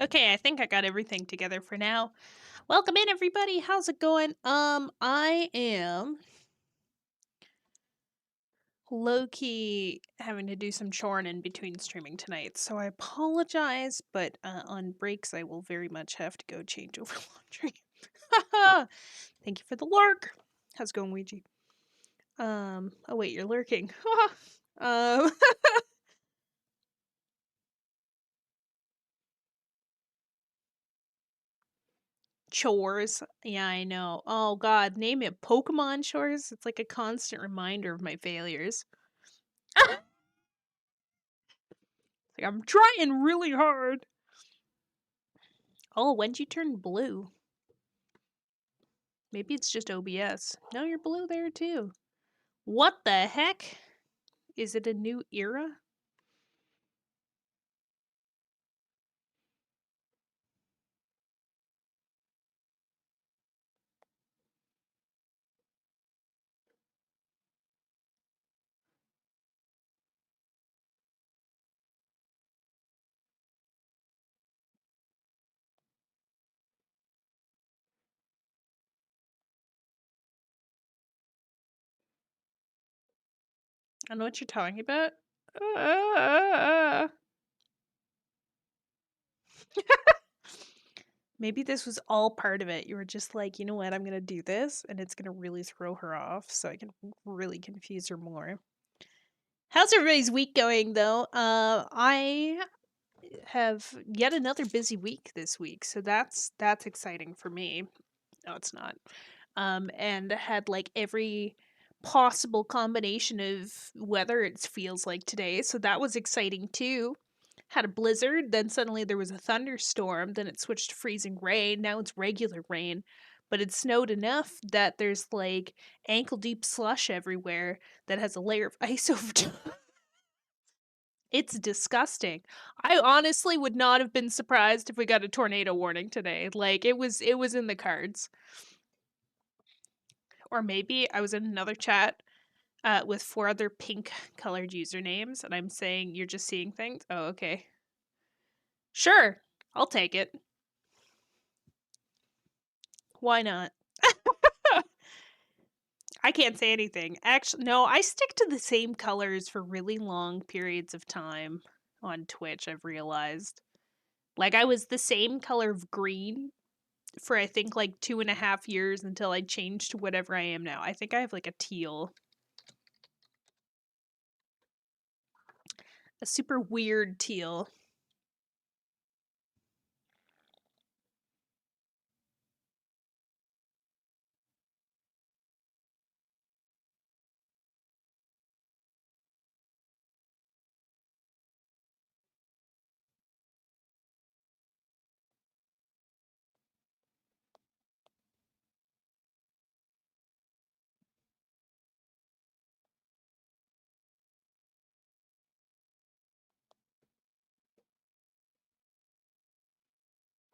Okay, I think I got everything together for now. Welcome in, everybody. How's it going? I am low-key having to do some choring in between streaming tonight, so I apologize, but on breaks I will very much have to go change over laundry. Thank you for the lurk. How's it going, Ouija? Oh wait, you're lurking. um Chores. Yeah, I know. Oh god, name it Pokemon chores. It's like a constant reminder of my failures. Like, I'm trying really hard. Oh, when'd you turn blue? Maybe it's just OBS. No, you're blue there too. What the heck? Is it a new era? I know what you're talking about. Uh, Maybe this was all part of it. You were just like, you know what, I'm gonna do this, and it's gonna really throw her off, so I can really confuse her more. How's everybody's week going, though? I have yet another busy week this week, so that's exciting for me. No, it's not. And had like every possible combination of weather it feels like today, so that was exciting too. Had a blizzard, then suddenly there was a thunderstorm, then it switched to freezing rain, now it's regular rain. But it snowed enough that there's like ankle deep slush everywhere that has a layer of ice over top. It's disgusting. I honestly would not have been surprised if we got a tornado warning today. Like it was in the cards. Or maybe I was in another chat with 4 other pink colored usernames and I'm saying you're just seeing things. Oh, okay. Sure. I'll take it. Why not? I can't say anything. Actually, no, I stick to the same colors for really long periods of time on Twitch, I've realized. Like I was the same color of green for I think like 2.5 years until I changed to whatever I am now. I think I have like a teal. A super weird teal.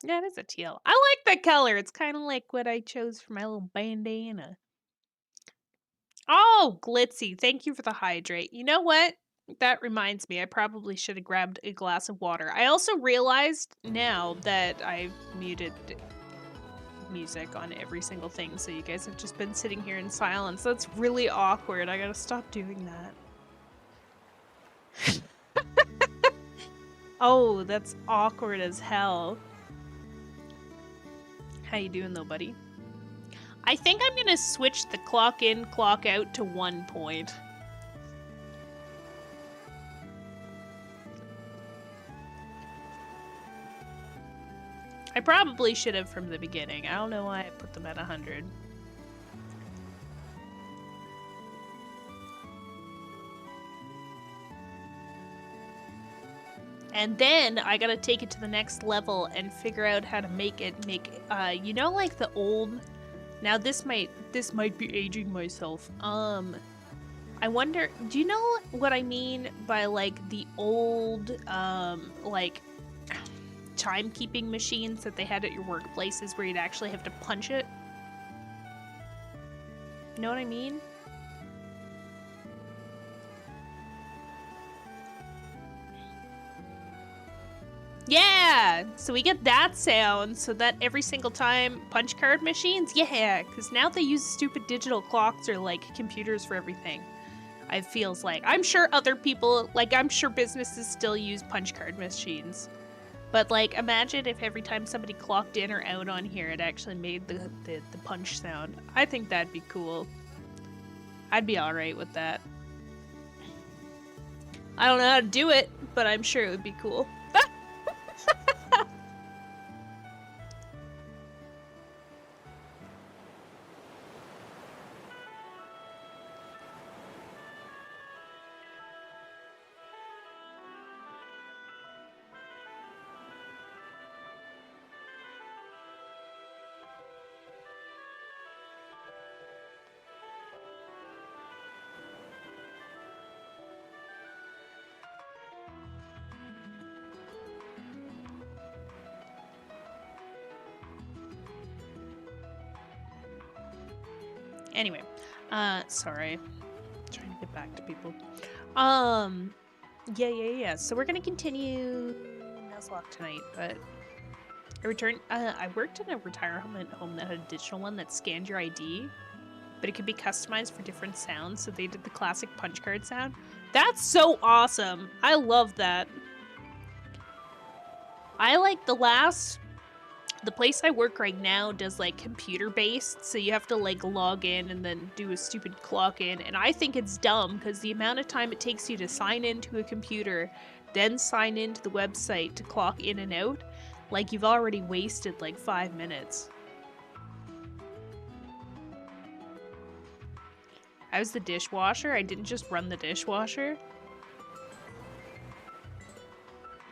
Yeah, it is a teal. I like the color. It's kind of like what I chose for my little bandana. Oh, glitzy. Thank you for the hydrate. You know what? That reminds me, I probably should have grabbed a glass of water. I also realized now that I've muted music on every single thing, so you guys have just been sitting here in silence. That's really awkward. I gotta stop doing that. Oh, that's awkward as hell. How you doing though, buddy? I think I'm gonna switch the clock in, clock out to 1 point. I probably should have from the beginning. I don't know why I put them at 100. And then I gotta take it to the next level and figure out how to make you know, like the old. Now this might be aging myself. I wonder, do you know what I mean by like the old like timekeeping machines that they had at your workplaces where you'd actually have to punch it? You know what I mean? Yeah! So we get that sound so that every single time punch card machines, yeah, because now they use stupid digital clocks or like computers for everything. It feels like. I'm sure other people, like I'm sure businesses still use punch card machines. But like imagine if every time somebody clocked in or out on here it actually made the punch sound. I think that'd be cool. I'd be alright with that. I don't know how to do it, but I'm sure it would be cool. Anyway, sorry. Trying to get back to people. Yeah. So we're gonna continue Nuzlocke tonight, but I worked in a retirement home that had a digital one that scanned your ID, but it could be customized for different sounds, so they did the classic punch card sound. That's so awesome! I love that. I like the place I work right now does like computer based, so you have to like log in and then do a stupid clock in, and I think it's dumb because the amount of time it takes you to sign into a computer, then sign into the website to clock in and out, like you've already wasted like 5 minutes. I was the dishwasher, I didn't just run the dishwasher.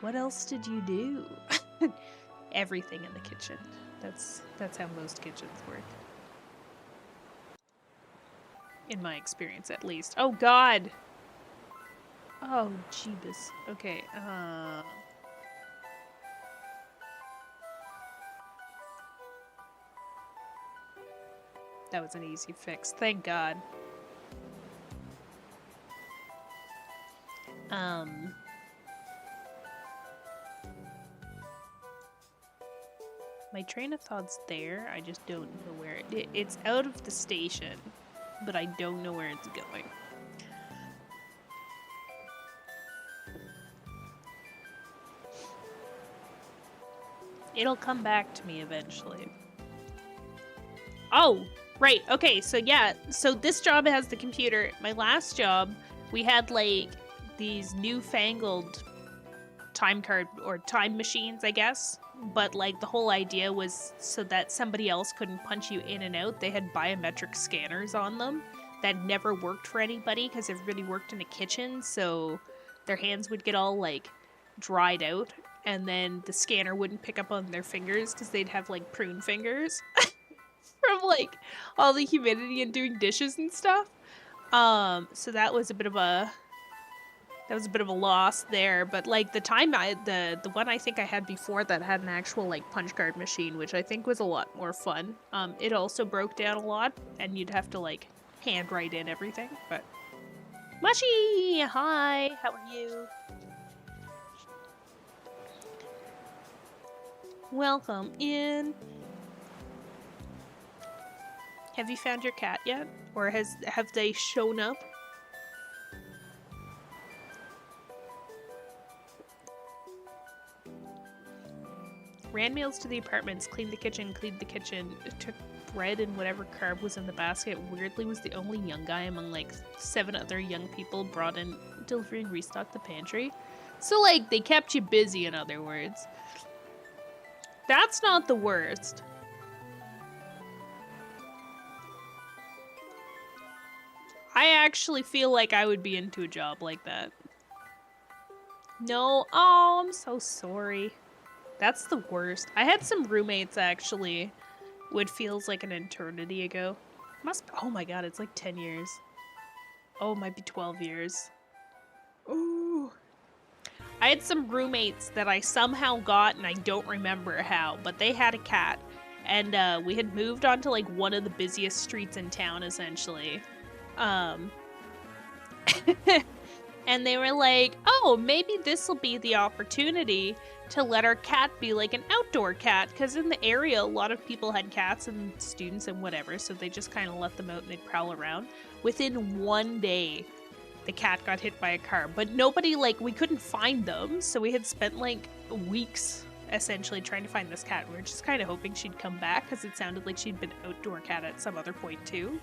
What else did you do? Everything in the kitchen. That's how most kitchens work. In my experience, at least. Oh, God! Oh, jeebus. Okay, that was an easy fix. Thank God. My train of thought's there, I just don't know where it's out of the station, but I don't know where it's going. It'll come back to me eventually. Oh, right, okay, so yeah, so this job has the computer. My last job, we had like these newfangled time card or time machines, I guess. But like the whole idea was so that somebody else couldn't punch you in and out. They had biometric scanners on them that never worked for anybody because everybody worked in a kitchen, so their hands would get all like dried out, and then the scanner wouldn't pick up on their fingers because they'd have like prune fingers from like all the humidity and doing dishes and stuff. So that was a bit of a loss there, but like the one I think I had before that had an actual like punch card machine, which I think was a lot more fun. It also broke down a lot, and you'd have to like hand write in everything. But Mushy, hi, how are you? Welcome in. Have you found your cat yet, or have they shown up? Ran meals to the apartments, cleaned the kitchen, took bread and whatever carb was in the basket. Weirdly was the only young guy among like 7 other young people, brought in delivery and restocked the pantry. So like they kept you busy, in other words. That's not the worst. I actually feel like I would be into a job like that. No, oh, I'm so sorry. That's the worst. I had some roommates, actually, what feels like an eternity ago. Oh my god, it's like 10 years. Oh, it might be 12 years. Ooh. I had some roommates that I somehow got, and I don't remember how, but they had a cat. And we had moved onto like one of the busiest streets in town, essentially. And they were like, oh, maybe this will be the opportunity to let our cat be like an outdoor cat, because in the area a lot of people had cats and students and whatever, so they just kind of let them out and they'd prowl around. Within 1 day, the cat got hit by a car, but nobody, like, we couldn't find them, so we had spent like weeks essentially trying to find this cat. We were just kind of hoping she'd come back, because it sounded like she'd been outdoor cat at some other point too.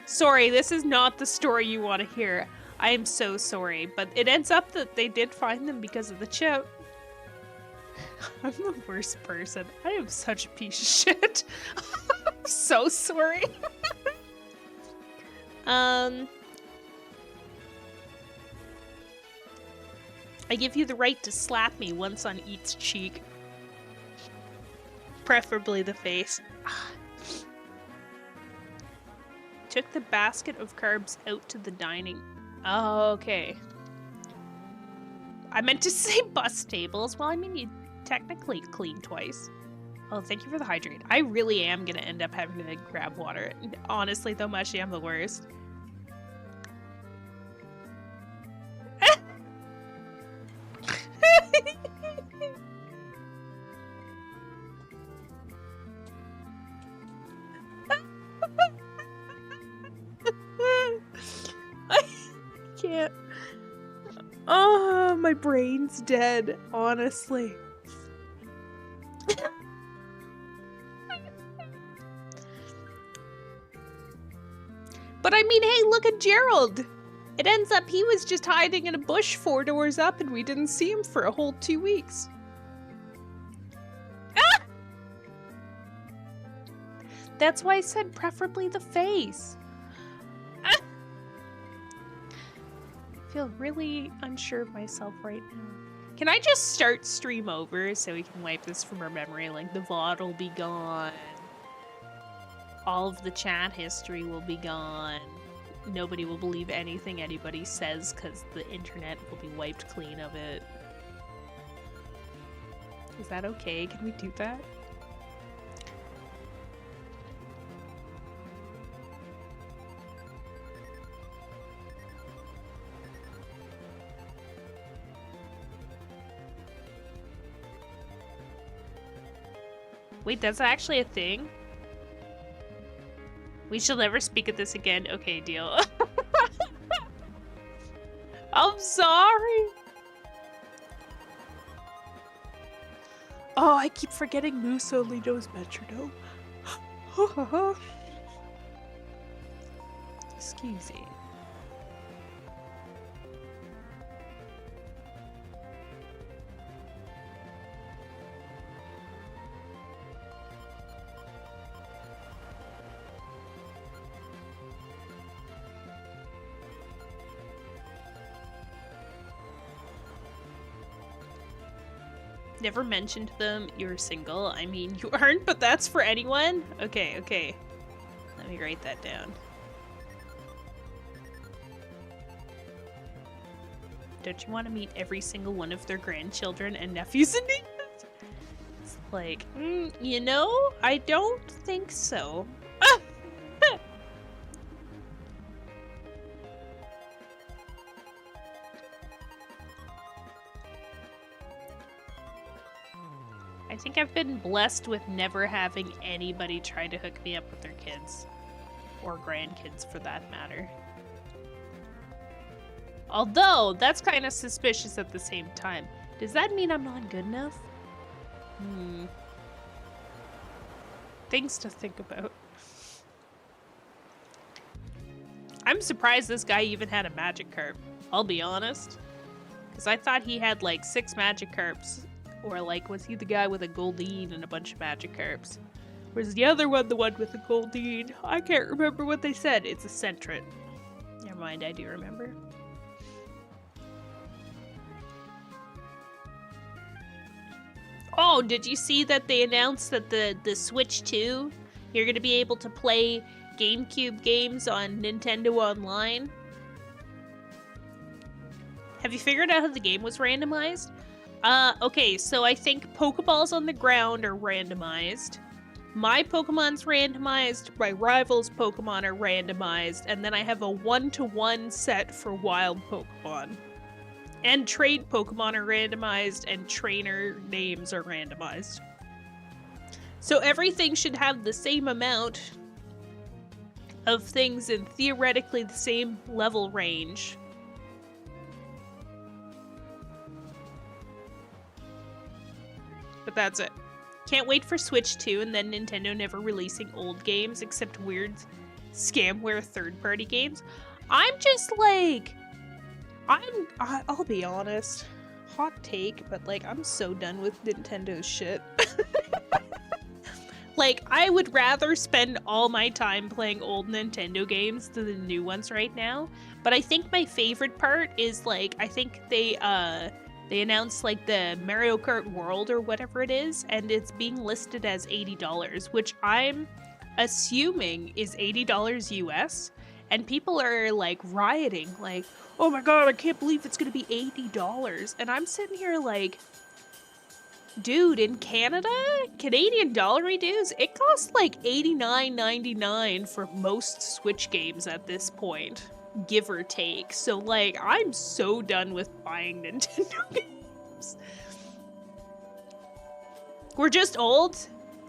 Sorry, this is not the story you want to hear. I am so sorry, but it ends up that they did find them because of the chip. I'm the worst person. I am such a piece of shit. I'm so sorry. I give you the right to slap me once on each cheek. Preferably the face. Took the basket of carbs out to the dining. Oh, okay. I meant to say bus tables. Well, I mean, you technically clean twice. Oh, thank you for the hydrate. I really am gonna end up having to grab water. Honestly, though, Mushy, I'm the worst. I can't. Oh, my brain's dead, honestly. But I mean, hey, look at Gerald. It ends up he was just hiding in a bush 4 doors up and we didn't see him for a whole 2 weeks. Ah! That's why I said preferably the face. Ah! I feel really unsure of myself right now. Can I just start stream over so we can wipe this from our memory? Like, the VOD will be gone. All of the chat history will be gone. Nobody will believe anything anybody says because the internet will be wiped clean of it. Is that okay? Can we do that? Wait, that's actually a thing? We shall never speak of this again. Okay, deal. I'm sorry. Oh, I keep forgetting Moose only knows metronome. Excuse me. Never mentioned to them you're single. I mean, you aren't, but that's for anyone? Okay, okay. Let me write that down. Don't you want to meet every single one of their grandchildren and nephews and nieces? It's like, you know, I don't think so. I think I've been blessed with never having anybody try to hook me up with their kids. Or grandkids, for that matter. Although, that's kind of suspicious at the same time. Does that mean I'm not good enough? Things to think about. I'm surprised this guy even had a magic carp. I'll be honest. Because I thought he had like 6 magic carps. Or like, was he the guy with a goldine and a bunch of magic carps? Was the other one the one with the goldine? I can't remember what they said. It's a centret. Never mind, I do remember. Oh, did you see that they announced that the Switch 2, you're going to be able to play GameCube games on Nintendo Online? Have you figured out how the game was randomized? Okay, so I think Pokeballs on the ground are randomized. My Pokemon's randomized, my rival's Pokemon are randomized, and then I have a 1-to-1 set for wild Pokemon. And trade Pokemon are randomized, and trainer names are randomized. So everything should have the same amount of things in theoretically the same level range. But that's it. Can't wait for Switch 2 and then Nintendo never releasing old games except weird scamware third-party games. I'm just like... I'll be honest. Hot take, but like, I'm so done with Nintendo's shit. Like, I would rather spend all my time playing old Nintendo games than the new ones right now. But I think my favorite part is, like, I think they announced, like, the Mario Kart World or whatever it is, and it's being listed as $80, which I'm assuming is $80 US. And people are, like, rioting, like, oh my god, I can't believe it's gonna be $80. And I'm sitting here like, dude, in Canada, Canadian dollar dues, it costs like $89.99 for most Switch games at this point, give or take. So, like, I'm so done with buying Nintendo games. We're just old?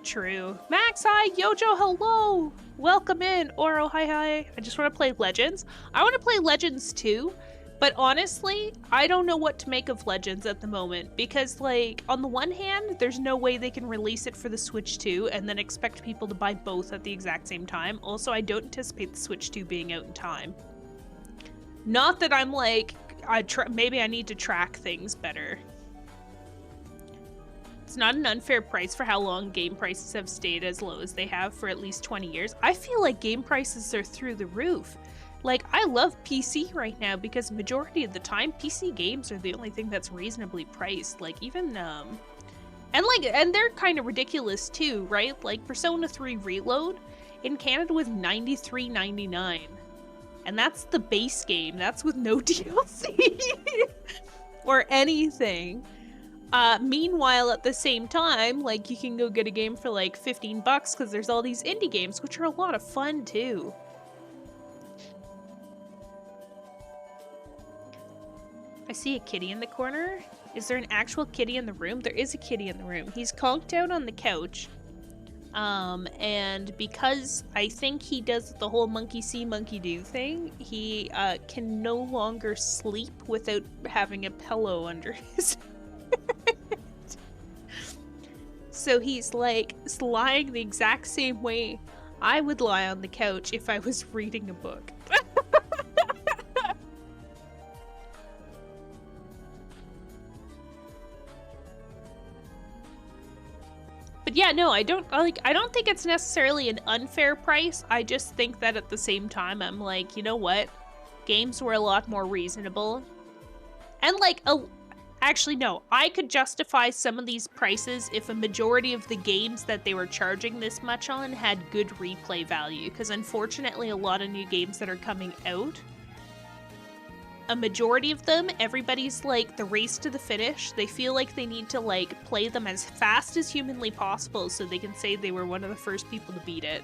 True. Max, hi. Yojo, hello. Welcome in. Oro, hi. I just want to play Legends. I want to play Legends too, but honestly, I don't know what to make of Legends at the moment because, like, on the one hand, there's no way they can release it for the Switch 2 and then expect people to buy both at the exact same time. Also, I don't anticipate the Switch 2 being out in time. Not that I'm like, maybe I need to track things better. It's not an unfair price for how long game prices have stayed as low as they have for at least 20 years. I feel like game prices are through the roof. Like, I love PC right now because majority of the time, PC games are the only thing that's reasonably priced. Like, even, and they're kind of ridiculous too, right? Like, Persona 3 Reload in Canada was $93.99. And that's the base game. That's with no DLC or anything. Meanwhile, at the same time, like, you can go get a game for like $15 because there's all these indie games, which are a lot of fun too. I see a kitty in the corner. Is there an actual kitty in the room? There is a kitty in the room. He's conked out on the couch. And because I think he does the whole monkey see, monkey do thing, he can no longer sleep without having a pillow under his So he's like lying the exact same way I would lie on the couch if I was reading a book. But yeah, no, I don't think it's necessarily an unfair price. I just think that at the same time I'm like, you know what? Games were a lot more reasonable. And like actually, no, I could justify some of these prices if a majority of the games that they were charging this much on had good replay value, because unfortunately a lot of new games that are coming out, a majority of them, everybody's like the race to the finish. They feel like they need to like play them as fast as humanly possible so they can say they were one of the first people to beat it.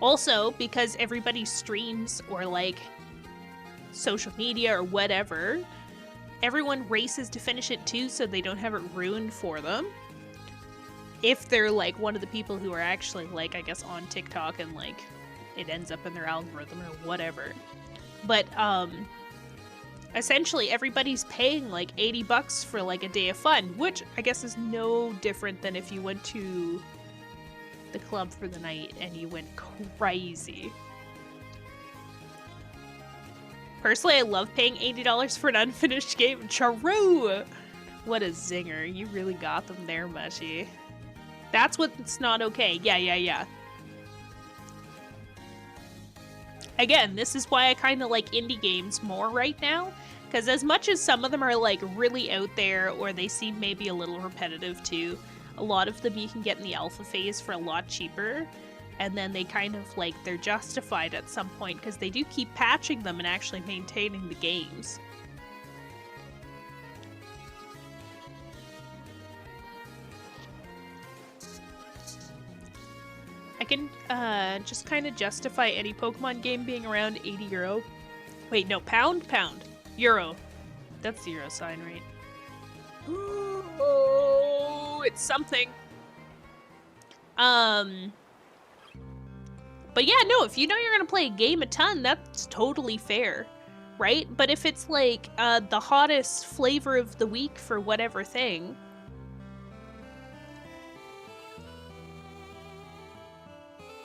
Also, because everybody streams or like social media or whatever, everyone races to finish it too so they don't have it ruined for them. If they're like one of the people who are actually like, I guess, on TikTok and like it ends up in their algorithm or whatever. But essentially everybody's paying like $80 for like a day of fun, which I guess is no different than if you went to the club for the night and you went crazy. Personally, I love paying $80 for an unfinished game. Charu! What a zinger. You really got them there, Mushy. That's what's not okay. Yeah. Again, this is why I kind of like indie games more right now. Because as much as some of them are like really out there, or they seem maybe a little repetitive too, a lot of them you can get in the alpha phase for a lot cheaper. And then they kind of like, they're justified at some point because they do keep patching them and actually maintaining the games. I can just kind of justify any Pokemon game being around €80. Wait, no, pound? Euro. That's zero sign, right? Oh, it's something. But yeah, no, if you know you're gonna play a game a ton, that's totally fair, right? But if it's like the hottest flavor of the week for whatever thing,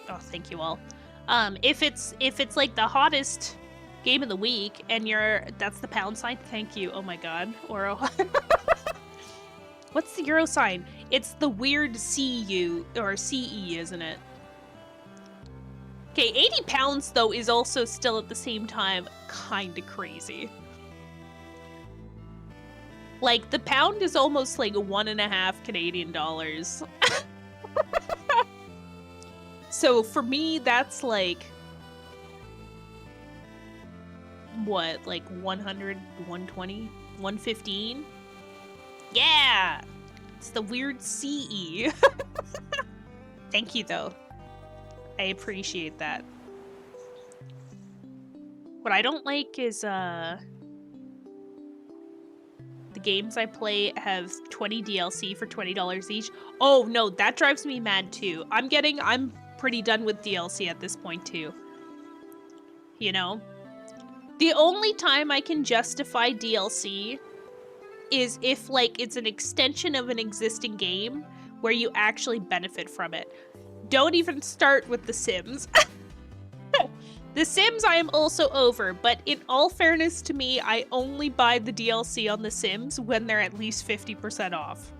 oh, thank you all. If it's like the hottest game of the week and that's the pound sign, thank you. Oh my god, Oro. What's the euro sign? It's the weird CU or CE, isn't it? Okay, 80 pounds, though, is also still at the same time kind of crazy. Like, the pound is almost like 1.5 Canadian dollars. So for me, that's like, what, like 100, 120, 115? Yeah! It's the weird CE. Thank you, though. I appreciate that. What I don't like is, the games I play have 20 DLC for $20 each. Oh, no, that drives me mad, too. I'm pretty done with DLC at this point, too. You know? The only time I can justify DLC is if, like, it's an extension of an existing game where you actually benefit from it. Don't even start with The Sims. The Sims I am also over, but in all fairness to me, I only buy the DLC on The Sims when they're at least 50% off.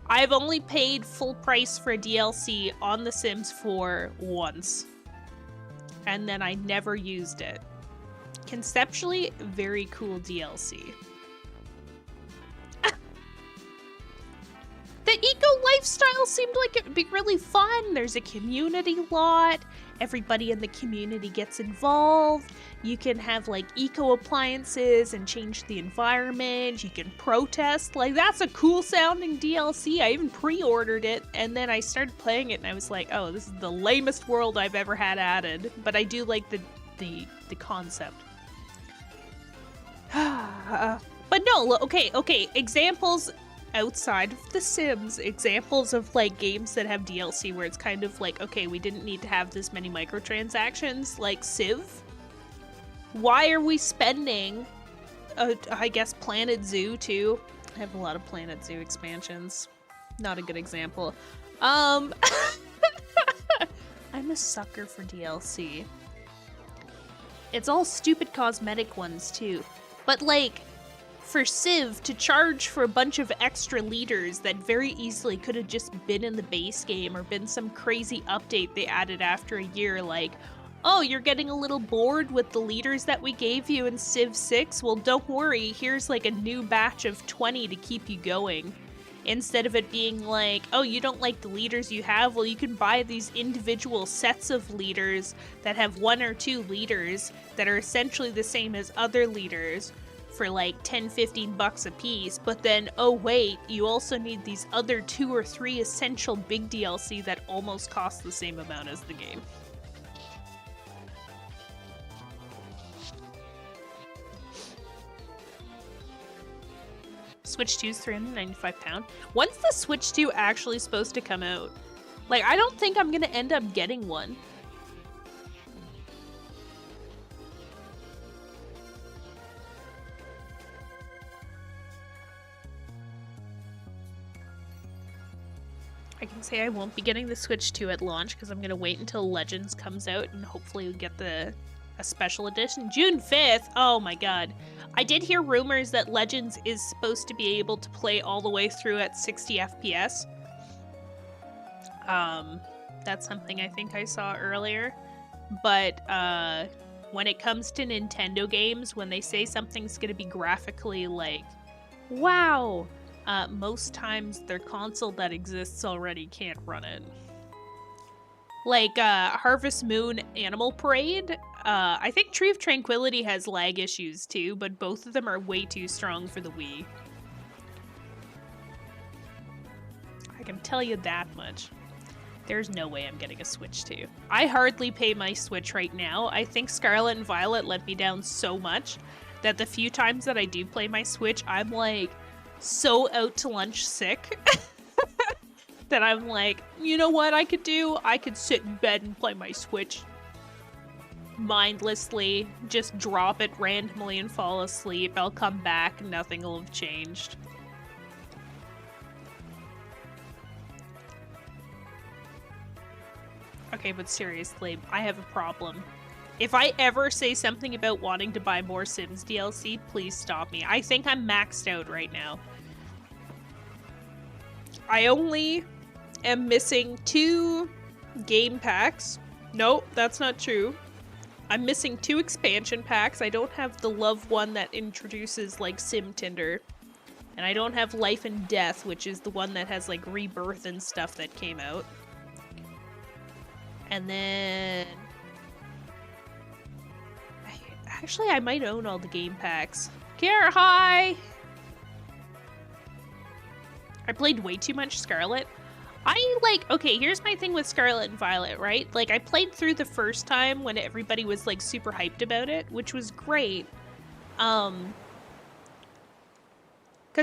I've only paid full price for a DLC on The Sims 4 once, and then I never used it. Conceptually, very cool DLC. The eco lifestyle seemed like it would be really fun. There's a community lot. Everybody in the community gets involved. You can have like eco appliances and change the environment. You can protest. Like, that's a cool sounding DLC. I even pre-ordered it, and then I started playing it and I was like, oh, this is the lamest world I've ever had added. But I do like the concept. But no, okay, examples outside of The Sims, examples of like games that have DLC where it's kind of like, okay, we didn't need to have this many microtransactions, like Civ. Why are we spending, I guess Planet Zoo too? I have a lot of Planet Zoo expansions. Not a good example. I'm a sucker for DLC. It's all stupid cosmetic ones too. But like, for Civ to charge for a bunch of extra leaders that very easily could have just been in the base game or been some crazy update they added after a year, like, oh, you're getting a little bored with the leaders that we gave you in Civ 6? Well, don't worry, here's like a new batch of 20 to keep you going. Instead of it being like, oh, you don't like the leaders you have? Well, you can buy these individual sets of leaders that have 1 or 2 leaders that are essentially the same as other leaders for like 10-15 bucks a piece, but then, oh wait, you also need these other 2 or 3 essential big DLC that almost cost the same amount as the game. Switch 2's £395. When's the Switch 2 actually supposed to come out? Like, I don't think I'm gonna end up getting one. I can say I won't be getting the Switch 2 at launch because I'm gonna wait until Legends comes out and hopefully get a special edition. June 5th! Oh my god. I did hear rumors that Legends is supposed to be able to play all the way through at 60 FPS. That's something I think I saw earlier. But when it comes to Nintendo games, when they say something's gonna be graphically like, wow, most times their console that exists already can't run it. Like Harvest Moon Animal Parade, I think Tree of Tranquility has lag issues too, but both of them are way too strong for the Wii. I can tell you that much. There's no way I'm getting a Switch 2. I hardly pay my Switch right now. I think Scarlet and Violet let me down so much that the few times that I do play my Switch, I'm like so out to lunch sick that I'm like, you know what I could do? I could sit in bed and play my Switch mindlessly, just drop it randomly and fall asleep. I'll come back, nothing will have changed. Okay, but seriously, I have a problem. If I ever say something about wanting to buy more Sims DLC, please stop me. I think I'm maxed out right now. I only am missing 2 game packs. Nope, that's not true. I'm missing 2 expansion packs. I don't have the Love one that introduces, like, Sim Tinder. And I don't have Life and Death, which is the one that has, like, Rebirth and stuff that came out. And then... Actually, I might own all the game packs. Kara, hi! I played way too much Scarlet. Okay, here's my thing with Scarlet and Violet, right? Like, I played through the first time when everybody was, like, super hyped about it, which was great. Because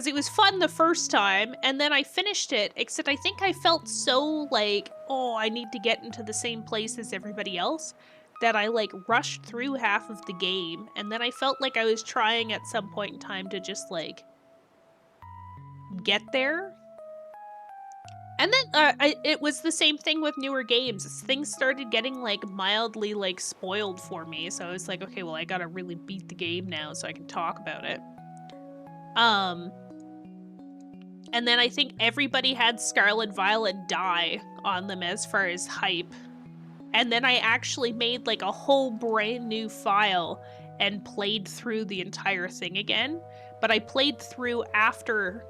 it was fun the first time, and then I finished it, except I think I felt so, like, oh, I need to get into the same place as everybody else, that I, like, rushed through half of the game, and then I felt like I was trying at some point in time to just, like, get there. And then it was the same thing with newer games. Things started getting, like, mildly, like, spoiled for me, so I was like, okay, well, I gotta really beat the game now so I can talk about it. And then I think everybody had Scarlet Violet die on them as far as hype. And then I actually made, like, a whole brand new file and played through the entire thing again. But I played through after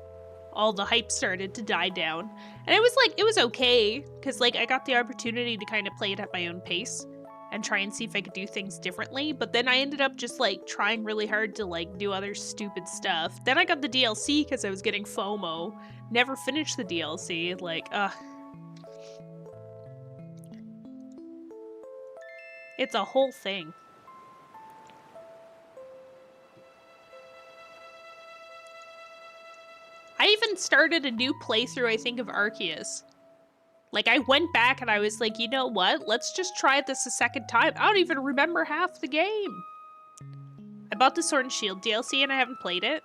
all the hype started to die down. And it was, like, it was okay, because, like, I got the opportunity to kind of play it at my own pace and try and see if I could do things differently. But then I ended up just, like, trying really hard to, like, do other stupid stuff. Then I got the DLC because I was getting FOMO. Never finished the DLC. Like, it's a whole thing. I even started a new playthrough, I think, of Arceus. Like, I went back and I was like, you know what? Let's just try this a second time. I don't even remember half the game. I bought the Sword and Shield DLC and I haven't played it.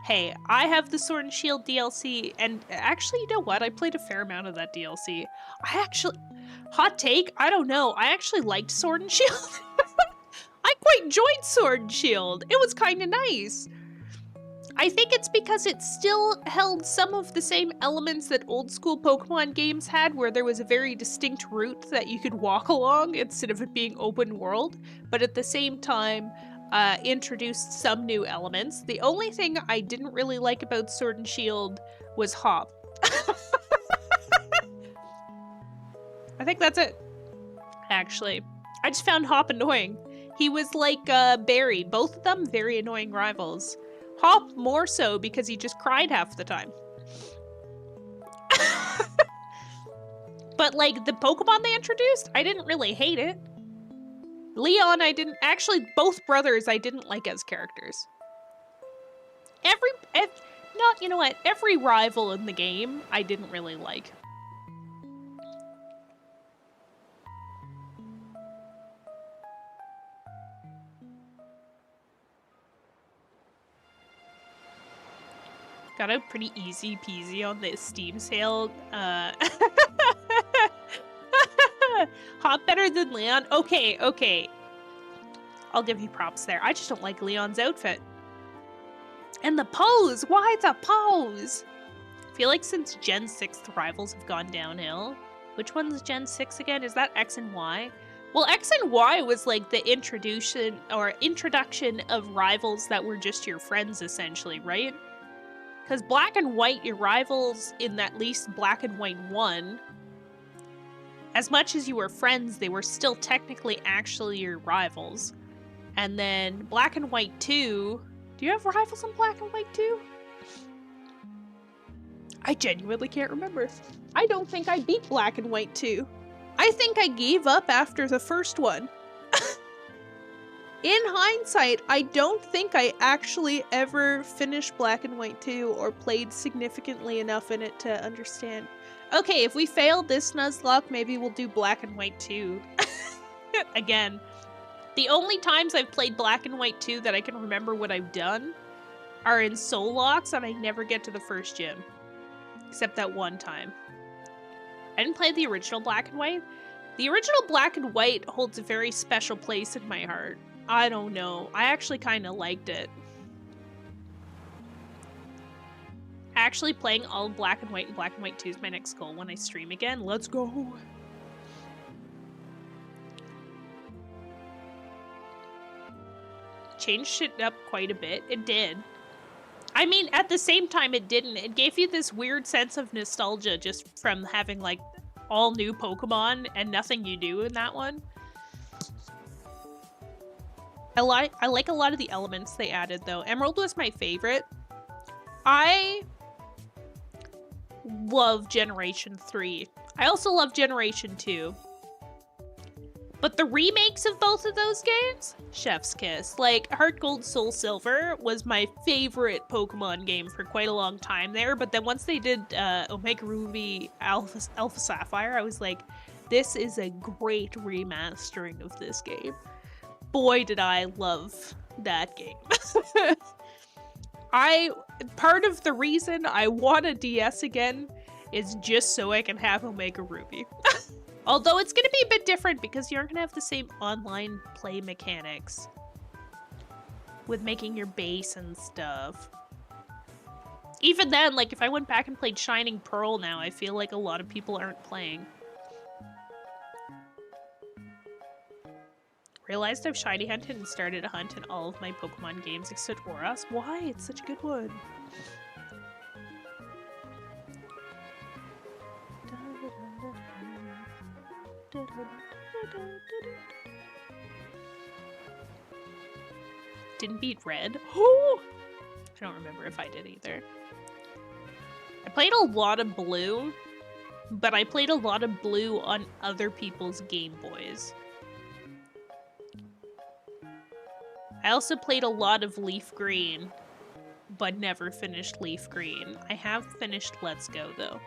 Hey, I have the Sword and Shield DLC, and actually, you know what? I played a fair amount of that DLC. Hot take? I don't know. I actually liked Sword and Shield. I quite enjoyed Sword and Shield. It was kind of nice. I think it's because it still held some of the same elements that old school Pokemon games had, where there was a very distinct route that you could walk along instead of it being open world, but at the same time, introduced some new elements. The only thing I didn't really like about Sword and Shield was Hop. I think that's it, actually. I just found Hop annoying. He was like Barry, both of them very annoying rivals. Hop more so because he just cried half the time. But, like, the Pokemon they introduced, I didn't really hate it. Leon, I didn't... Actually, both brothers I didn't like as characters. You know what? Every rival in the game I didn't really like. Got out pretty easy peasy on the Steam sale. Hop better than Leon? Okay. I'll give you props there. I just don't like Leon's outfit. And the pose! Why the pose? I feel like since Gen 6, the rivals have gone downhill. Which one's Gen 6 again? Is that X and Y? Well, X and Y was like the introduction of rivals that were just your friends, essentially, right? Because Black and White, your rivals in at least Black and White 1, as much as you were friends, they were still technically actually your rivals. And then Black and White 2, do you have rivals in Black and White 2? I genuinely can't remember. I don't think I beat Black and White 2. I think I gave up after the first one. In hindsight, I don't think I actually ever finished Black and White 2 or played significantly enough in it to understand. Okay, if we fail this Nuzlocke, maybe we'll do Black and White 2. Again. The only times I've played Black and White 2 that I can remember what I've done are in Soul Locks, and I never get to the first gym. Except that one time. I didn't play the original Black and White. The original Black and White holds a very special place in my heart. I don't know. I actually kind of liked it. Actually playing all Black and White and Black and White 2 is my next goal when I stream again. Let's go! Changed it up quite a bit. It did. I mean, at the same time, it didn't. It gave you this weird sense of nostalgia just from having, like, all new Pokemon and nothing you do in that one. I like a lot of the elements they added, though. Emerald was my favorite. I love Generation 3. I also love Generation 2. But the remakes of both of those games? Chef's kiss. Like, Heart Gold Soul Silver was my favorite Pokemon game for quite a long time there, but then once they did Omega Ruby Alpha Sapphire, I was like, this is a great remastering of this game. Boy, did I love that game. Part of the reason I want a DS again is just so I can have Omega Ruby. Although it's gonna be a bit different because you aren't gonna have the same online play mechanics with making your base and stuff. Even then, like, if I went back and played Shining Pearl now, I feel like a lot of people aren't playing. Realized I've shiny hunted and started a hunt in all of my Pokemon games except Oras. Why? It's such a good one. Didn't beat Red? Oh! I don't remember if I did either. I played a lot of Blue, but I played a lot of Blue on other people's Game Boys. I also played a lot of Leaf Green, but never finished Leaf Green. I have finished Let's Go, though.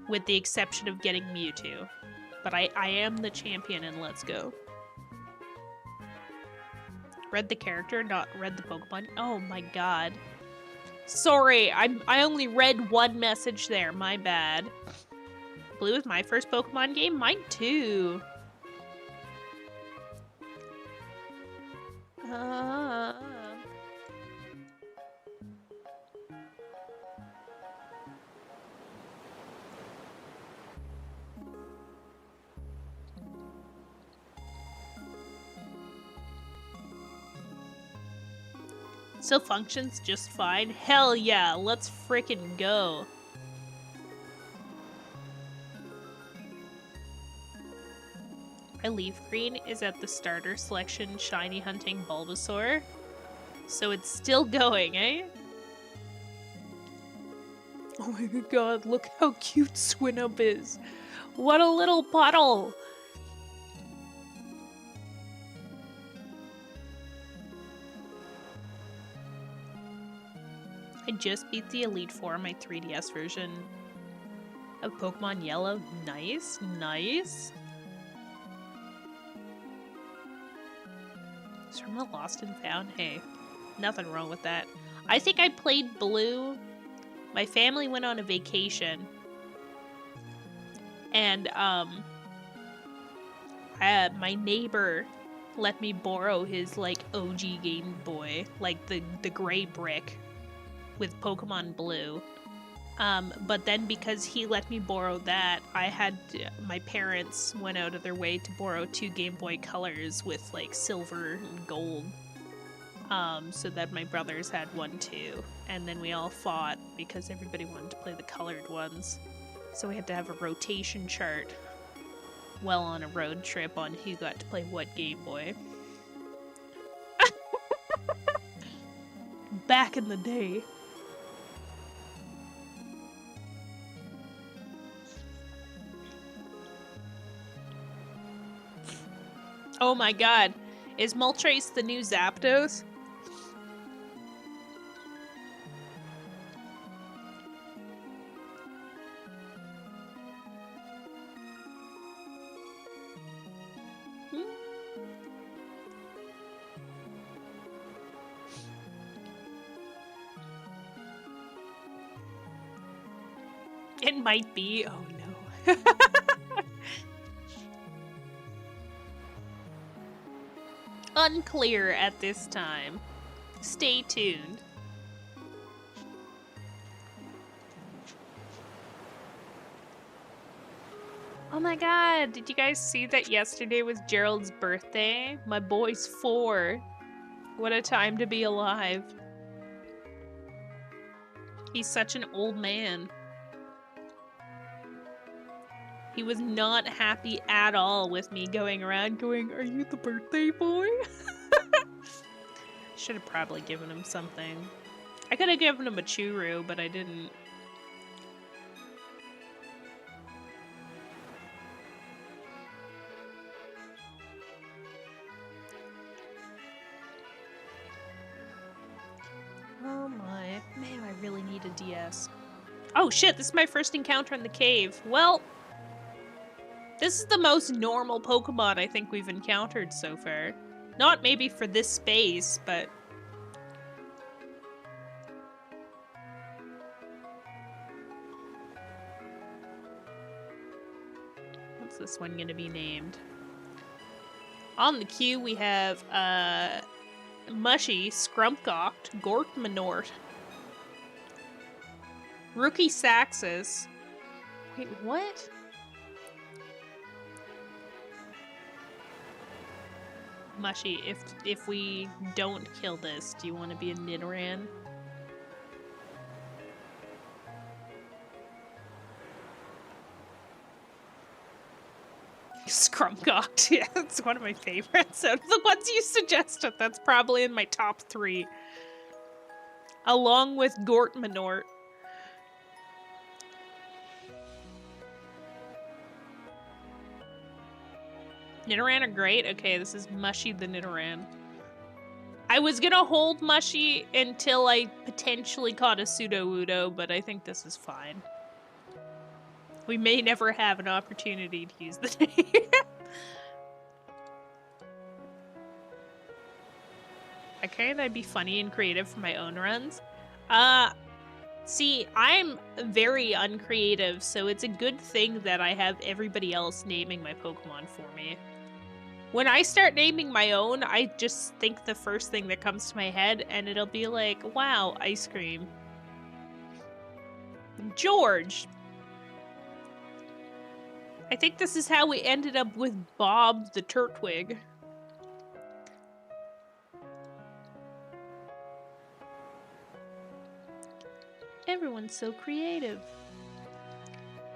With the exception of getting Mewtwo. But I am the champion in Let's Go. Read the character, not read the Pokemon. Oh my god. Sorry, I only read one message there, my bad. Blue is my first Pokemon game? Mine too. Still functions just fine. Hell yeah, let's frickin' go. My Leaf Green is at the starter selection shiny hunting Bulbasaur. So it's still going, eh? Oh my god, look how cute Swinub is. What a little puddle. I just beat the Elite Four on my 3DS version of Pokemon Yellow. Nice, nice. It's from the Lost and Found. Hey, nothing wrong with that. I think I played Blue. My family went on a vacation. And, my neighbor let me borrow his, like, OG Game Boy. Like, the gray brick with Pokemon Blue. But then because he let me borrow that, my parents went out of their way to borrow 2 Game Boy Colors with, like, silver and gold. So that my brothers had one too. And then we all fought because everybody wanted to play the colored ones. So we had to have a rotation chart while on a road trip on who got to play what Game Boy. Back in the day. Oh my god. Is Moltres the new Zapdos? It might be. Oh no. Unclear at this time. Stay tuned. Oh my god, did you guys see that yesterday was Gerald's birthday? My boy's 4. What a time to be alive. He's such an old man. He was not happy at all with me going around going, "Are you the birthday boy?" Should have probably given him something. I could have given him a churro, but I didn't. Oh my. Man, I really need a DS. Oh shit, this is my first encounter in the cave. Well, this is the most normal Pokemon I think we've encountered so far. Not maybe for this space, but... What's this one gonna be named? On the queue we have, Mushy, Scrumpcocked, Gortmanort, Rookie Saxus. Wait, what? Mushy, if we don't kill this, do you want to be a Nidoran? Scrumcocked, yeah, that's one of my favorites. Out of the ones you suggested, that's probably in my top 3. Along with Gortmanort. Nidoran are great? Okay, this is Mushy the Nidoran. I was gonna hold Mushy until I potentially caught a Sudowoodo, but I think this is fine. We may never have an opportunity to use the name. I kind of be funny and creative for my own runs. See, I'm very uncreative, so it's a good thing that I have everybody else naming my Pokemon for me. When I start naming my own, I just think the first thing that comes to my head, and it'll be like, wow, ice cream. George. I think this is how we ended up with Bob the Turtwig. Everyone's so creative.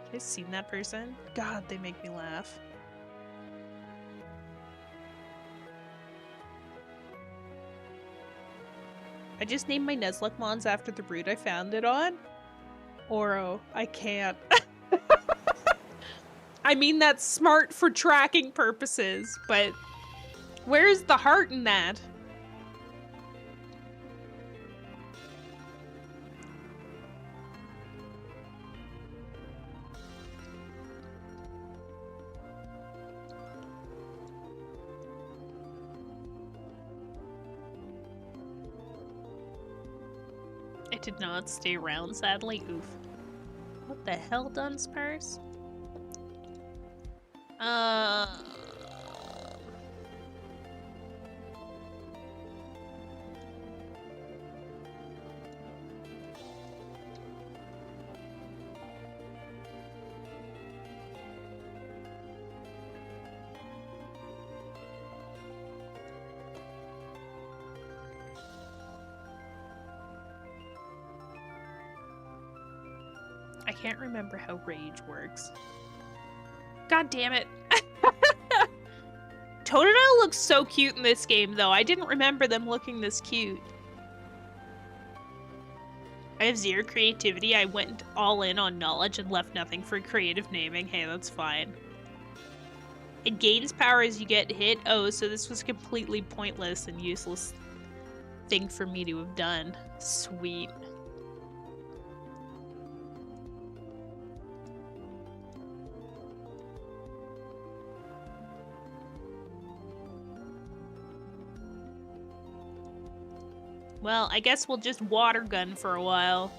Have you seen that person? God, they make me laugh. I just named my Nuzlocke Mons after the route I found it on. Oro, I can't. I mean, that's smart for tracking purposes, but where's the heart in that? I did not stay around, sadly. Oof. What the hell, Dunsparce? I can't remember how rage works. God damn it. Totodile looks so cute in this game, though. I didn't remember them looking this cute. I have 0 creativity. I went all in on knowledge and left nothing for creative naming. Hey, that's fine. It gains power as you get hit. Oh, so this was completely pointless and useless thing for me to have done. Sweet. Well, I guess we'll just water gun for a while.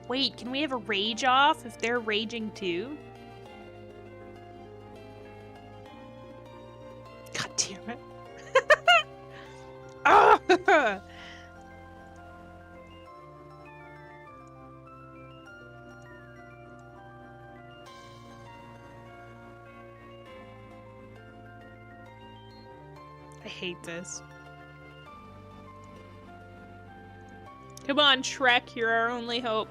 Wait, can we have a rage off if they're raging too? God damn it. Ah! I hate this. Come on, Shrek, you're our only hope.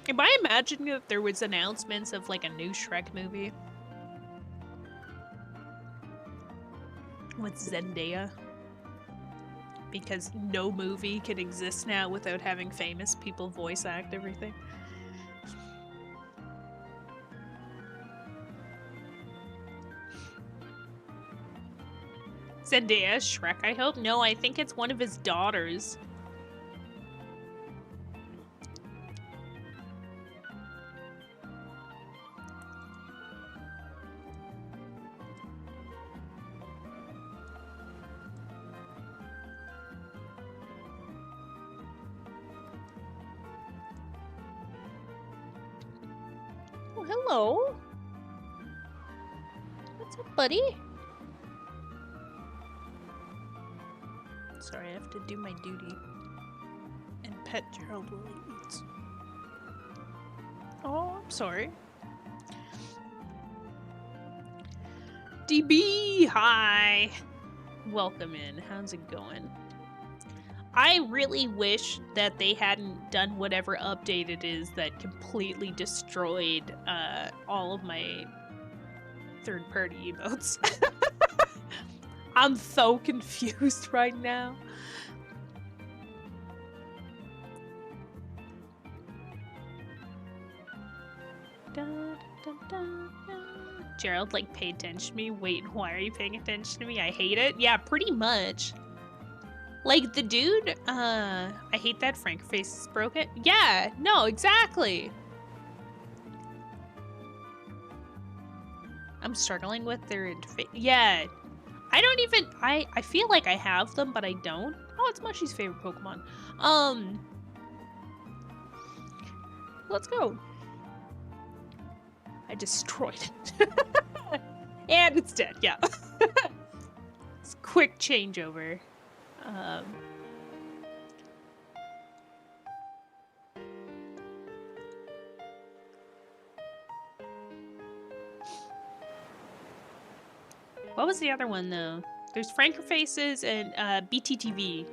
Am I imagining that there was announcements of like a new Shrek movie? With Zendaya? Because no movie can exist now without having famous people voice act everything. Zendaya Shrek, I hope? No, I think it's one of his daughters. Oh, hello. What's up, buddy? Sorry, I have to do my duty and pet Gerald while he eats. Oh, I'm sorry. DB, hi. Welcome in. How's it going? I really wish that they hadn't done whatever update it is that completely destroyed all of my third-party emotes. I'm so confused right now. Gerald, like, pay attention to me. Wait, why are you paying attention to me? I hate it. Yeah, pretty much. Like, the dude, I hate that Frank face is broken. Yeah, no, exactly. I'm struggling with their interface. Yeah. I don't even, I feel like I have them, but I don't. Oh, it's Mushy's favorite Pokemon. Let's go. I destroyed it. And it's dead, yeah. It's a quick changeover. What was the other one, though? There's Franker Faces and BTTV.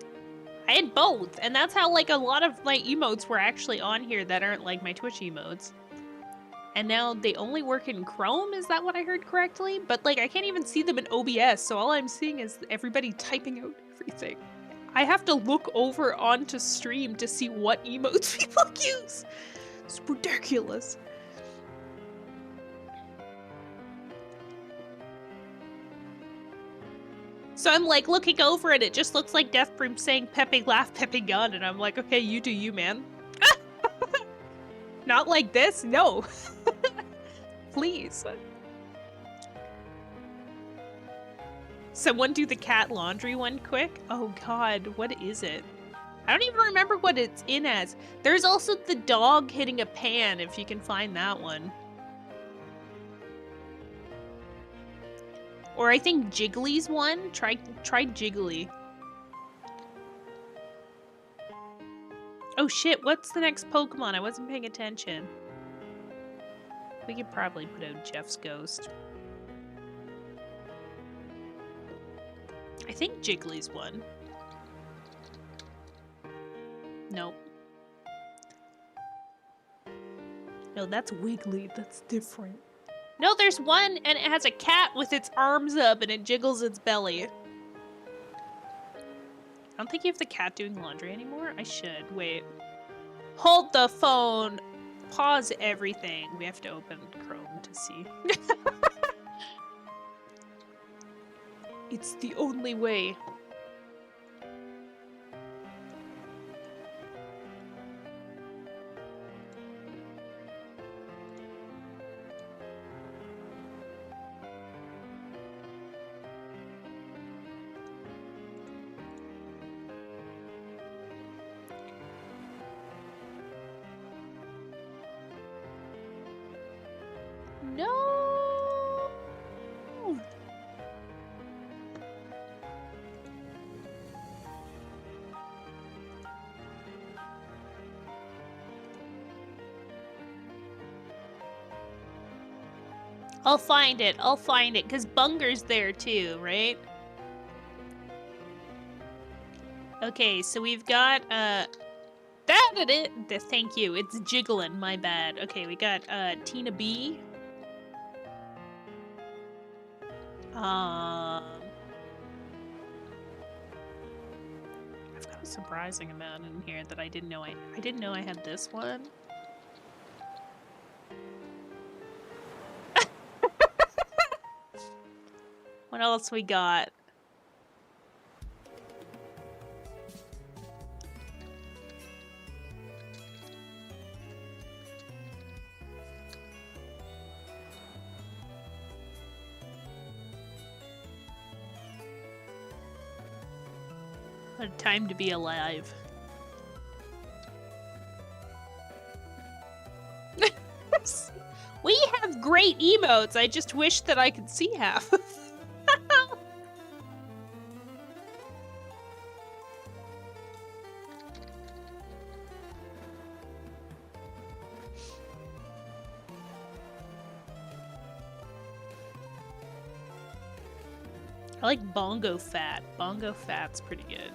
I had both, and that's how, like, a lot of my emotes were actually on here that aren't, like, my Twitch emotes. And now they only work in Chrome, is that what I heard correctly? But, like, I can't even see them in OBS, so all I'm seeing is everybody typing out everything. I have to look over onto stream to see what emotes people use. It's ridiculous. So I'm like looking over and it just looks like Death Broom saying Pepe laugh, Pepe gun, and I'm like, okay, you do you, man. Not like this? No. Please. Someone do the cat laundry one quick? Oh god, what is it? I don't even remember what it's in as. There's also the dog hitting a pan, if you can find that one. Or I think Jiggly's one. Try Jiggly. Oh shit, what's the next Pokemon? I wasn't paying attention. We could probably put out Jeff's Ghost. I think Jiggly's one. Nope. No, that's Wiggly. That's different. No, there's one and it has a cat with its arms up and it jiggles its belly. don't think you have the cat doing laundry anymore. I should. Wait. Hold the phone. Pause everything. We have to open Chrome to see. It's the only way. No. I'll find it. I'll find it, because Bunger's there too, right? Okay, so we've got, thank you. It's jiggling, my bad. Okay, we got, Tina B. I've got a surprising amount in here that I didn't know I had this one. What else we got? What a time to be alive. We have great emotes. I just wish that I could see half. I like Bongo Fat. Bongo Fat's pretty good.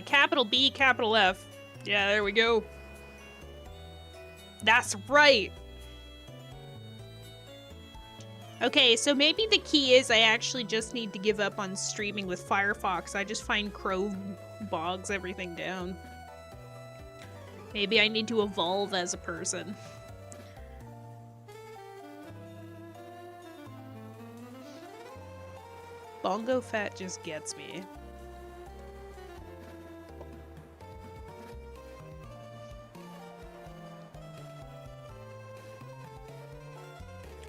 Capital B, capital F. Yeah, there we go. That's right. Okay, so maybe the key is I actually just need to give up on streaming with Firefox. I just find Chrome bogs everything down. Maybe I need to evolve as a person. Bongo Fat just gets me.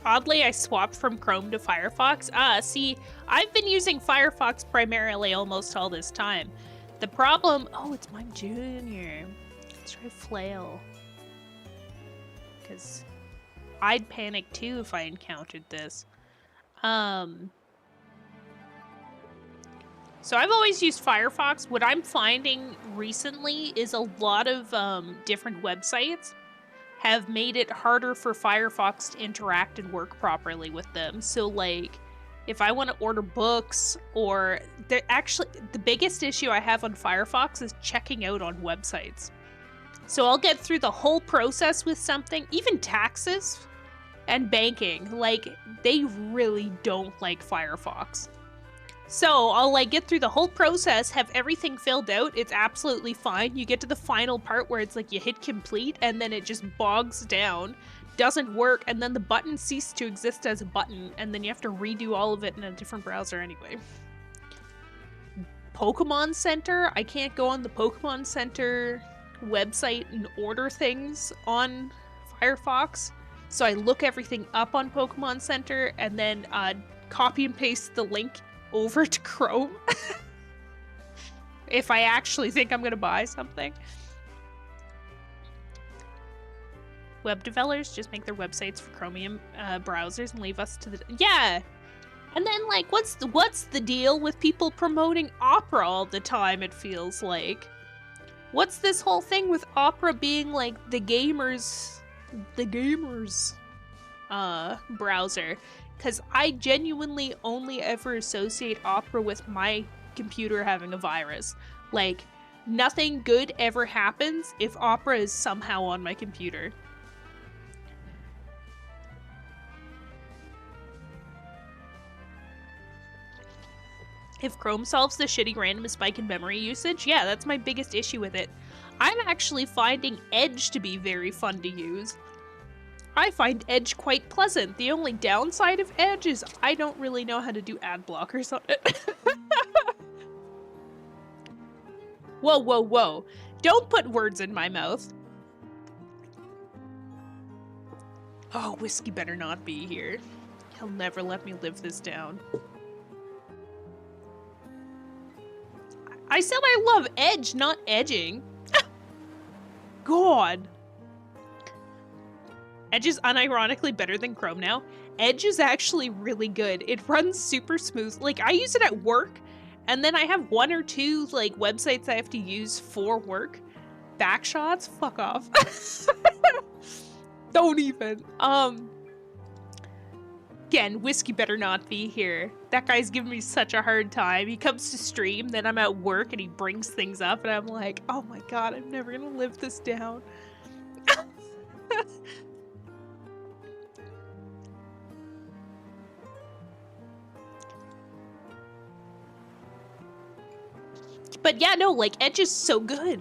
Oddly, I swapped from Chrome to Firefox. See, I've been using Firefox primarily almost all this time. The problem... Oh, it's Mime Jr. Let's try Flail. Because I'd panic too if I encountered this. So I've always used Firefox. What I'm finding recently is a lot of different websites have made it harder for Firefox to interact and work properly with them. So like, if I want to order books, or actually the biggest issue I have on Firefox is checking out on websites. So I'll get through the whole process with something, even taxes and banking. Like, they really don't like Firefox. So I'll like get through the whole process, have everything filled out, it's absolutely fine. You get to the final part where it's like you hit complete and then it just bogs down, doesn't work, and then the button ceased to exist as a button, and then you have to redo all of it in a different browser anyway. Pokemon Center, I can't go on the Pokemon Center website and order things on Firefox. So I look everything up on Pokemon Center and then copy and paste the link over to Chrome if I actually think I'm gonna buy something. Web developers just make their websites for Chromium browsers and leave us to the... Yeah! And then, like, what's the deal with people promoting Opera all the time, it feels like? What's this whole thing with Opera being, like, the gamers' browser? Because I genuinely only ever associate Opera with my computer having a virus. Like, nothing good ever happens if Opera is somehow on my computer. If Chrome solves the shitty random spike in memory usage, yeah, that's my biggest issue with it. I'm actually finding Edge to be very fun to use. I find Edge quite pleasant. The only downside of Edge is I don't really know how to do ad blockers on it. Whoa, whoa, whoa. Don't put words in my mouth. Oh, Whiskey better not be here. He'll never let me live this down. I said I love Edge, not edging. God. Edge is unironically better than Chrome now. Edge is actually really good. It runs super smooth. Like, I use it at work, and then I have one or two, like, websites I have to use for work. Backshots? Fuck off. Don't even. Again, Whiskey better not be here. That guy's giving me such a hard time. He comes to stream, then I'm at work, and he brings things up, and I'm like, oh my god, I'm never gonna live this down. But yeah, no, like, Edge is so good.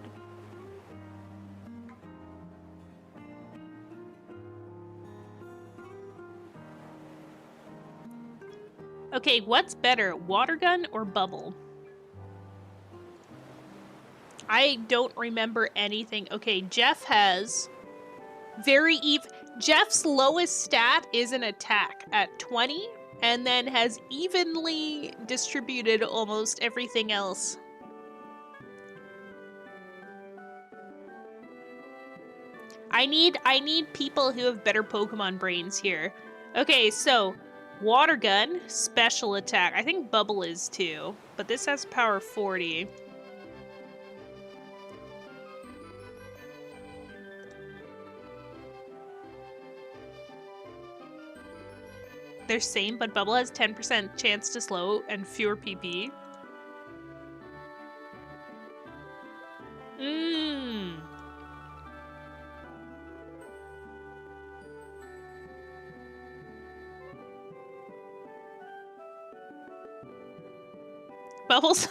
Okay, what's better, water gun or bubble? I don't remember anything. Okay, Jeff has Jeff's lowest stat is an attack at 20, and then has evenly distributed almost everything else. I need people who have better Pokemon brains here. Okay, so water gun, special attack. I think bubble is too, but this has power 40. They're same, but bubble has 10% chance to slow and fewer PP. Bubbles,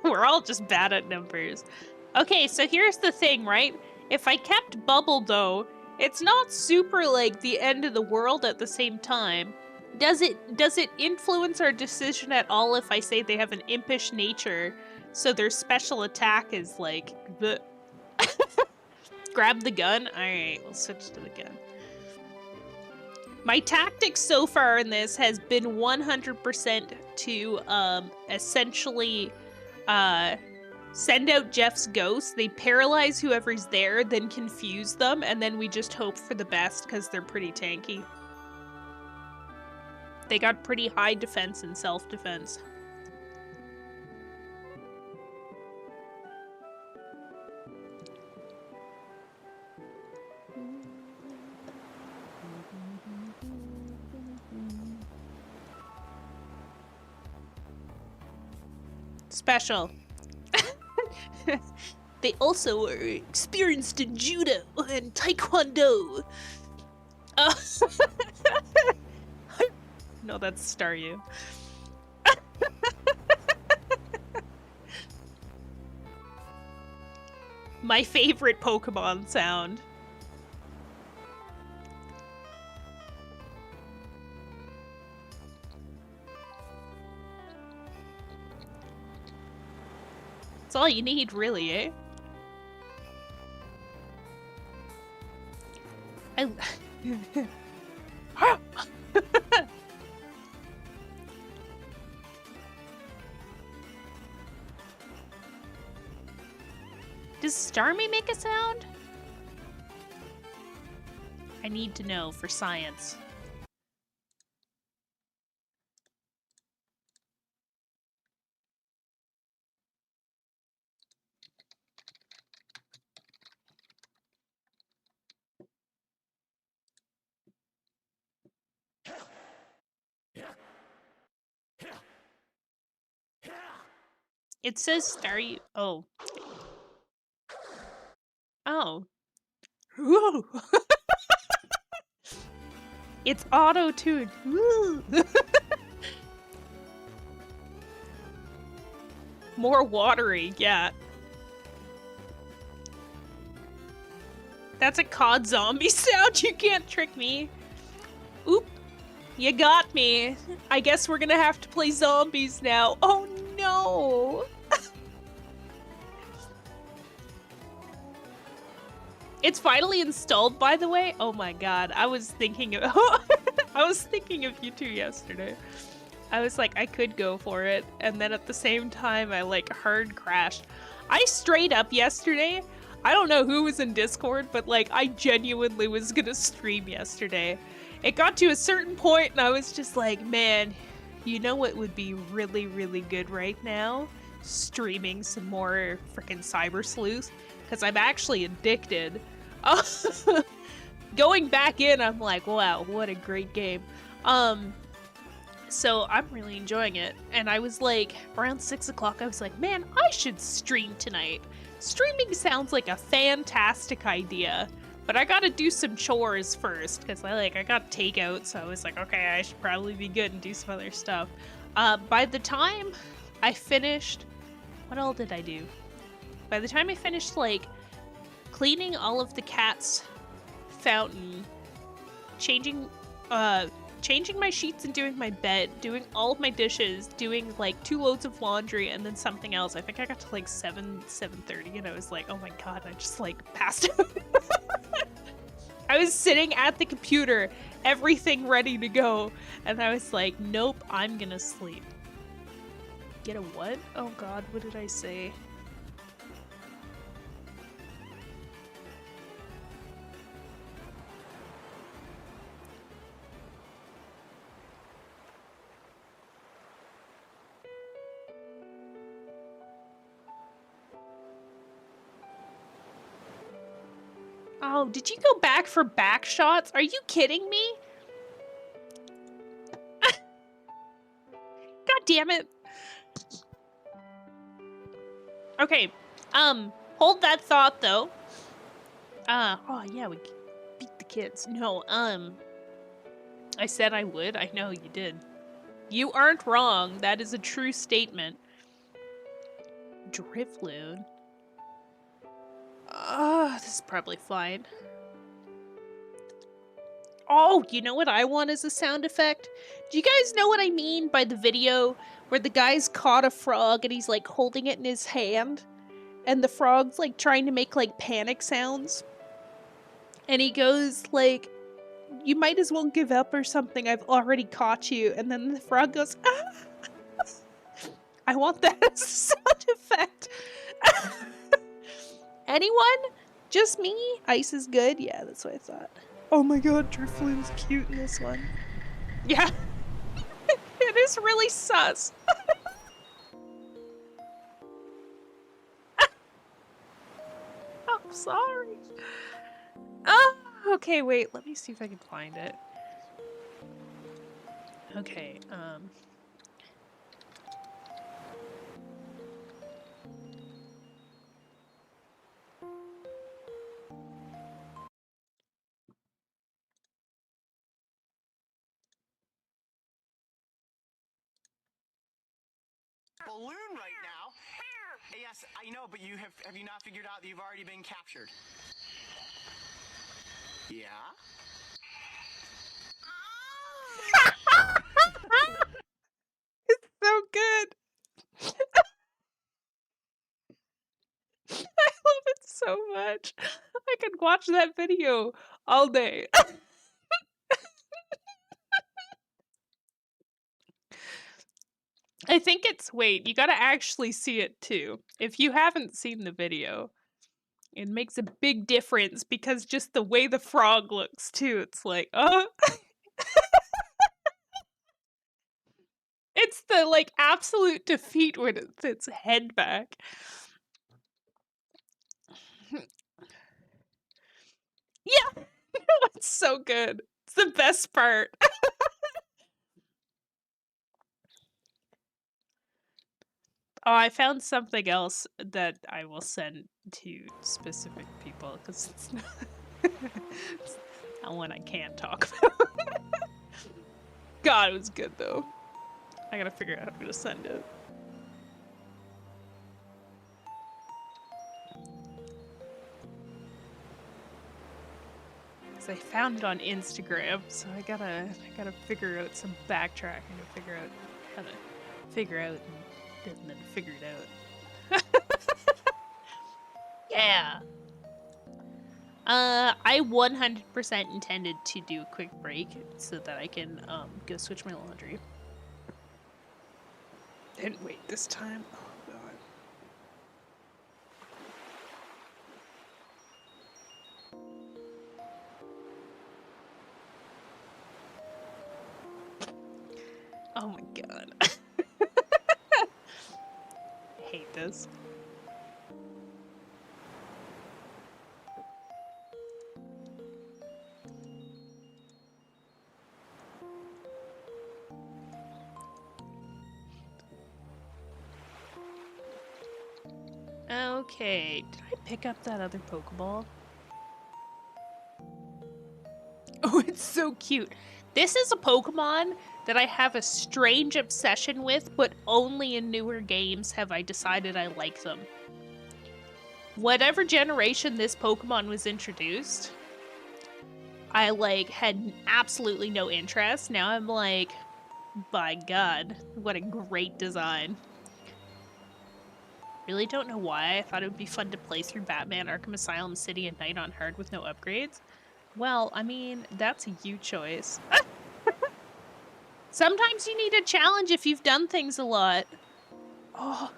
we're all just bad at numbers. Okay, so here's the thing, right? If I kept bubble though, it's not super like the end of the world at the same time. Does it influence our decision at all if I say they have an impish nature, so their special attack is like the grab the gun? Alright, we'll switch to the gun. My tactic so far in this has been 100% to essentially send out Jeff's ghosts. They paralyze whoever's there, then confuse them, and then we just hope for the best because they're pretty tanky. They got pretty high defense and self-defense. Special. They also are experienced in judo and taekwondo. No, that's Staryu. My favorite Pokemon sound. That's all you need, really, eh? Does Starmie make a sound? I need to know for science. It says Staryu. Oh. Oh. It's auto-tuned. More watery, yeah. That's a COD zombie sound, you can't trick me. Oop, you got me. I guess we're gonna have to play zombies now. Oh no! It's finally installed, by the way. Oh my god, I was thinking of you too yesterday. I was like, I could go for it, and then at the same time, I like hard crashed. I straight up yesterday, I don't know who was in Discord, but like I genuinely was gonna stream yesterday. It got to a certain point, and I was just like, man, you know what would be really, really good right now? Streaming some more freaking Cyber Sleuth, because I'm actually addicted. Going back in, I'm like, wow, what a great game. So I'm really enjoying it. And I was like, around 6 o'clock, I was like, man, I should stream tonight. Streaming sounds like a fantastic idea, but I gotta do some chores first, because I got takeout, so I was like, okay, I should probably be good and do some other stuff. By the time I finished, what all did I do? By the time I finished, like, cleaning all of the cat's fountain, changing my sheets and doing my bed, doing all of my dishes, doing like 2 loads of laundry, and then something else. I think I got to like 7:30, and I was like, oh my god, I just like passed out. I was sitting at the computer, everything ready to go, and I was like, nope, I'm gonna sleep. Get a what? Oh god, what did I say? Oh, did you go back for back shots? Are you kidding me? God damn it. Okay, hold that thought though. Oh yeah, we beat the kids. No, I said I would. I know you did. You aren't wrong. That is a true statement. Drifloon. This is probably fine. Oh, you know what I want as a sound effect? Do you guys know what I mean by the video where the guy's caught a frog and he's like holding it in his hand and the frog's like trying to make like panic sounds? And he goes like, you might as well give up or something, I've already caught you. And then the frog goes, ah! I want that as a sound effect. Anyone? Just me? Ice is good? Yeah, that's what I thought. Oh my god, Drifloon's cute in this one. Yeah. It is really sus. I'm sorry. Okay, wait, let me see if I can find it. Okay, balloon right now. Yes, I know, but have you not figured out that you've already been captured? Yeah? It's so good. I love it so much. I could watch that video all day. I think it's, wait, you gotta actually see it too. If you haven't seen the video, it makes a big difference because just the way the frog looks too, it's like, oh. It's the like absolute defeat when it's its head back. Yeah, it's so good. It's the best part. Oh, I found something else that I will send to specific people because it's not one I can't talk about. God, it was good though. I gotta figure out how I'm gonna send it. because I found it on Instagram, so I gotta figure out some backtracking to figure out how to figure out and then figure it out. Yeah. I 100% intended to do a quick break so that I can go switch my laundry. Didn't wait this time. Oh god. Oh my god. I hate this. Okay, did I pick up that other Pokeball? Oh, it's so cute. This is a Pokemon that I have a strange obsession with, but only in newer games have I decided I like them. Whatever generation this Pokemon was introduced, I had absolutely no interest. Now I'm like, by God, what a great design. Really don't know why I thought it would be fun to play through Batman Arkham Asylum City at night on hard with no upgrades. Well, I mean, that's you choice. Sometimes you need a challenge if you've done things a lot. Oh.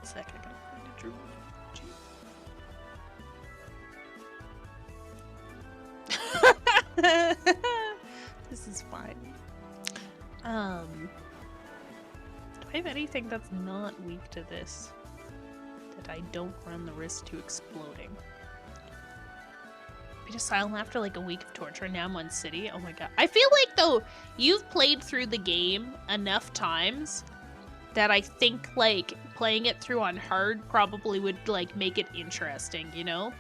Sec, I gotta find a Drew. This is fine. Do I have anything that's not weak to this? That I don't run the risk to exploding? Be just silent after like a week of torture and now I'm on city? Oh my god. I feel like though, you've played through the game enough times that I think like playing it through on hard probably would like make it interesting, you know?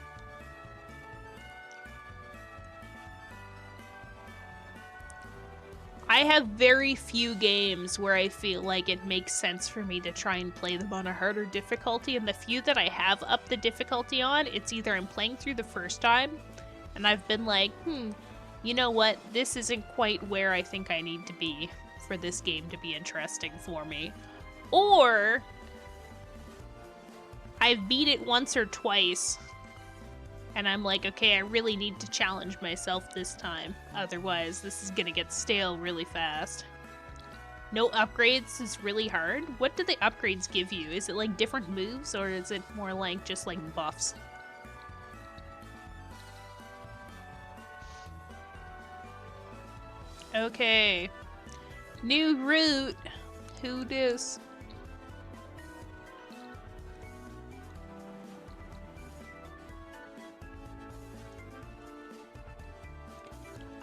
I have very few games where I feel like it makes sense for me to try and play them on a harder difficulty, and the few that I have upped the difficulty on, it's either I'm playing through the first time, and I've been like, you know what, this isn't quite where I think I need to be for this game to be interesting for me. Or I've beat it once or twice, and I'm like, okay, I really need to challenge myself this time. Otherwise, this is gonna get stale really fast. No upgrades is really hard? What do the upgrades give you? Is it like different moves, or is it more like just like buffs? Okay. New route. Who dis?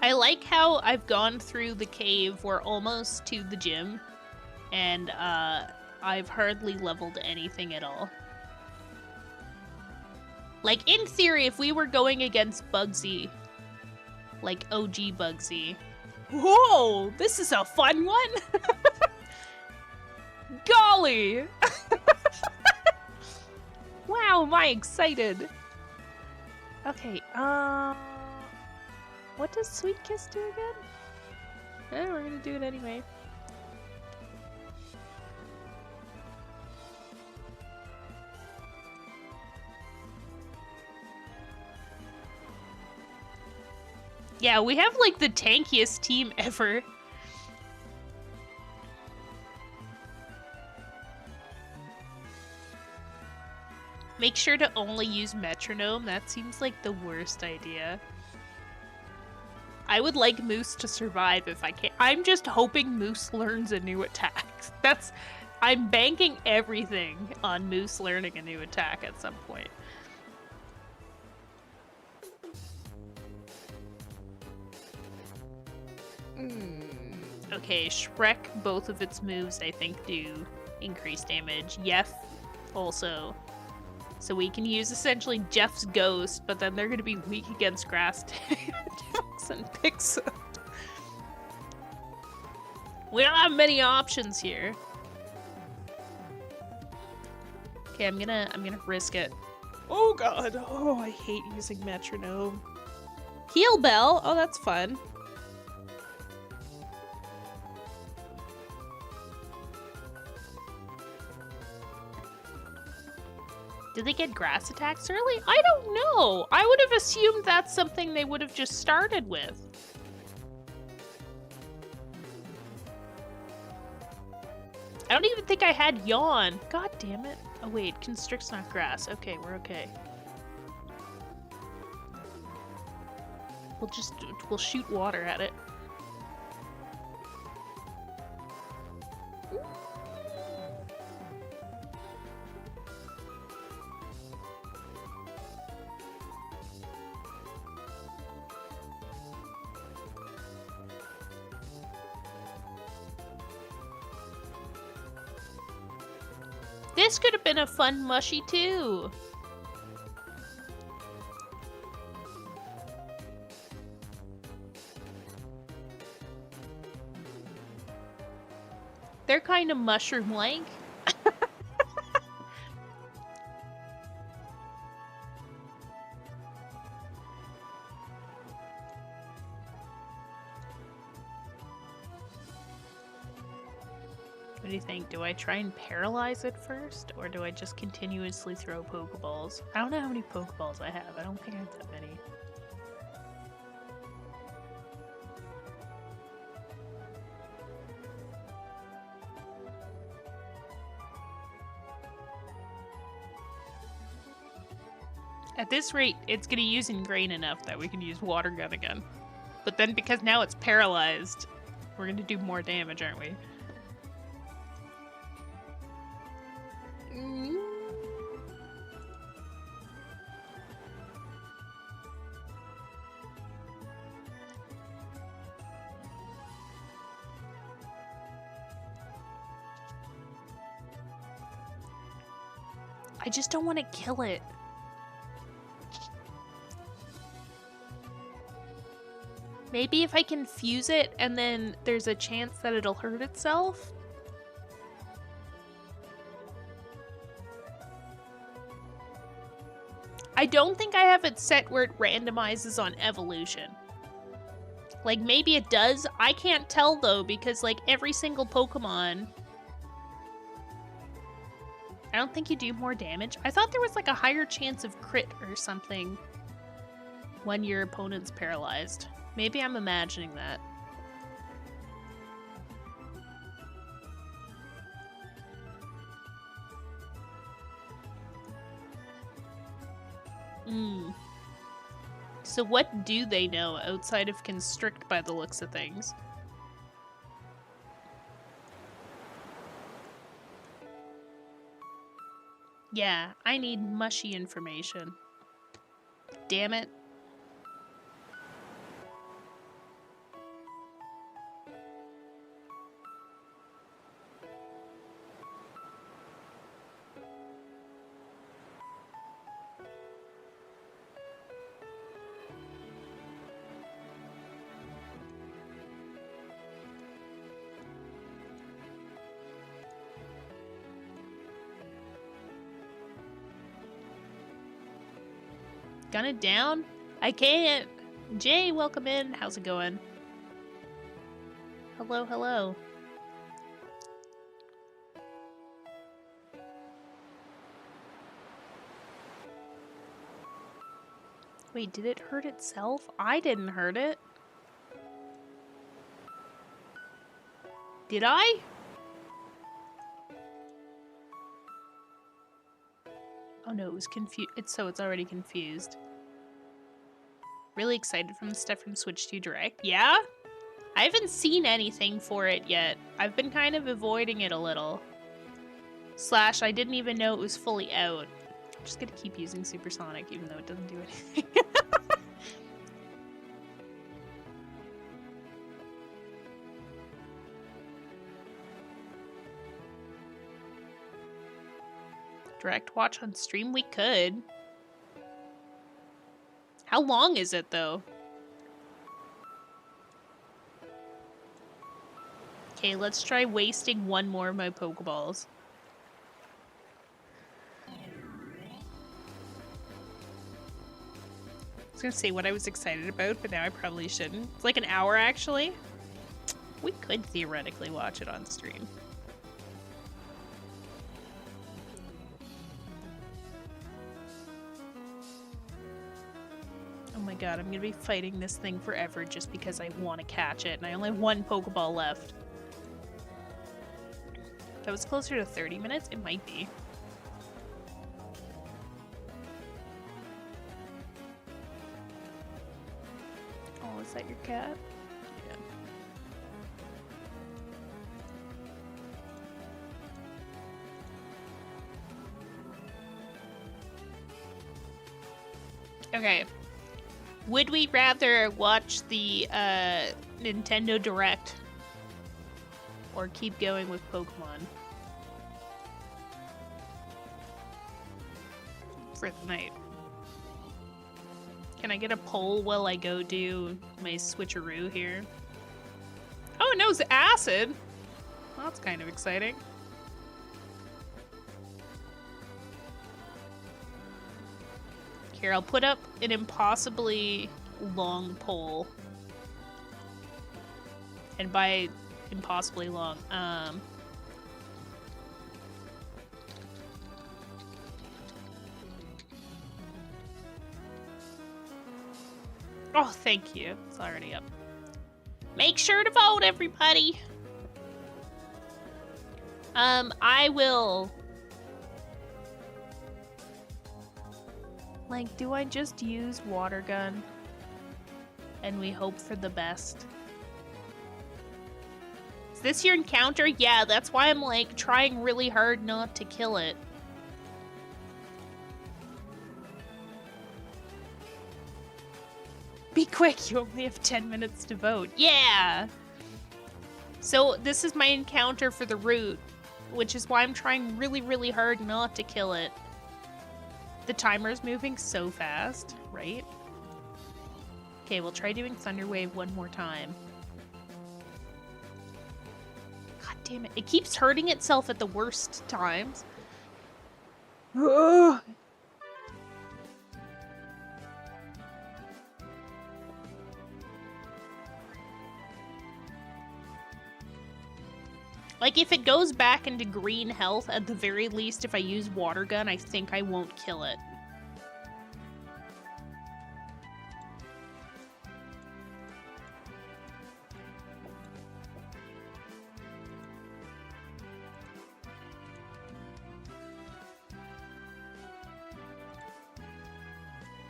I like how I've gone through the cave. We're almost to the gym, and I've hardly leveled anything at all. Like, in theory, if we were going against Bugsy, like OG Bugsy. Whoa! This is a fun one! Golly! Wow, am I excited! Okay, what does Sweet Kiss do again? We're gonna do it anyway. Yeah, we have like the tankiest team ever. Make sure to only use metronome. That seems like the worst idea. I would like Moose to survive if I can. I'm just hoping Moose learns a new attack. I'm banking everything on Moose learning a new attack at some point. Okay, Shrek, both of its moves I think do increase damage. Yef also. So we can use essentially Jeff's Ghost, but then they're going to be weak against grass attacks and Pixel. We don't have many options here. Okay, I'm gonna risk it. Oh god. Oh, I hate using metronome. Heal bell. Oh, that's fun. Did they get grass attacks early? I don't know. I would have assumed that's something they would have just started with. I don't even think I had yawn. God damn it. Oh wait, constrict's not grass. Okay, we're okay. We'll shoot water at it. This could have been a fun mushy too. They're kind of mushroom-like. What do you think? Do I try and paralyze it first, or do I just continuously throw Pokeballs? I don't know how many Pokeballs I have. I don't think I have that many. At this rate, it's gonna use Ingrain enough that we can use Water Gun again. But then because now it's paralyzed, we're gonna do more damage, aren't we? I just don't want to kill it. Maybe if I can fuse it and then there's a chance that it'll hurt itself? I don't think I have it set where it randomizes on evolution. Like, maybe it does. I can't tell, though, because, like, every single Pokemon... I don't think you do more damage. I thought there was, like, a higher chance of crit or something when your opponent's paralyzed. Maybe I'm imagining that. So what do they know outside of Constrict by the looks of things? Yeah, I need mushy information. Damn it. Gun it down? I can't. Jay, welcome in. How's it going? Hello, hello. Wait, did it hurt itself? I didn't hurt it. Did I? Oh no, it was confused. It's already confused. Really excited from the stuff from Switch 2 Direct. Yeah? I haven't seen anything for it yet. I've been kind of avoiding it a little. Slash, I didn't even know it was fully out. I'm just gonna keep using Supersonic even though it doesn't do anything. Direct watch on stream? We could. How long is it, though? Okay, let's try wasting one more of my Pokeballs. was gonna say what I was excited about, but now I probably shouldn't. It's like an hour, actually. We could theoretically watch it on stream. Oh my god, I'm gonna be fighting this thing forever just because I want to catch it, and I only have one Pokeball left. That was closer to 30 minutes? It might be. Oh, is that your cat? Yeah. Okay. Would we rather watch the Nintendo Direct or keep going with Pokemon for the night? Can I get a poll while I go do my switcheroo here? Oh, it knows acid! Well, that's kind of exciting. Here, I'll put up an impossibly long poll. And by impossibly long, oh, thank you. It's already up. Make sure to vote, everybody! I will... Like, do I just use water gun? And we hope for the best? Is this your encounter? Yeah, that's why I'm, like, trying really hard not to kill it. Be quick, you only have 10 minutes to vote. Yeah! So, this is my encounter for the route, which is why I'm trying really, really hard not to kill it. The timer's moving so fast, right? Okay, we'll try doing Thunder Wave one more time. God damn it. It keeps hurting itself at the worst times. Ugh. Like, if it goes back into green health, at the very least, if I use Water Gun, I think I won't kill it.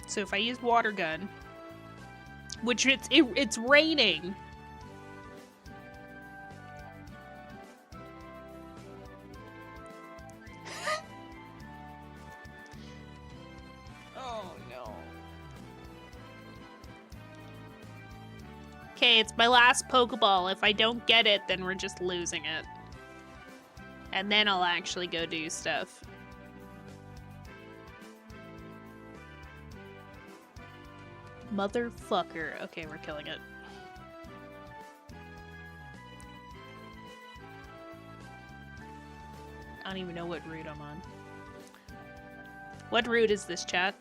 So if I use Water Gun, which it's raining. Oh no. Okay, it's my last Pokeball. If I don't get it, then we're just losing it. And then I'll actually go do stuff. Motherfucker. Okay, we're killing it. I don't even know what route I'm on. What route is this, chat?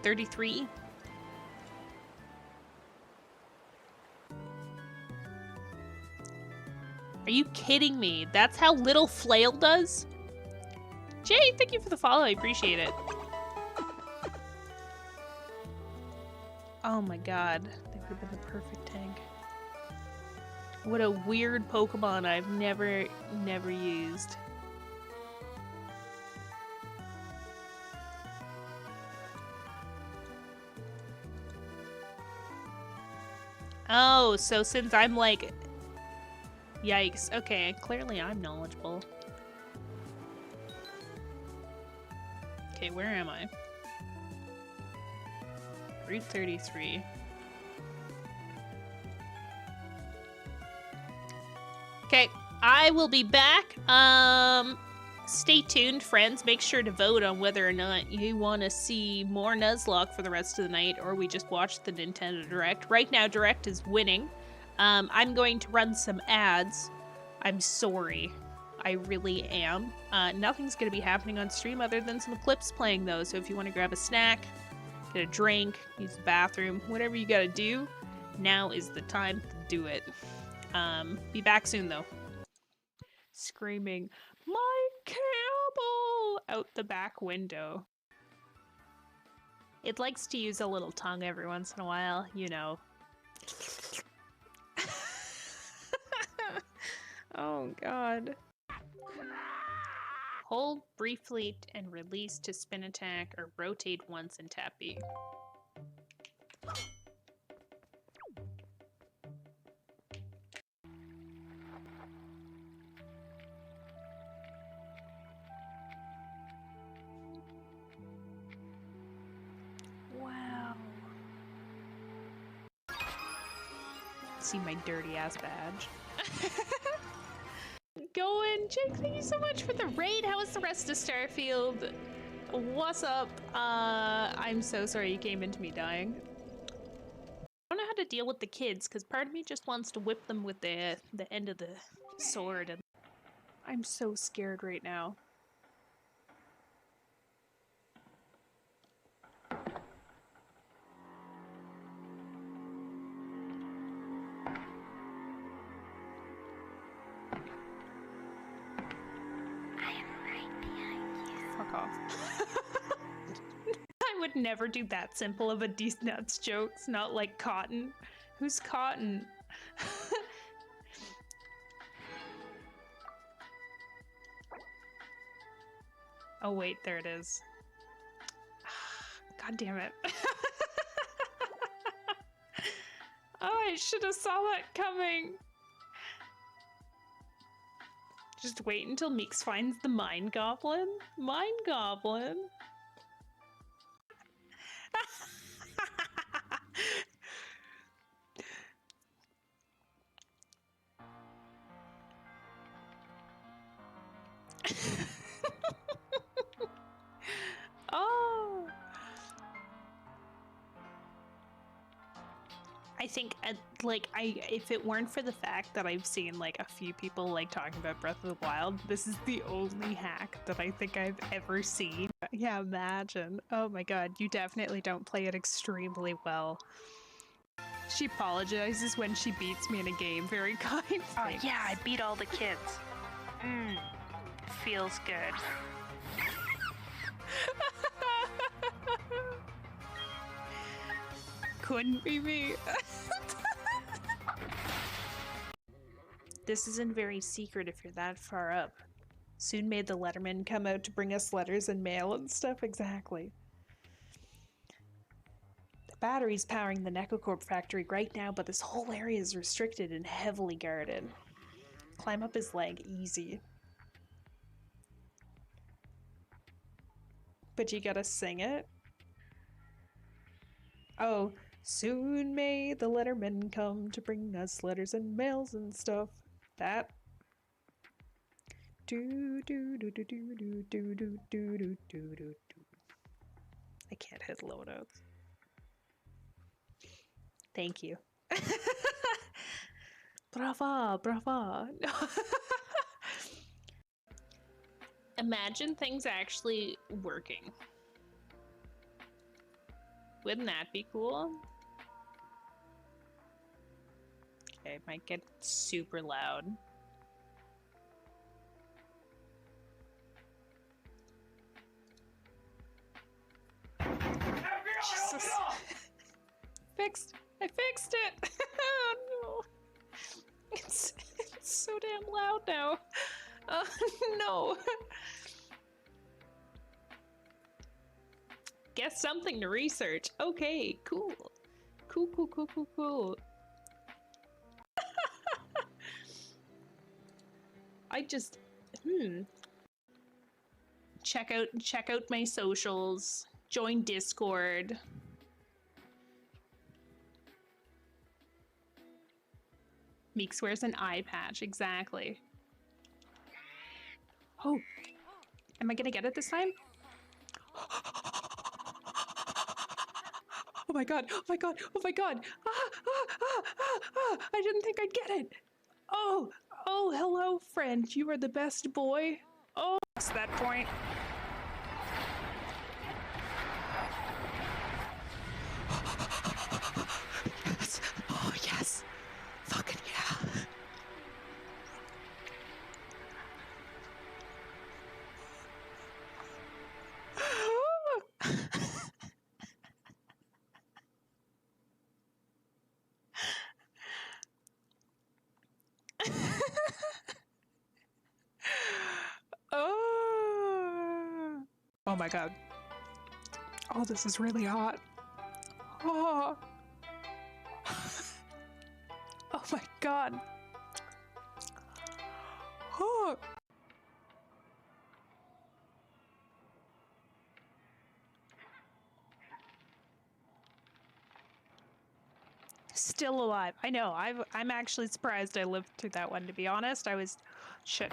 33? Are you kidding me? That's how little flail does? Jay, thank you for the follow. I appreciate it. Oh my god. They would have been the perfect tank. What a weird Pokemon I've never used. Oh, so since I'm like... Yikes. Okay, clearly I'm knowledgeable. Okay, where am I? Route 33. Okay, I will be back. Stay tuned, friends. Make sure to vote on whether or not you want to see more Nuzlocke for the rest of the night, or we just watch the Nintendo Direct. Right now, Direct is winning. I'm going to run some ads. I'm sorry. I really am. Nothing's going to be happening on stream other than some clips playing, though, so if you want to grab a snack, get a drink, use the bathroom, whatever you gotta do. Now is the time to do it. Be back soon though. Screaming, "My cable!" out the back window. It likes to use a little tongue every once in a while, you know. Oh god. Hold briefly and release to spin attack or rotate once and tap B. Wow. See my dirty ass badge. Going, Jake, thank you so much for the raid. How is the rest of Starfield? What's up? I'm so sorry you came into me dying. I don't know how to deal with the kids, because part of me just wants to whip them with the end of the sword. And I'm so scared right now. Fuck off. I would never do that simple of a These Nuts joke. It's not like Cotton. Who's Cotton? Oh wait, there it is. God damn it. Oh, I should have saw that coming. Just wait until Meeks finds the Mind Goblin. Mind Goblin. Oh. I think, if it weren't for the fact that I've seen, like, a few people, like, talking about Breath of the Wild, this is the only hack that I think I've ever seen. Yeah, imagine. Oh my god, you definitely don't play it extremely well. She apologizes when she beats me in a game. Very kind. Oh yeah, I beat all the kids. Feels good. Couldn't be me. This isn't very secret if you're that far up. Soon may the letterman come out to bring us letters and mail and stuff. Exactly. The battery's powering the Necocorp factory right now, but this whole area is restricted and heavily guarded. Climb up his leg, easy. But you gotta sing it? Oh, soon may the letterman come to bring us letters and mails and stuff. That. Do do do do do do do do do do do do. I can't hit loadouts. Thank you. Brava, brava. Imagine things actually working. Wouldn't that be cool? Okay, it might get super loud. Jesus. Fixed. I fixed it. Oh no. It's so damn loud now. No. Guess something to research. Okay, cool. Cool, cool, cool, cool, cool. I just, check out my socials, join Discord. Meeks wears an eye patch, exactly. Oh, am I gonna get it this time? Oh my god, oh my god, oh my god! I didn't think I'd get it! Oh, hello, friend. You are the best boy. Oh, that's that point. my god. Oh, this is really hot. Oh. Oh my god. Oh. Still alive. I know. I'm actually surprised I lived through that one, to be honest. I was... Shit.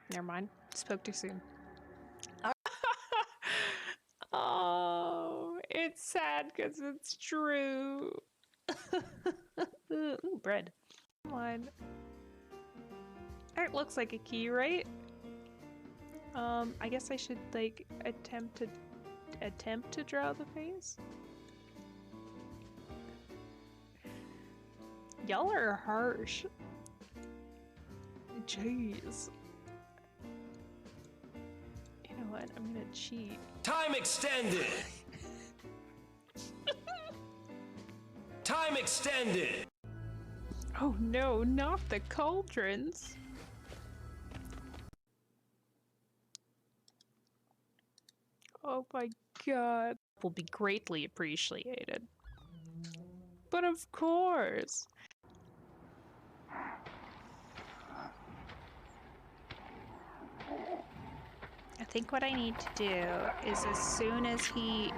Never mind. Spoke too soon. Oh, it's sad because it's true. Ooh, bread. Come on. It looks like a key, right? I guess I should, like, attempt to draw the face. Y'all are harsh. Jeez. You know what? I'm gonna cheat. Time extended! Time extended! Oh no, not the cauldrons. Oh my god. Will be greatly appreciated. But of course. I think what I need to do is as soon as he...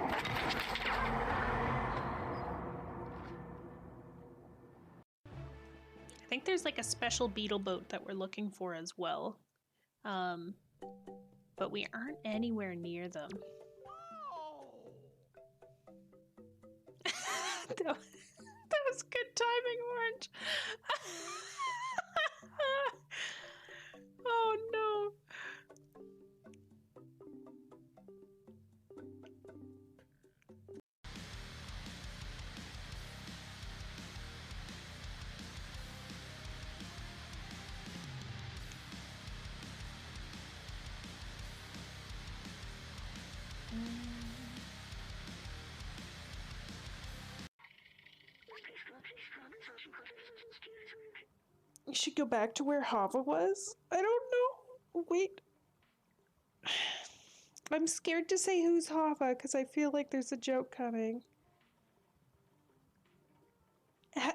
I think there's like a special beetle boat that we're looking for as well. But we aren't anywhere near them. That was good timing, Orange. Oh no. You should go back to where Hava was? I don't know. Wait. I'm scared to say who's Hava because I feel like there's a joke coming. Have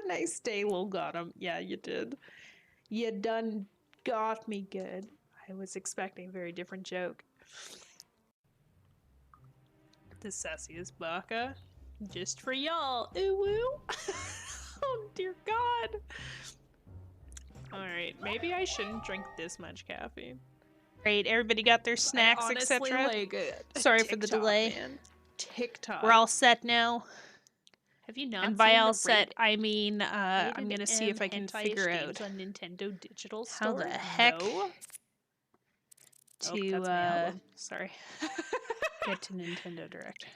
a nice day, Lil Gotham. Yeah, you did. You done got me good. I was expecting a very different joke. The sassiest baka. Just for y'all. Ooh woo. Oh dear god. Alright, maybe I shouldn't drink this much caffeine. Right, everybody got their snacks, etc. Sorry for the delay. Man. TikTok. We're all set now. Have you not And by seen all the set, I mean, I'm gonna see if I can hentai figure games out on Nintendo Digital how Store? the heck No? to, that's my album. sorry, get to Nintendo Direct.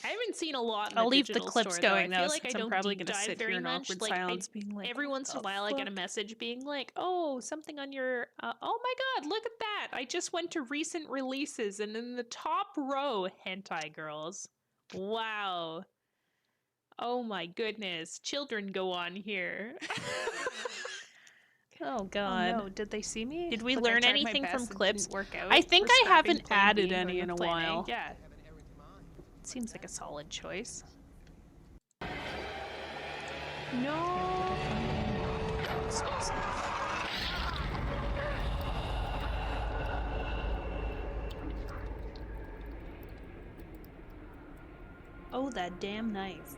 I haven't seen a lot in I'll the leave the digital clips store, though. going I feel though, like I since I'm don't probably deep gonna dive sit very here in much. awkward Like, silence, being like, every "What once in a the while I get a fuck?" message being like, oh, something on your, oh my god, look at that! I just went to recent releases, and in the top row, hentai girls. Wow. Oh my goodness, children go on here. Oh Oh god. no, did they see me? Did we Look, I learn tried my anything from best, it clips? didn't work out. I think We're I scrapping haven't plan added B, any going in a with plan A. while. Yeah. Seems like a solid choice. No. Oh, that damn knife.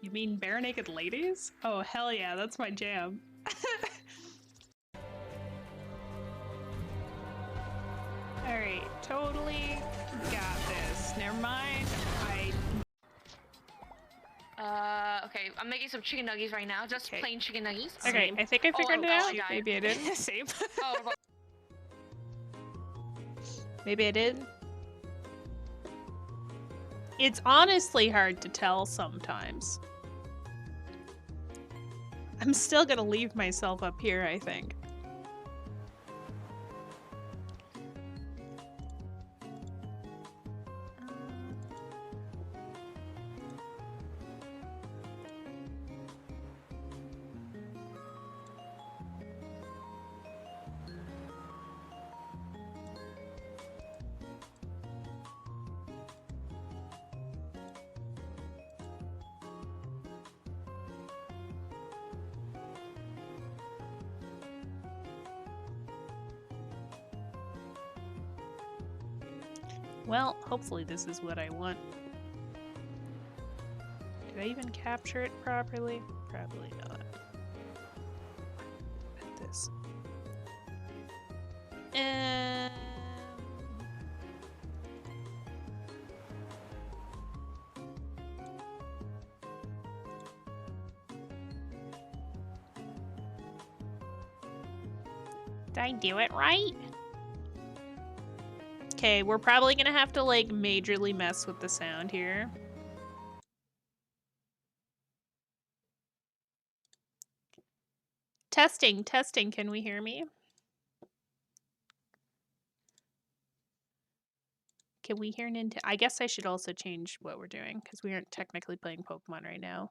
You mean bare naked ladies? Oh, hell yeah, that's my jam. Alright, totally got this. Never mind. Okay, I'm making some chicken nuggets right now. Just Okay. plain chicken nuggets. Okay, I think I figured it oh, out. I died. Maybe I didn't. Same. Oh, well, Maybe I did. It's honestly hard to tell sometimes. I'm still gonna leave myself up here, I think. Well, hopefully this is what I want. Did I even capture it properly? Probably not. This. Did I do it right? Okay, we're probably gonna have to like majorly mess with the sound here. Testing, testing, can we hear me? Can we hear Nintendo? I guess I should also change what we're doing because we aren't technically playing Pokemon right now.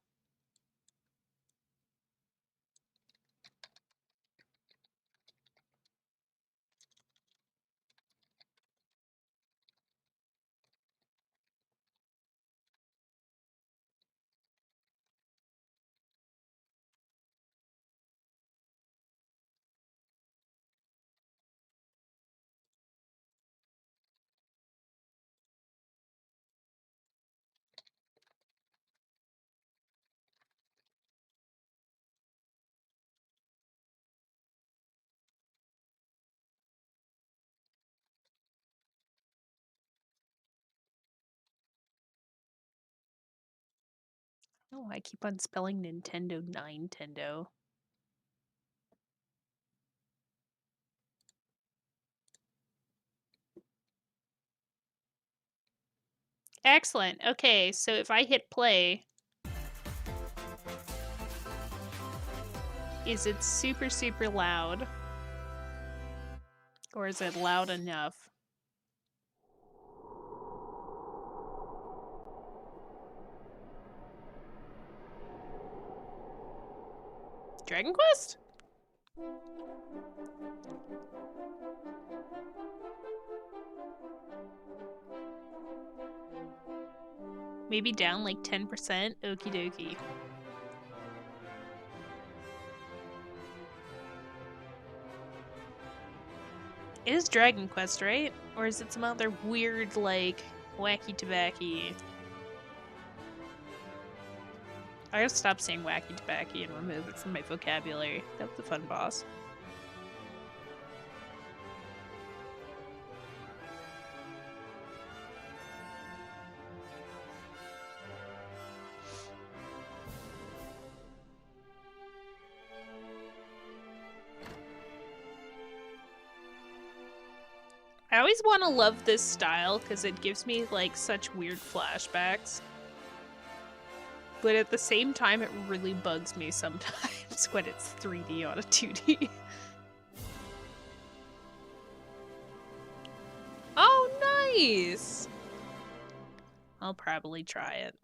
Oh, I keep on spelling Nintendo Nintendo. Excellent. Okay, so if I hit play, is it super, super loud? Or is it loud enough? Dragon Quest? Maybe down like 10%? Okie dokie. It is Dragon Quest, right? Or is it some other weird, like, wacky tobacky? I gotta stop saying wacky tobacky and remove it from my vocabulary. That was a fun boss. I always want to love this style because it gives me like such weird flashbacks. But at the same time, it really bugs me sometimes when it's 3D on a 2D. Oh, nice! I'll probably try it.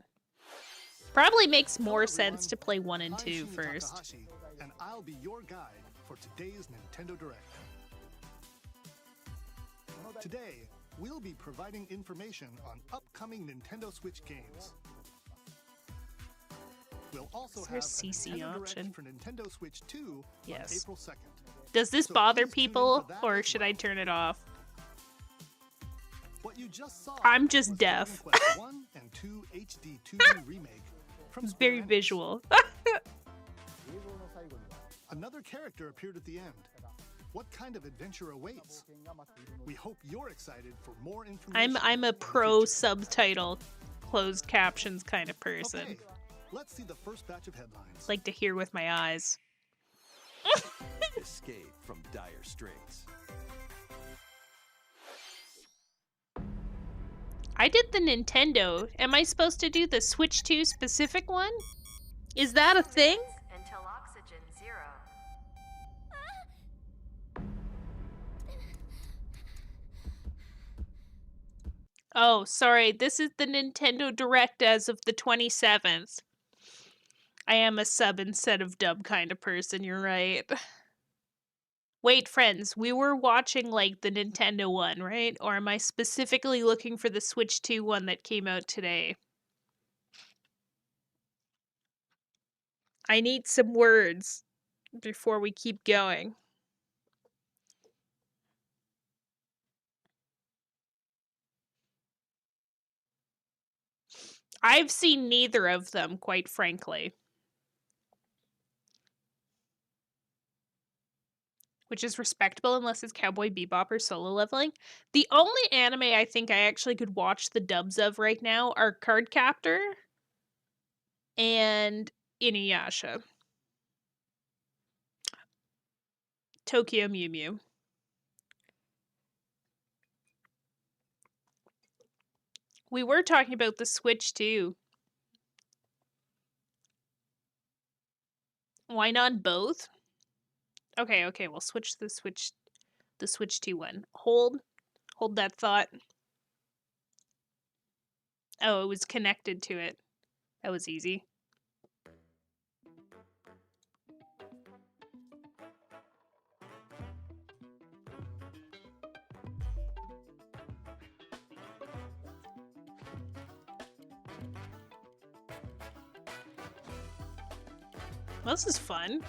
Probably makes more sense to play 1 and 2 first. And I'll be your guide for today's Nintendo Direct. Today, we'll be providing information on upcoming Nintendo Switch games. We'll also Is there a have CC Nintendo Direct option? for Nintendo Switch 2 Yes. on April 2nd. Does this So bother please tune in people, for that or as should well. I turn it off? What you just saw I'm just was deaf. Dragon Quest 1 and 2 HD 2D remake from It's Square very Enix. visual. Another character appeared at the end. What kind of adventure awaits? We hope you're excited for more information. I'm a in the pro future. subtitle, closed captions kind of person. Okay, let's see the first batch of headlines. Like to hear with my eyes. Escape from dire straits. I did the Nintendo. Am I supposed to do the Switch 2 specific one? Is that a thing? Until oxygen 0. Oh, sorry. This is the Nintendo Direct as of the 27th. I am a sub instead of dub kind of person, you're right. Wait, friends, we were watching like the Nintendo one, right? Or am I specifically looking for the Switch 2 one that came out today? I need some words before we keep going. I've seen neither of them, quite frankly. Which is respectable unless it's Cowboy Bebop or Solo Leveling. The only anime I think I actually could watch the dubs of right now are Cardcaptor and Inuyasha. Tokyo Mew Mew. We were talking about the Switch too. Why not both? Okay, we'll switch the Switch 2 one. Hold that thought. Oh, it was connected to it. That was easy. Well, this is fun.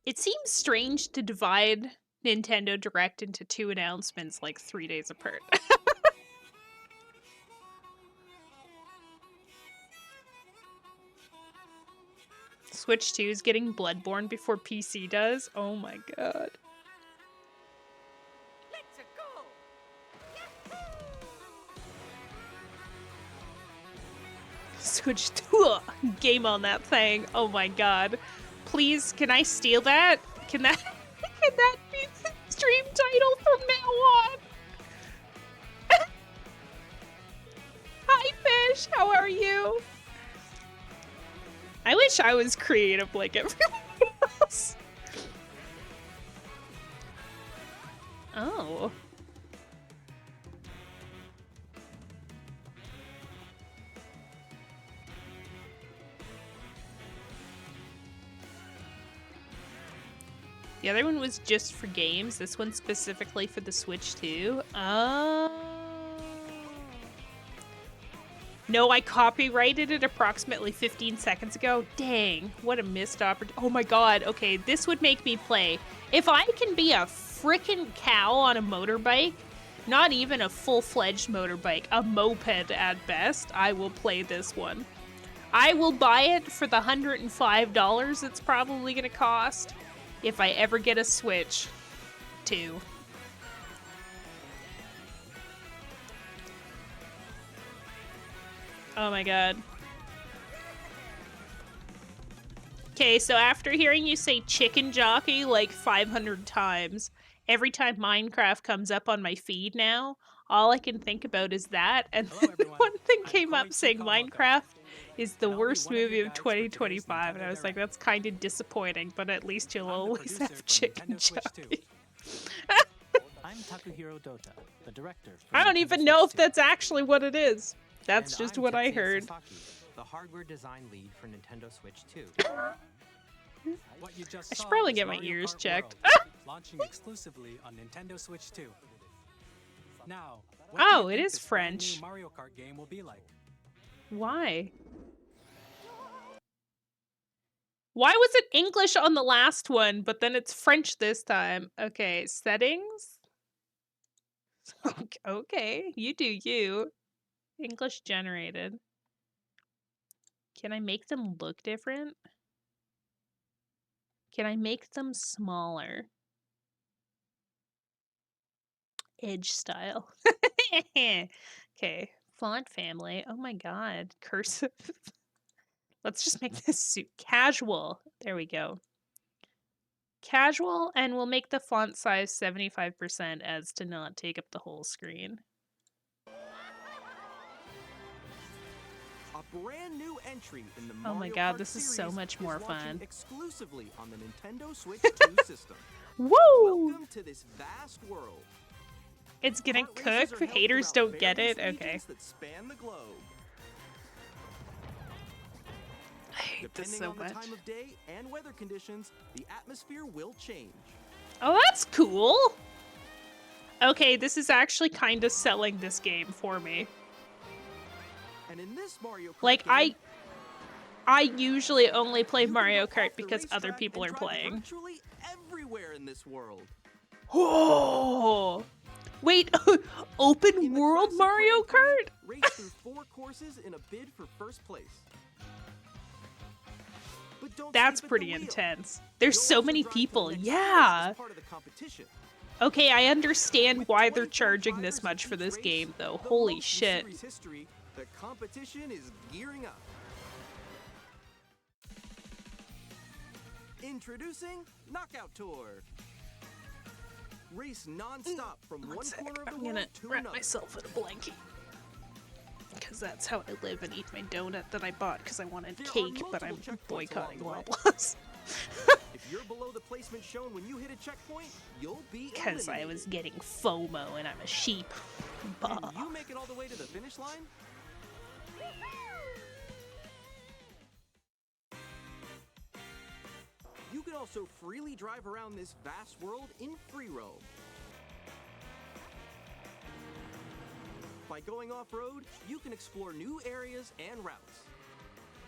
It seems strange to divide Nintendo Direct into 2 announcements like 3 days apart. Switch 2 is getting Bloodborne before PC does? Oh my god. Switch 2 game on that thing. Oh my god. Please, can I steal that? Can that be the stream title from now on? Hi Fish, how are you? I wish I was creative like everyone else. Oh. The other one was just for games. This one's specifically for the Switch too. Oh. No, I copyrighted it approximately 15 seconds ago. Dang, what a missed opportunity. Oh my god, okay, this would make me play. If I can be a frickin' cow on a motorbike, not even a full-fledged motorbike, a moped at best, I will play this one. I will buy it for the $105 it's probably gonna cost if I ever get a Switch 2. Oh my god. Okay, so after hearing you say chicken jockey like 500 times, every time Minecraft comes up on my feed now, all I can think about is that, and Hello, then everyone. one thing I'm came up Koichi saying Kawamoto. Minecraft is the And I'll be worst one of your movie of guides for today's 2025, and I Nintendo was like, Direct. that's kind of disappointing, but at least you'll I'm the always producer have for chicken Nintendo Switch 2. jockey. I'm Takuhiro Dota, the director for I don't Nintendo even know Switch if 2. that's actually what it is. That's And just I'm what I Tetsuya heard. Sasaki, the hardware design lead for Nintendo Switch 2. What you just I should saw probably was get my Mario ears Kart checked. World, launching exclusively on Nintendo Switch 2. Now, what do Oh, you it think is this brand new French. Mario Kart game will be like? Why? Why was it English on the last one, but then it's French this time? Okay, settings? Okay, you do you. English generated. Can I make them look different? Can I make them smaller? Edge style. Okay, font family. Oh my god, cursive. Let's just make this suit casual. There we go. Casual, and we'll make the font size 75% as to not take up the whole screen. A brand new entry in the Oh my Mario god, Kart this is so series much more launching fun. exclusively on the Nintendo Switch 2 system. Woo! Welcome to this vast world. It's gonna Kart races cook? are held Haters throughout don't get various it? Okay. regions that span the globe. I hate this Depending so on much. the time of day and weather conditions, the atmosphere will change. Oh, that's cool! Okay, this is actually kind of selling this game for me. And in this Mario Kart Like, game, I usually only play you can Mario go Kart off the because other racetrack people and are drive playing. virtually everywhere in this world. Oh, wait, open In the world classic Mario Grand Prix, Kart? race through 4 courses in a bid for first place. But don't That's sleep at the pretty wheel. intense. There's You'll so also many drive to the people. next Yeah. course as part of the competition. Okay, I understand With why they're 24 charging this drivers much in for each this race, game, though. the Holy most in shit. series history, the competition is gearing up. Introducing Knockout Tour. Race non-stop from one sec, corner of the I'm world gonna to wrap another. myself in a blanket. Because that's how I live and eat my donut that I bought because I wanted There are cake, but I'm multiple checkpoints boycotting along the way. Loblaws. If you're below the placement shown when you hit a checkpoint, you'll be Because I was eliminated. getting FOMO and I'm a sheep. Bah. Can you make it all the way to the finish line? You can also freely drive around this vast world in free roam. By going off-road, you can explore new areas and routes.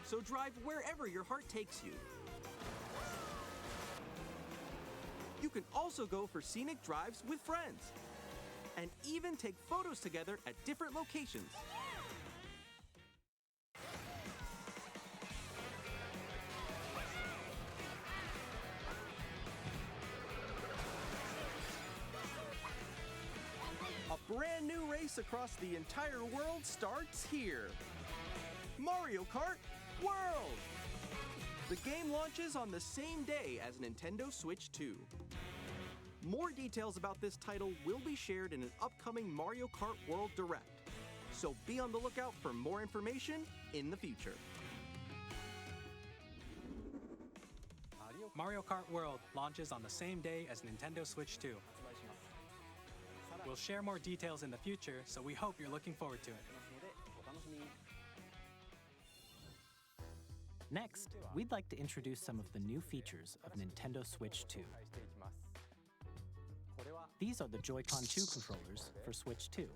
So drive wherever your heart takes you. You can also go for scenic drives with friends. And even take photos together at different locations. A brand new race across the entire world starts here. Mario Kart World! The game launches on the same day as Nintendo Switch 2. More details about this title will be shared in an upcoming Mario Kart World Direct, so be on the lookout for more information in the future. Mario Kart World launches on the same day as Nintendo Switch 2. We'll share more details in the future, so we hope you're looking forward to it. Next, we'd like to introduce some of the new features of Nintendo Switch 2. These are the Joy-Con 2 controllers for Switch 2.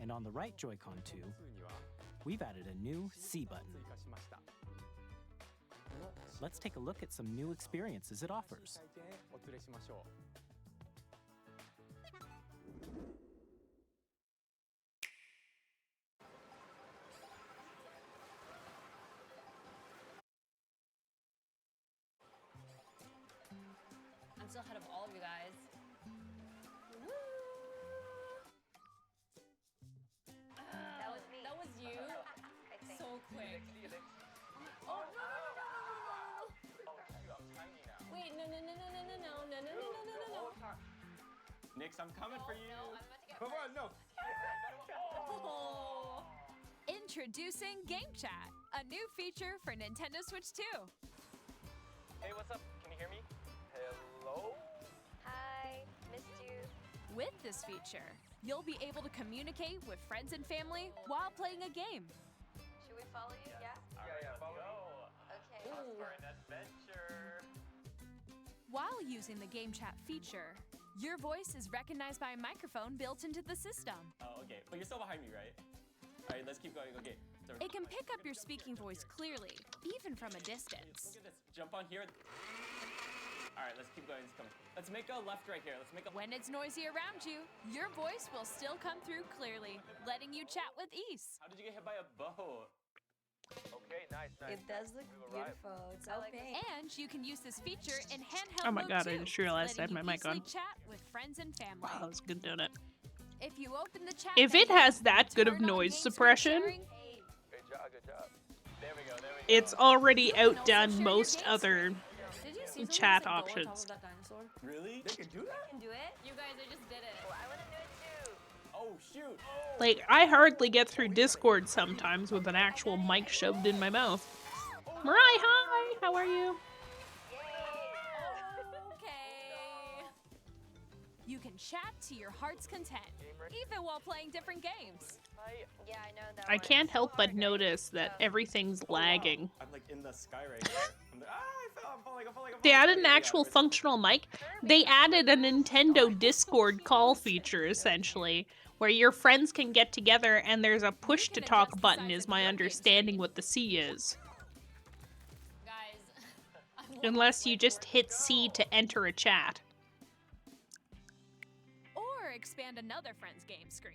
And on the right Joy-Con 2, we've added a new C button. Let's take a look at some new experiences it offers. I'm still ahead of all of you guys. That was me. That was you? I think. So quick. Oh, no, no, no, no, no. Wait, no, no, no, no, no, no, no, no, no, no, no, no, no. Nix, I'm coming for you. No, I'm about to get Come on, no. Oh. Introducing Game Chat, a new feature for Nintendo Switch 2. Hey, what's up? Can you hear me? Hello? Hi, missed you. With this feature, you'll be able to communicate with friends and family while playing a game. Should we follow you? Yeah? Yeah, follow me. Okay. Time for an adventure. While using the Game Chat feature, your voice is recognized by a microphone built into the system. Oh, okay. But you're still behind me, right? All right, let's keep going. Okay. It can pick up your speaking voice clearly, even from a distance. Look at this. Jump on here. All right, let's keep going. Let's make a left right here. Let's make a. When it's noisy around you, your voice will still come through clearly, letting you chat with ease. How did you get hit by a bow? Okay, nice. It does look beautiful. It's so pink. And you can use this feature in handheld Oh my mode god, too, I just realized I had letting my you mic on. easily chat with friends and family. Wow, that was a good donut. If you open the chat If it menu, has that good of turn on noise game screen suppression, sharing, Good job, good job. There we go, there we go. it's already can also outdone share your most game other Did you see someone chat just, like, go on top options. of that dinosaur? Really? They can do that? Can do it? You guys, I just did it. Oh, I want to do it too. Oh, shoot. Like, I hardly get through Discord sometimes with an actual mic shoved in my mouth. Mirai, hi! How are you? Okay. You can chat to your heart's content, even while playing different games. Yeah, I know that I one. can't It's help so but hard, right? notice that everything's lagging. I'm like in the sky right here. I'm like, I fell, I'm falling, I'm falling, I'm They falling. added an Yeah, actual right there. functional mic. They added a Nintendo Discord call feature, essentially, where your friends can get together and there's a push-to-talk button, is my understanding what the C is. Guys, I'm Unless you just hit C to enter a chat. Or expand another friend's game screen.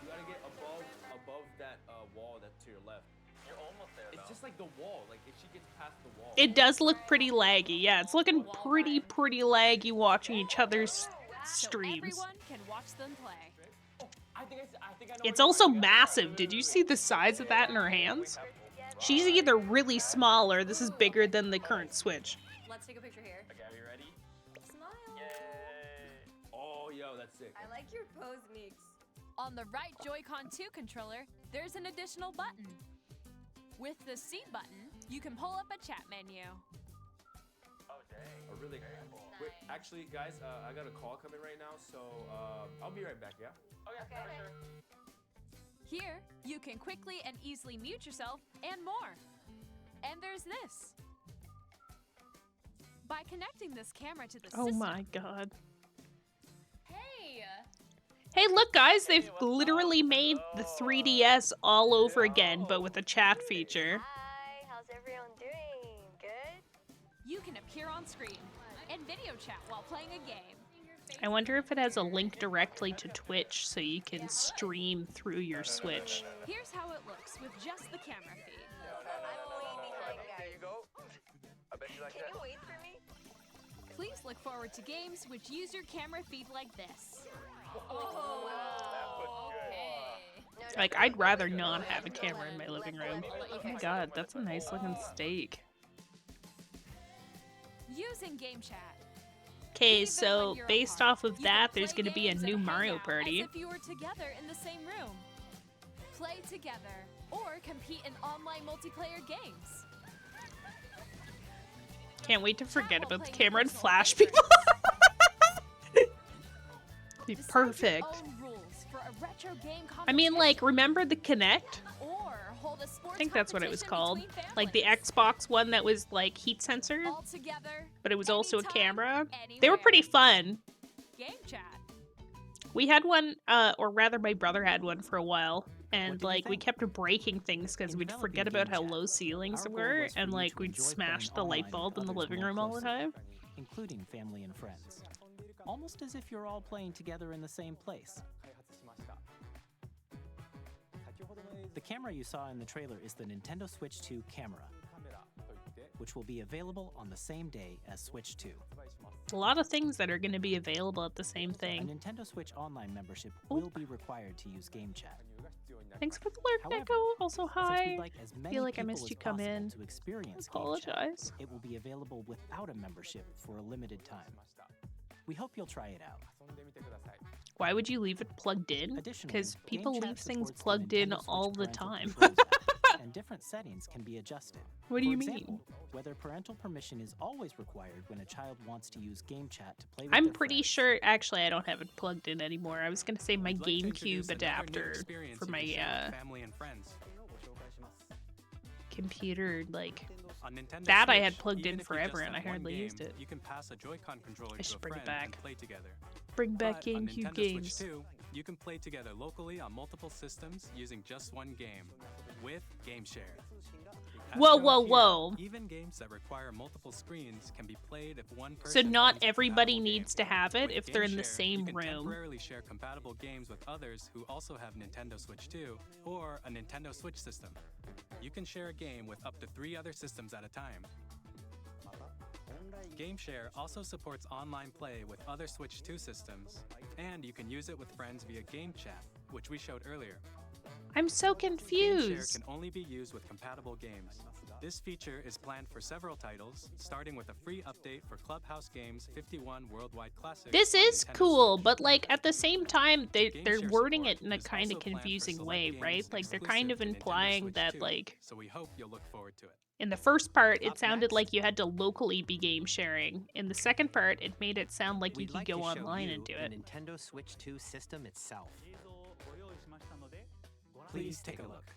You gotta get above that wall that's to your left. You're almost there, It's just like the wall. Like if she gets past the wall. It does look pretty laggy. Yeah, it's looking pretty laggy watching each other's So streams. everyone can watch them play. I think I know It's what also you're doing. massive. Did you see the size of that in her hands? She's either really small or this is bigger than the current Switch. Let's take a picture here. Okay, are you ready? Smile. Yay! Oh, yo, that's sick. I like your pose, Meeks. On the right Joy-Con 2 controller, there's an additional button. With the C button, you can pull up a chat menu. Oh, dang. Oh, really? Wait, actually, guys, I got a call coming right now, so I'll be right back. Yeah. Oh yeah, for sure. Here, you can quickly and easily mute yourself and more. And there's this. By connecting this camera to the Oh system, my god. Hey! Hey, look, guys, they've literally made the 3DS all over again, but with a chat feature. Hi, how's everyone doing? Good? you can appear on screen and video chat while playing a game. I wonder if it has a link directly to Twitch so you can stream through your Switch. Here's how it looks with just the camera feed. I'm way behind, guys. There you go. I bet you like Can that. you wait for me? Please look forward to games which use your camera feed like this. Oh, okay. Like, I'd rather not have a camera in my living room. Oh my god, that's a nice looking steak. Using game chat. Okay, so based off of that, there's gonna be a new Mario As Party. if you were together in the same room. Play together or compete in online multiplayer games. Can't wait to forget Chat while about the playing camera and personal flash favorites. people. Be Decide perfect. your own rules for a retro game I mean, like, competition, remember the Kinect? or hold a sports I think that's what it was called. competition between Like the families. Xbox one that was like heat censored, All together, but it was also a anytime, camera. They anywhere. were pretty fun. Game chat. We had one, or rather my brother had one for a while. And do you like we think? kept breaking things because In we'd developing forget about Game how Chat, low ceilings our goal were, was for and you like to we'd enjoy smash playing the light online bulb with in the others living more room all the closely, time. including family and friends. Almost as if you're all playing together in the same place. The camera you saw in the trailer is the Nintendo Switch 2 camera, which will be available on the same day as Switch 2. A lot of things that are going to be available at the same A thing. Nintendo Switch Online membership will be required to use Game Chat. Thanks for the alert, However, Echo. Also, Since hi. we'd like as many Feel like I people missed as you come possible in. to experience Game Chat, Apologize. it will be available without a membership for a limited time. We hope you'll try it out. Why would you leave it plugged in? Additionally, Because Game people Chat leave things supports the plugged in Nintendo Switch all the Parental time. Controls app, and different settings can be adjusted. What do For you example, mean? whether parental permission is always required when a child wants to use Game Chat to play with I'm their pretty friends. sure. Actually, I don't have it plugged in anymore. I was gonna say my We'd like to introduce GameCube another new adapter experience for you my can share with family and friends. computer, like On Nintendo that I Switch, had plugged even in if you forever just and I have one hardly game, used it. You can pass a Joy-Con controller I to should a bring it friend and back. play together. Bring back But on GameCube Nintendo games. Switch 2, you can play together locally on multiple systems using just one game with Game Share. As Whoa, shown whoa, here, whoa. Even games that require multiple screens can be played if one So person not owns a everybody compatible needs game. to have it With if they're in the GameShare, same you can room. temporarily share compatible games with others who also have Nintendo Switch 2 or a Nintendo Switch system. You can share a game with up to 3 other systems at a time. GameShare also supports online play with other Switch 2 systems, and you can use it with friends via Game Chat, which we showed earlier. I'm so GameShare confused. can only be used with compatible games. This feature is planned for several titles, starting with a free update for Clubhouse Games 51 Worldwide Classic. This on is Nintendo cool, Switch. but like at the same time, they're GameShare wording support it in a is kind of also planned for confusing select way, games right? Like they're kind of exclusive to Nintendo implying Switch that 2, like so we hope you'll look forward to it. in the first part it Up sounded next- like you had to locally be game sharing. In the second part, it made it sound like you We'd could like go to show online you and do the it. Nintendo Switch 2 system itself. Please take a look.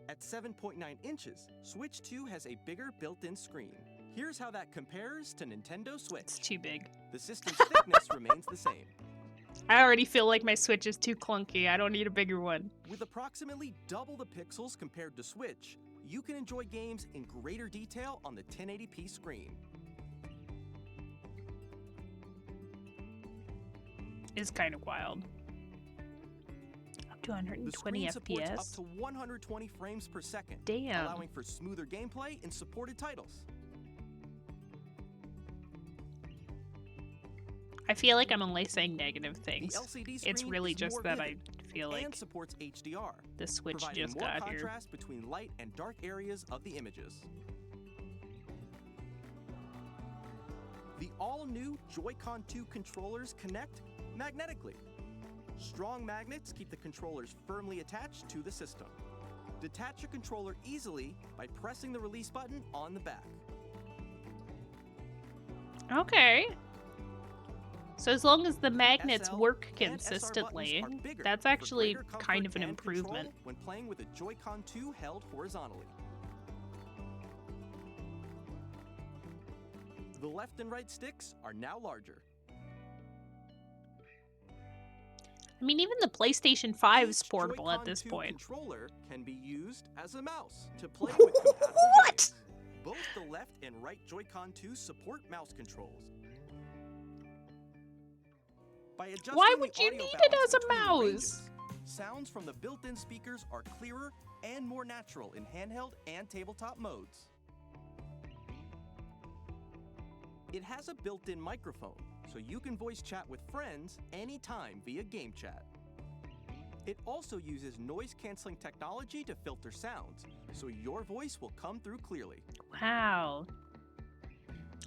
At 7.9 inches, Switch 2 has a bigger built-in screen. Here's how that compares to Nintendo Switch. It's too big. The system's thickness remains the same. I already feel like my Switch is too clunky. I don't need a bigger one. With approximately double the pixels compared to Switch, you can enjoy games in greater detail on the 1080p screen. It's kind of wild. Up to The 120 screen supports up FPS. to 120 frames per second, Damn. allowing for smoother gameplay in supported titles. I feel like I'm only saying negative The things. LCD It's screen really is just more that vivid I feel like and supports HDR, the Switch providing just more got here. contrast between light and dark areas of the images. The all-new Joy-Con 2 controllers connect magnetically. Strong magnets keep the controllers firmly attached to the system. Detach a controller easily by pressing the release button on the back. Okay. So as long as the magnets SL work and SR consistently, buttons are bigger that's for actually greater comfort kind of an and control improvement. when playing with a Joy-Con 2 held horizontally. The left and right sticks are now larger. I mean, even the PlayStation 5 is Each portable at Joy-Con this 2 point. controller can be used as a mouse to play with compatible games. Both the left and right Joy-Con 2 support mouse controls. By adjusting Why the would you audio need it balance as a between the mouse? ranges, sounds from the built-in speakers are clearer and more natural in handheld and tabletop modes. It has a built-in microphone, so you can voice chat with friends anytime via game chat. It also uses noise-canceling technology to filter sounds, so your voice will come through clearly. Wow.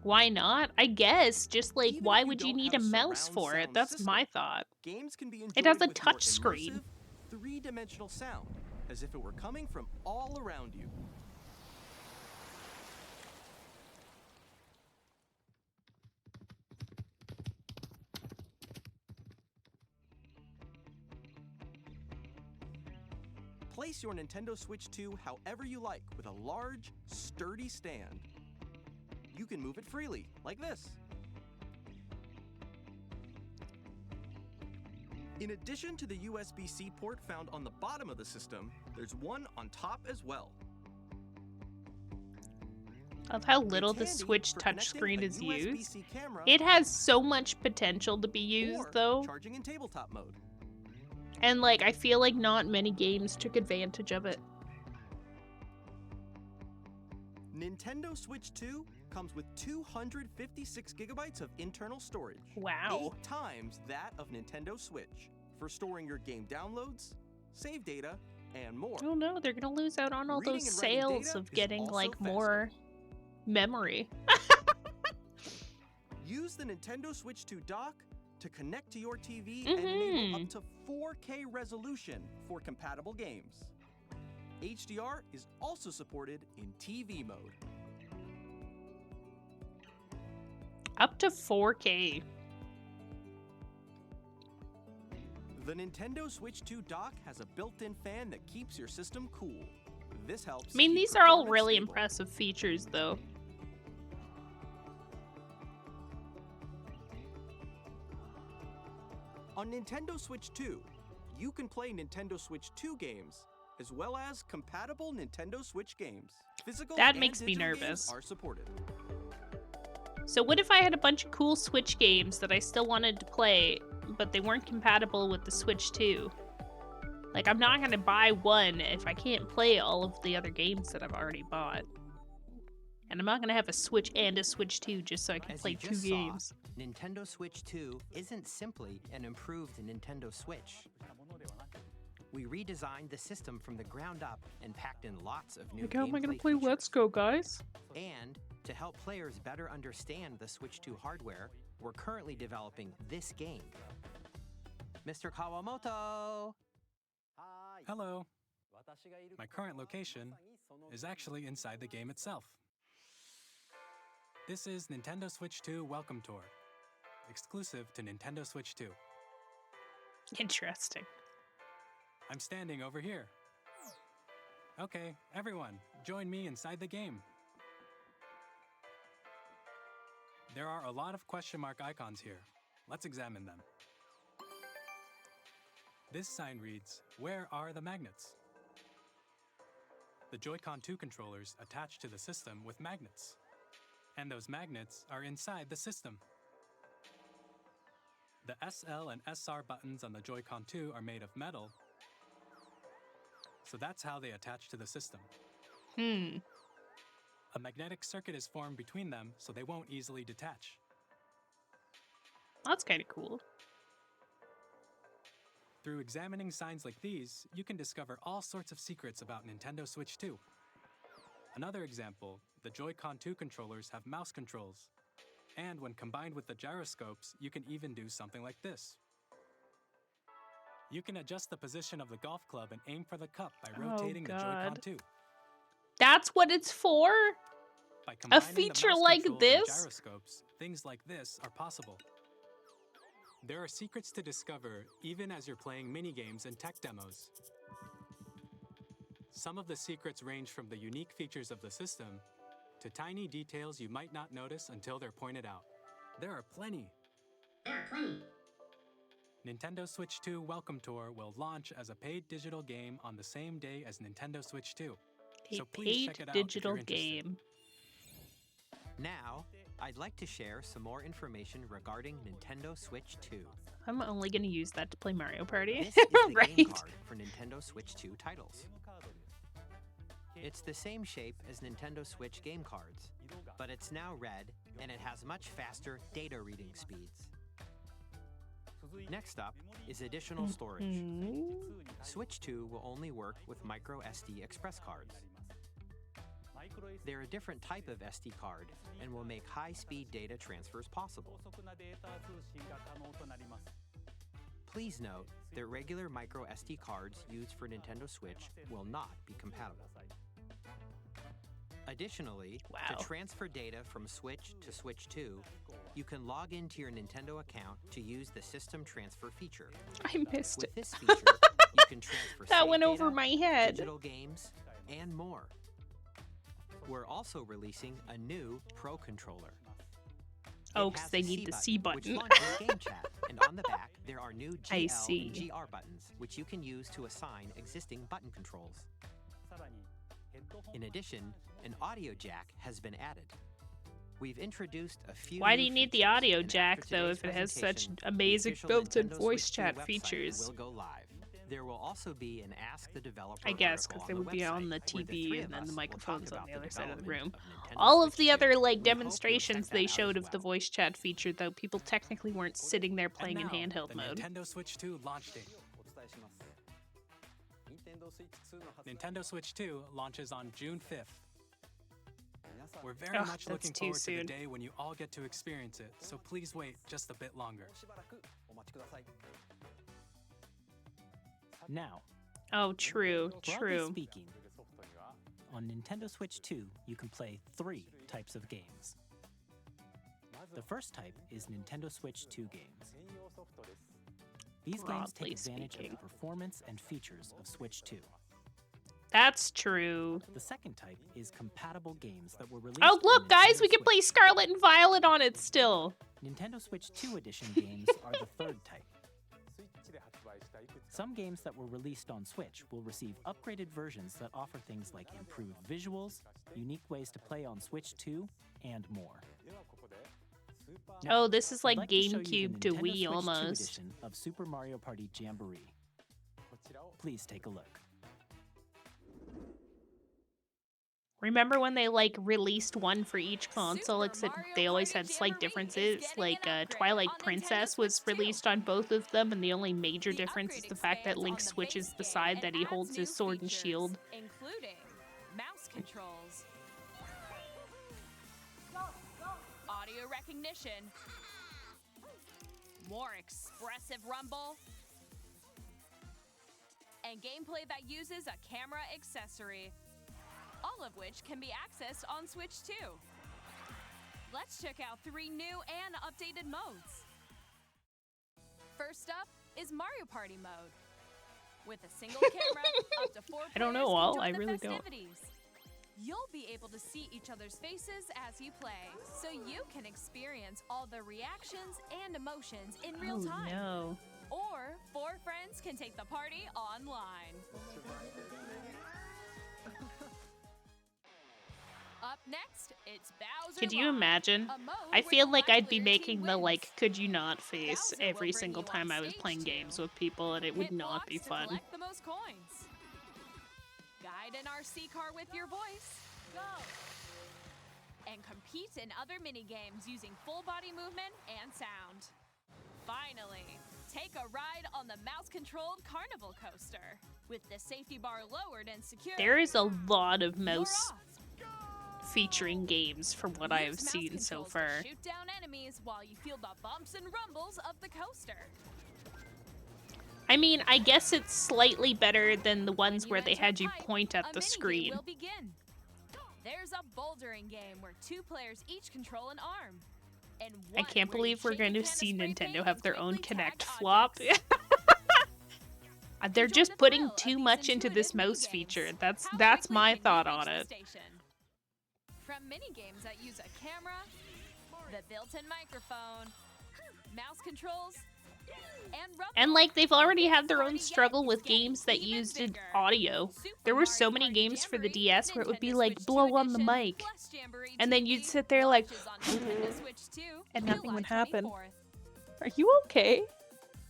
Why not? I guess. Just like, Even why if would you don't need have a mouse surround for it? sound That's system, my thought. games can be It has enjoyed a with more touch screen. immersive, three-dimensional sound, as if it were coming from all around you. Place your Nintendo Switch 2 however you like with a large, sturdy stand. You can move it freely, like this. In addition to the USB-C port found on the bottom of the system, there's one on top as well. Of how little It's the handy Switch for connecting touchscreen a is used. USB-C camera It has so much potential to be used, or though. charging in tabletop mode. And, like, I feel like not many games took advantage of it. Nintendo Switch 2 comes with 256 gigabytes of internal storage. Wow. 8 times that of Nintendo Switch for storing your game downloads, save data, and more. Oh no, they're gonna lose out on all Reading those and writing sales data of is getting, also like, faster. more memory. Use the Nintendo Switch 2 dock to connect to your TV and enable up to 4K resolution for compatible games. HDR is also supported in TV mode. Up to 4K. The Nintendo Switch 2 dock has a built-in fan that keeps your system cool. This helps. I mean, keep these are all performance really stable. impressive features, though. On Nintendo Switch 2, you can play Nintendo Switch 2 games, as well as compatible Nintendo Switch games. Physical That and makes me digital games nervous. are supported. So what if I had a bunch of cool Switch games that I still wanted to play, but they weren't compatible with the Switch 2? Like, I'm not gonna buy one if I can't play all of the other games that I've already bought. And I'm not gonna have a Switch and a Switch 2 just so I can As play you 2 just saw, games. Nintendo Switch 2 isn't simply an improved Nintendo Switch. We redesigned the system from the ground up and packed in lots of new Like, how am I gonna gameplay play features. Let's Go, guys? And to help players better understand the Switch 2 hardware, we're currently developing this game. Mr. Kawamoto! Hello. My current location is actually inside the game itself. This is Nintendo Switch 2 Welcome Tour, exclusive to Nintendo Switch 2. Interesting. I'm standing over here. Okay, everyone, join me inside the game. There are a lot of question mark icons here. Let's examine them. This sign reads, "Where are the magnets?" The Joy-Con 2 controllers attach to the system with magnets. And those magnets are inside the system. The SL and SR buttons on the Joy-Con 2 are made of metal, so that's how they attach to the system. A magnetic circuit is formed between them, so they won't easily detach. That's kind of cool. Through examining signs like these, you can discover all sorts of secrets about Nintendo Switch 2. Another example, the Joy-Con 2 controllers have mouse controls. And when combined with the gyroscopes, you can even do something like this. You can adjust the position of the golf club and aim for the cup by rotating the Joy-Con 2. That's what it's for? By A combining feature the mouse like controls and this? gyroscopes, things like this are possible. There are secrets to discover even as you're playing minigames and tech demos. Some of the secrets range from the unique features of the system to tiny details you might not notice until they're pointed out. There are plenty. Nintendo Switch 2 Welcome Tour will launch as a paid digital game on the same day as Nintendo Switch 2. So please check it out if you're interested. Now, I'd like to share some more information regarding Nintendo Switch 2. I'm only going to use that to play Mario Party. This is the right? game card for Nintendo Switch 2 titles. It's the same shape as Nintendo Switch game cards, but it's now red and it has much faster data reading speeds. Next up is additional storage. Switch 2 will only work with micro SD express cards. They're a different type of SD card and will make high-speed data transfers possible. Please note that regular micro SD cards used for Nintendo Switch will not be compatible. Additionally, to transfer data from Switch to Switch 2, you can log into your Nintendo account to use the System Transfer feature. I missed With it. this feature, you can transfer That save went over data, my head. digital games, and more. We're also releasing a new Pro Controller. Oh, It because has they a need the C Which button. launches Game Chat, and on the back there are new I GL see. and GR buttons, which you can use to assign existing button controls. In addition, an audio jack has been added. We've introduced a few. Why new do you need the features, audio and jack, after though, today's if it has such presentation, the amazing official built-in Nintendo voice Switch 2 chat website features? will go live. There will also be an Ask the Developer I guess, article because they on would be on the website, where the TV three and of then us the will talk microphones on about the other side of the room. development of Nintendo All of Switch the 2. other, like, We hope you'll demonstrations check they that out showed as of the well. voice chat feature, though, people technically weren't sitting there playing in And now, handheld the mode. Nintendo Switch 2 launch date. Nintendo Switch 2 launches on June 5th. We're very Ugh, much that's looking too forward to the soon. day when you all get to experience it, so please wait just a bit longer. Now, Oh, true, broadly true. speaking, on Nintendo Switch 2, you can play 3 types of games. The first type is Nintendo Switch 2 games. These games take Broadly advantage speaking. of the performance and features of Switch 2. That's true. The second type is compatible games that were released Oh, on look, guys, Nintendo we can play Switch. Scarlet and Violet on it still. Nintendo Switch 2 edition games are the third type. Some games that were released on Switch will receive upgraded versions that offer things like improved visuals, unique ways to play on Switch 2, and more. Oh, this is like I'd like to show you the GameCube to Nintendo Wii Switch 2 almost. edition of Super Mario Party Jamboree. Please take a look. Remember when they like released one for each console, except they always had slight differences? Like Twilight Princess was released on both of them, and the only major difference is the fact that Link switches the side that he holds his sword and shield. Including mouse controls, audio recognition, more expressive rumble, and gameplay that uses a camera accessory. All of which can be accessed on Switch 2. Let's check out 3 new and updated modes. First up is Mario Party mode. With a single camera, up to 4 I don't know, players can Wal. join I the really don't. festivities. You'll be able to see each other's faces as you play, so you can experience all the reactions and emotions in real time. Oh, no. Or 4 friends can take the party online. Up next, it's Bowser Could you Live, imagine? a mode I where feel the like I'd livelier be team making the wins. could you not face Bowser will every bring single you on time I was stage playing 2. games with people, and it would Hit not be blocks to fun. collect the most coins. Guide an RC car with your voice. Go! And compete in other mini-games using full-body movement and sound. Finally, take a ride on the mouse-controlled carnival coaster. With the safety bar lowered and secured, There is a lot of you're mouse off. featuring games from what I have Use mouse seen so controls far. to shoot down enemies while you feel the bumps and rumbles of the coaster. I mean, I guess it's slightly better than the ones you where they enter had the you pipe, point at a the minigame screen. will begin. There's a bouldering game where 2 players each control an arm. And I one can't where you believe we're shake a going to can of see spray Nintendo paint have and their own quickly Connect tag flop. objects. They're Enjoy just the putting thrill of too these much into this intuitive mouse minigames. feature. How That's quickly my can you thought reach on the it. station? From minigames that use a camera, the built-in microphone, mouse controls, and rumble. And like they've already had their own Party struggle Yet with is getting games that even used bigger. audio. Super There were so Mario many Party games for the Jamboree, DS where it would be Nintendo like Switch 2 blow on the edition, mic, plus Jamboree and then TV you'd sit there like, launches on Nintendo Switch 2, and nothing July would happen. 24th. Are you okay?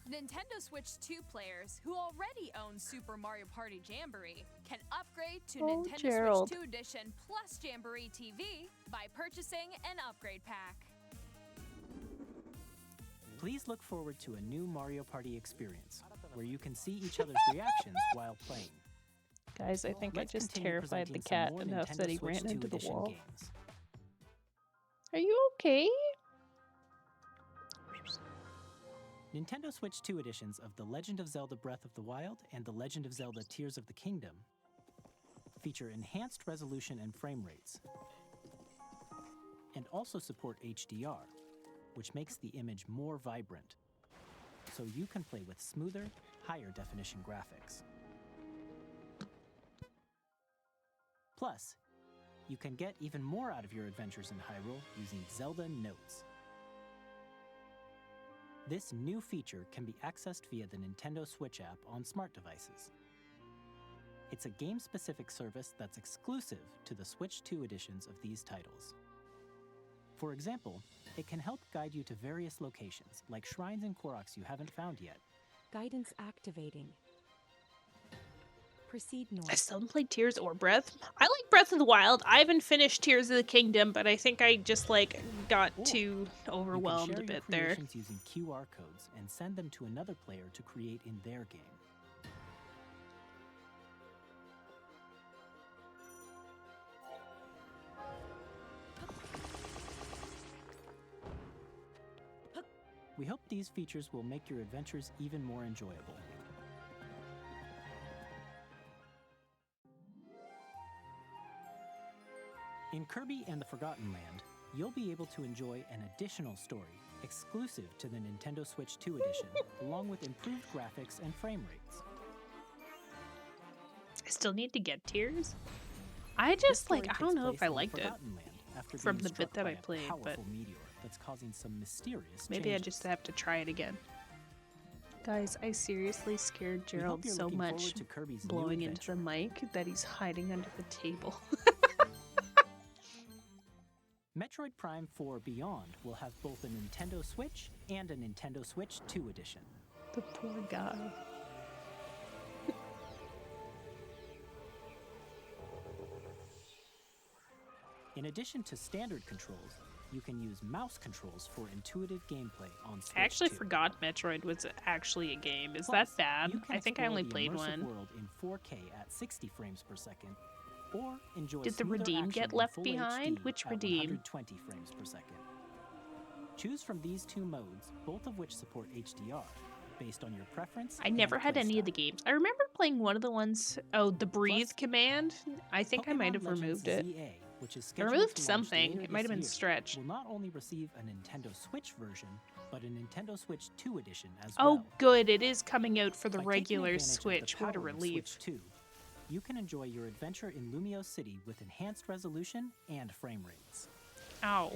Nintendo Switch 2 players who already own Super Mario Party Jamboree can upgrade to Oh, Nintendo Gerald. Switch 2 Edition plus Jamboree TV by purchasing an upgrade pack. Please look forward to a new Mario Party experience, where you can see each other's reactions while playing. Guys, I think Let's I just continue terrified the presenting some cat more enough Nintendo that he Switch ran 2 into the edition wall. games. Are you okay? Nintendo Switch 2 editions of The Legend of Zelda Breath of the Wild and The Legend of Zelda Tears of the Kingdom feature enhanced resolution and frame rates, and also support HDR, which makes the image more vibrant, so you can play with smoother, higher definition graphics. Plus, you can get even more out of your adventures in Hyrule using Zelda Notes. This new feature can be accessed via the Nintendo Switch app on smart devices. It's a game-specific service that's exclusive to the Switch 2 editions of these titles. For example, it can help guide you to various locations, like shrines and Koroks you haven't found yet. Guidance activating. Proceed north. I still haven't played Tears or Breath. I like Breath of the Wild. I haven't finished Tears of the Kingdom, but I think I just got too overwhelmed you a can share bit your there. creations using QR codes and send them to another player to create in their game. We hope these features will make your adventures even more enjoyable. In Kirby and the Forgotten Land, you'll be able to enjoy an additional story exclusive to the Nintendo Switch 2 edition, along with improved graphics and frame rates. I still need to get Tears. I This just story I takes don't know if place I in the liked it Forgotten Land after from being the struck bit that by I a played, but powerful meteor that's causing some mysterious maybe I changes. just have to try it again. Guys, I seriously scared We hope Gerald you're so looking much forward to Kirby's new blowing into adventure. the mic that he's hiding under the table. Metroid Prime 4 Beyond will have both a Nintendo Switch and a Nintendo Switch 2 edition. The poor guy. In addition to standard controls, you can use mouse controls for intuitive gameplay on Switch I actually 2. forgot Metroid was actually a game. Is Plus, that bad? you can I think I explore only the played immersive one. world in 4K at 60 frames per second, or enjoy Did the smoother Redeem action get in left full behind? HD Which at Redeem? 120 frames per second. Choose from these two modes, both of which support HDR, based on your preference. I never and had any of playstyle. the games. I remember playing one of the ones, oh, the breathe command. I think I might have Pokemon Legends removed it. ZA, which is I scheduled removed to launch something. later It might have this been year, stretched. will not only receive a Nintendo Switch version, but a Nintendo Switch 2 edition as Oh, well. good. It is coming out for the By taking regular advantage of the Switch. What a power of relief. Switch 2, you can enjoy your adventure in Lumio City with enhanced resolution and frame rates. Ow.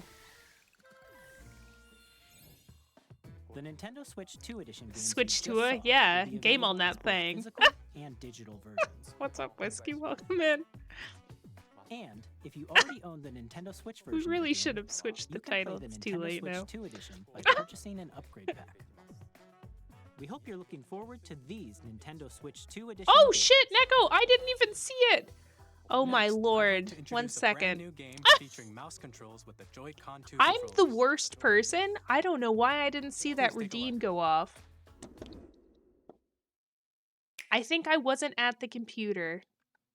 The The Nintendo Switch 2 edition games Switch you to just a saw yeah, will be game on available that as both thing. Physical and digital versions. What's up, Whiskey? Welcome in. And if you already own the Nintendo Switch version, We of the really game, should have switched the you can play title. the It's Nintendo too late Switch now. 2 edition by purchasing an upgrade pack. We hope you're looking forward to these Nintendo Switch 2 edition. Oh games. shit, Neko! I didn't even see it. Oh my Next, I'd like lord! to introduce One a brand second. new game featuring mouse controls with the Joy-Con 2 I'm the controllers. worst person. I don't know why I didn't see that Please take a redeem look. go off. I think I wasn't at the computer.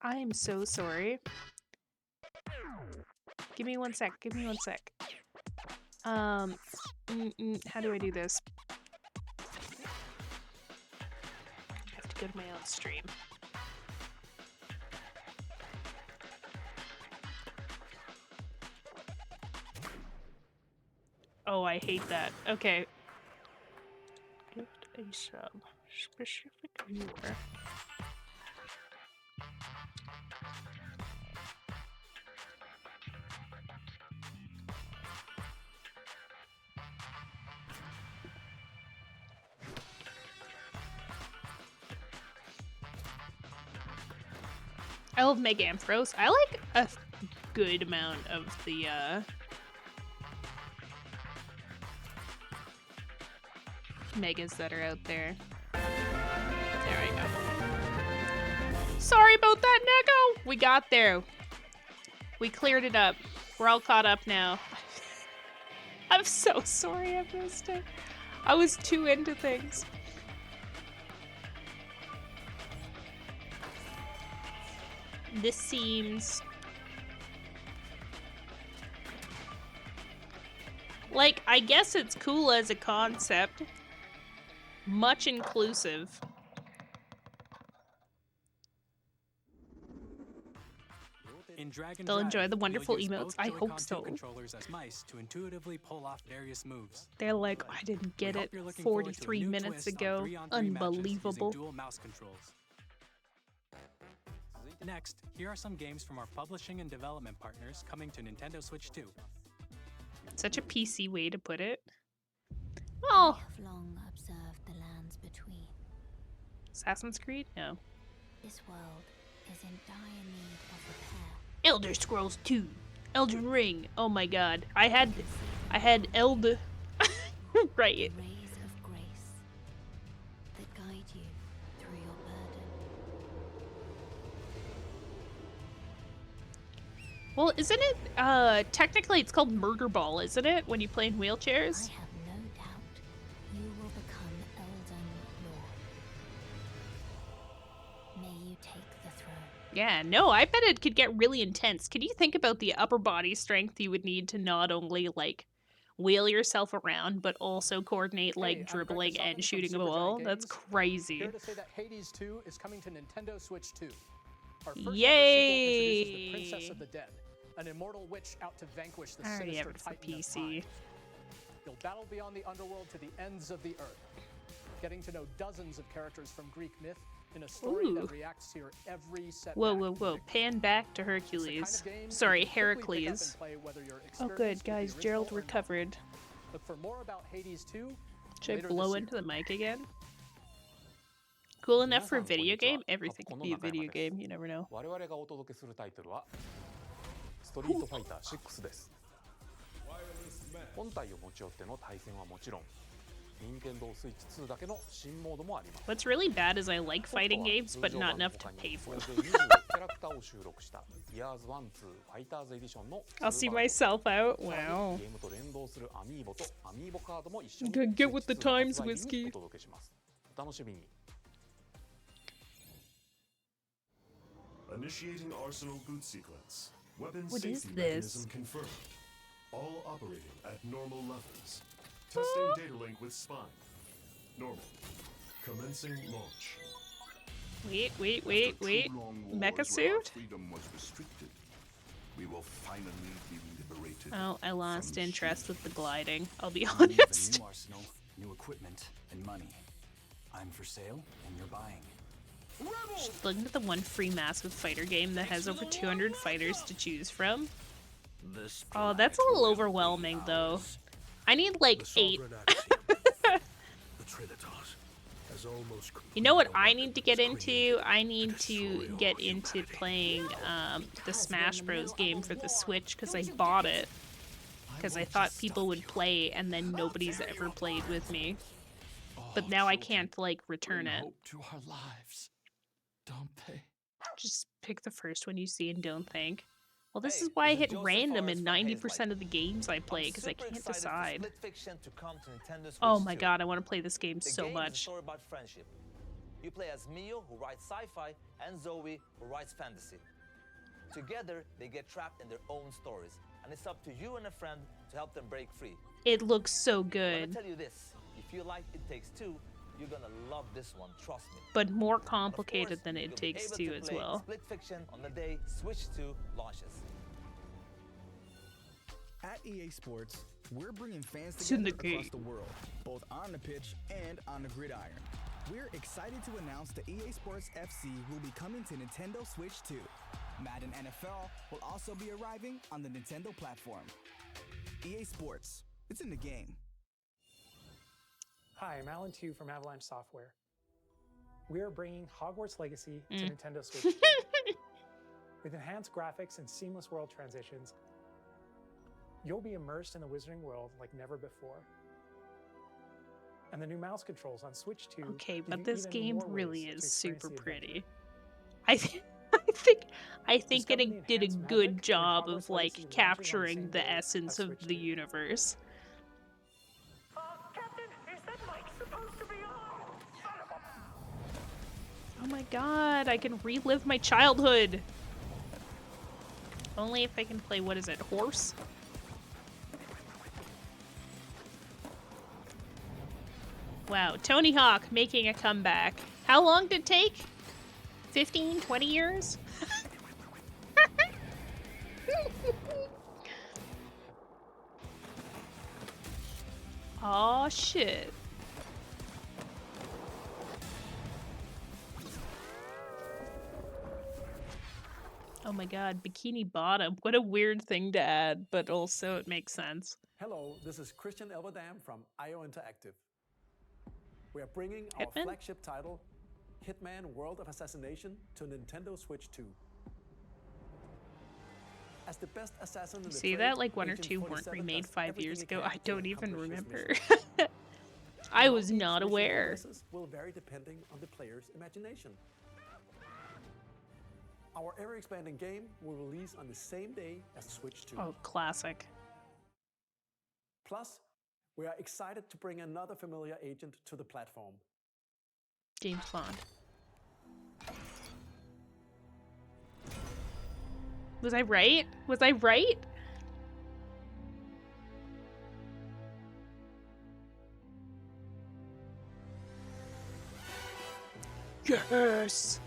I am so sorry. Give me one sec. Give me one sec. How do I do this? I have to go to my own stream. Oh, I hate that. Okay. Gift a sub. Specific viewer. I love Meganthros. I like a good amount of the megas that are out there. There we go. Sorry about that, Neko! We got there. We cleared it up. We're all caught up now. I'm so sorry I missed it. I was too into things. This seems like, I guess it's cool as a concept. Much inclusive. In Dragon They'll Drive, enjoy the you'll wonderful use emotes. both I Joy-Con hope 2 so. controllers as mice to intuitively pull off various moves. They're like, I didn't get We it hope you're looking forward to a 43 new minutes twist on ago. 3-on-3 matches using Unbelievable. dual mouse controls. Next, here are some games from our publishing and development partners coming to Nintendo Switch 2. Such a PC way to put it. Oh, I have long observed the lands between. Assassin's Creed? No. This world is in dire need of repair. Elder Scrolls 2. Elden Ring. Oh my god. I had Eld right. Rays of grace that guide you through your burden. Well, isn't it technically it's called Murder Ball, isn't it? When you play in wheelchairs? I have no doubt you will become Elden Lord. May you take the throne. Yeah, no, I bet it could get really intense. Can you think about the upper body strength you would need to not only like wheel yourself around, but also coordinate like dribbling and shooting a ball? That's crazy. Here to say that Hades 2 is coming to Nintendo Switch 2. Our first ever Yay! sequel introduces the Princess of the Dead, an immortal witch out to vanquish the I already have sinister it for titan of PC. time. You'll battle beyond the underworld to the ends of the earth, getting to know dozens of characters from Greek myth in a story Ooh. that reacts to your every setback. Whoa, whoa, whoa. Pan back to Hercules. Sorry, Heracles. Oh good, guys, Gerald recovered. Look for more about Hades 2. Should I later blow this into the mic again? Cool enough for a video game? Everything could be a video game, you never know. 我々がお届けするタイトルはストリートファイター6です。本体を持ち寄っての対戦はもちろん、任天堂スイッチ2だけの新モードもあります。 What's really bad is I like fighting games, but not enough to pay for これ them. で26キャラクターを収録した Years 1-2 ファイターズエディションの I'll see myself out. さらに Wow. ゲームと連動するアミーボとアミーボカードも一緒に Get with the スイッチ2 times, 発売日に Whiskey. お届けします。お楽しみに。 Initiating arsenal boot sequence. Weapon What is safety this? mechanism confirmed. All operating at normal levels. Testing data link with spine. Normal. Commencing launch. Wait. Mecha suit? Freedom was restricted. We will finally be liberated. Oh, I lost interest with the gliding. I'll be We need a honest. new arsenal, new equipment, and money. I'm for sale, and you're buying. Just looking at the one free massive fighter game that has over 200 fighters to choose from. Oh, that's a little overwhelming, though. I need like 8. You know what I need to get into? I need to get into playing the Smash Bros game for the Switch because I bought it. Because I thought people would play and then nobody's ever played with me. But now I can't, like, return it. To our lives, don't they? Just pick the first one you see and don't think. Well, this is why I hit random in 90% of the games I play, because I can't decide. Oh my god, I want to play this game so much. About friendship. You play as Mio, who writes sci-fi, and Zoe, who writes fantasy. Together, they get trapped in their own stories, and it's up to you and a friend to help them break free. It looks so Let good. me tell you this, if you like It Takes Two, you're gonna love this one, trust me. But more complicated than It Takes Two as play well. Split Fiction on the day Switch 2 launches. At EA Sports, we're bringing fans Syndicate. together across the world, both on the pitch and on the gridiron. We're excited to announce that EA Sports FC will be coming to Nintendo Switch 2. Madden NFL will also be arriving on the Nintendo platform. EA Sports, it's in the game. Hi, I'm Alan Tu from Avalanche Software. We are bringing Hogwarts Legacy to Mm. Nintendo Switch 2. With enhanced graphics and seamless world transitions, you'll be immersed in the Wizarding world like never before. And the new mouse controls on Switch 2. Okay, give but you this even game more really ways is to experience super the pretty. adventure. I think Discover it the did a enhanced good magic job when of Hogwarts like Legacy launches on the capturing same the day essence as of Switch the 2. universe. Oh my god, I can relive my childhood! Only if I can play, what is it, horse? Wow, Tony Hawk making a comeback. How long did it take? 15, 20 years? Aw, shit. Oh my god, Bikini Bottom. What a weird thing to add, but also it makes sense. Hello, this is Christian Elverdam from IO Interactive. We are bringing our Hitman? flagship title, Hitman World of Assassination, to Nintendo Switch 2. As the best assassin in the See trade, that? Like one or Agent two weren't 47 remade does 5 everything years he ago. can I to don't even accomplish his remember. mission. I was How not each mission aware. progresses will vary depending on the player's imagination. Our ever-expanding game will release on the same day as Switch 2. Oh, classic. Plus, we are excited to bring another familiar agent to the platform. James Bond. Was I right? Was I right? Yes!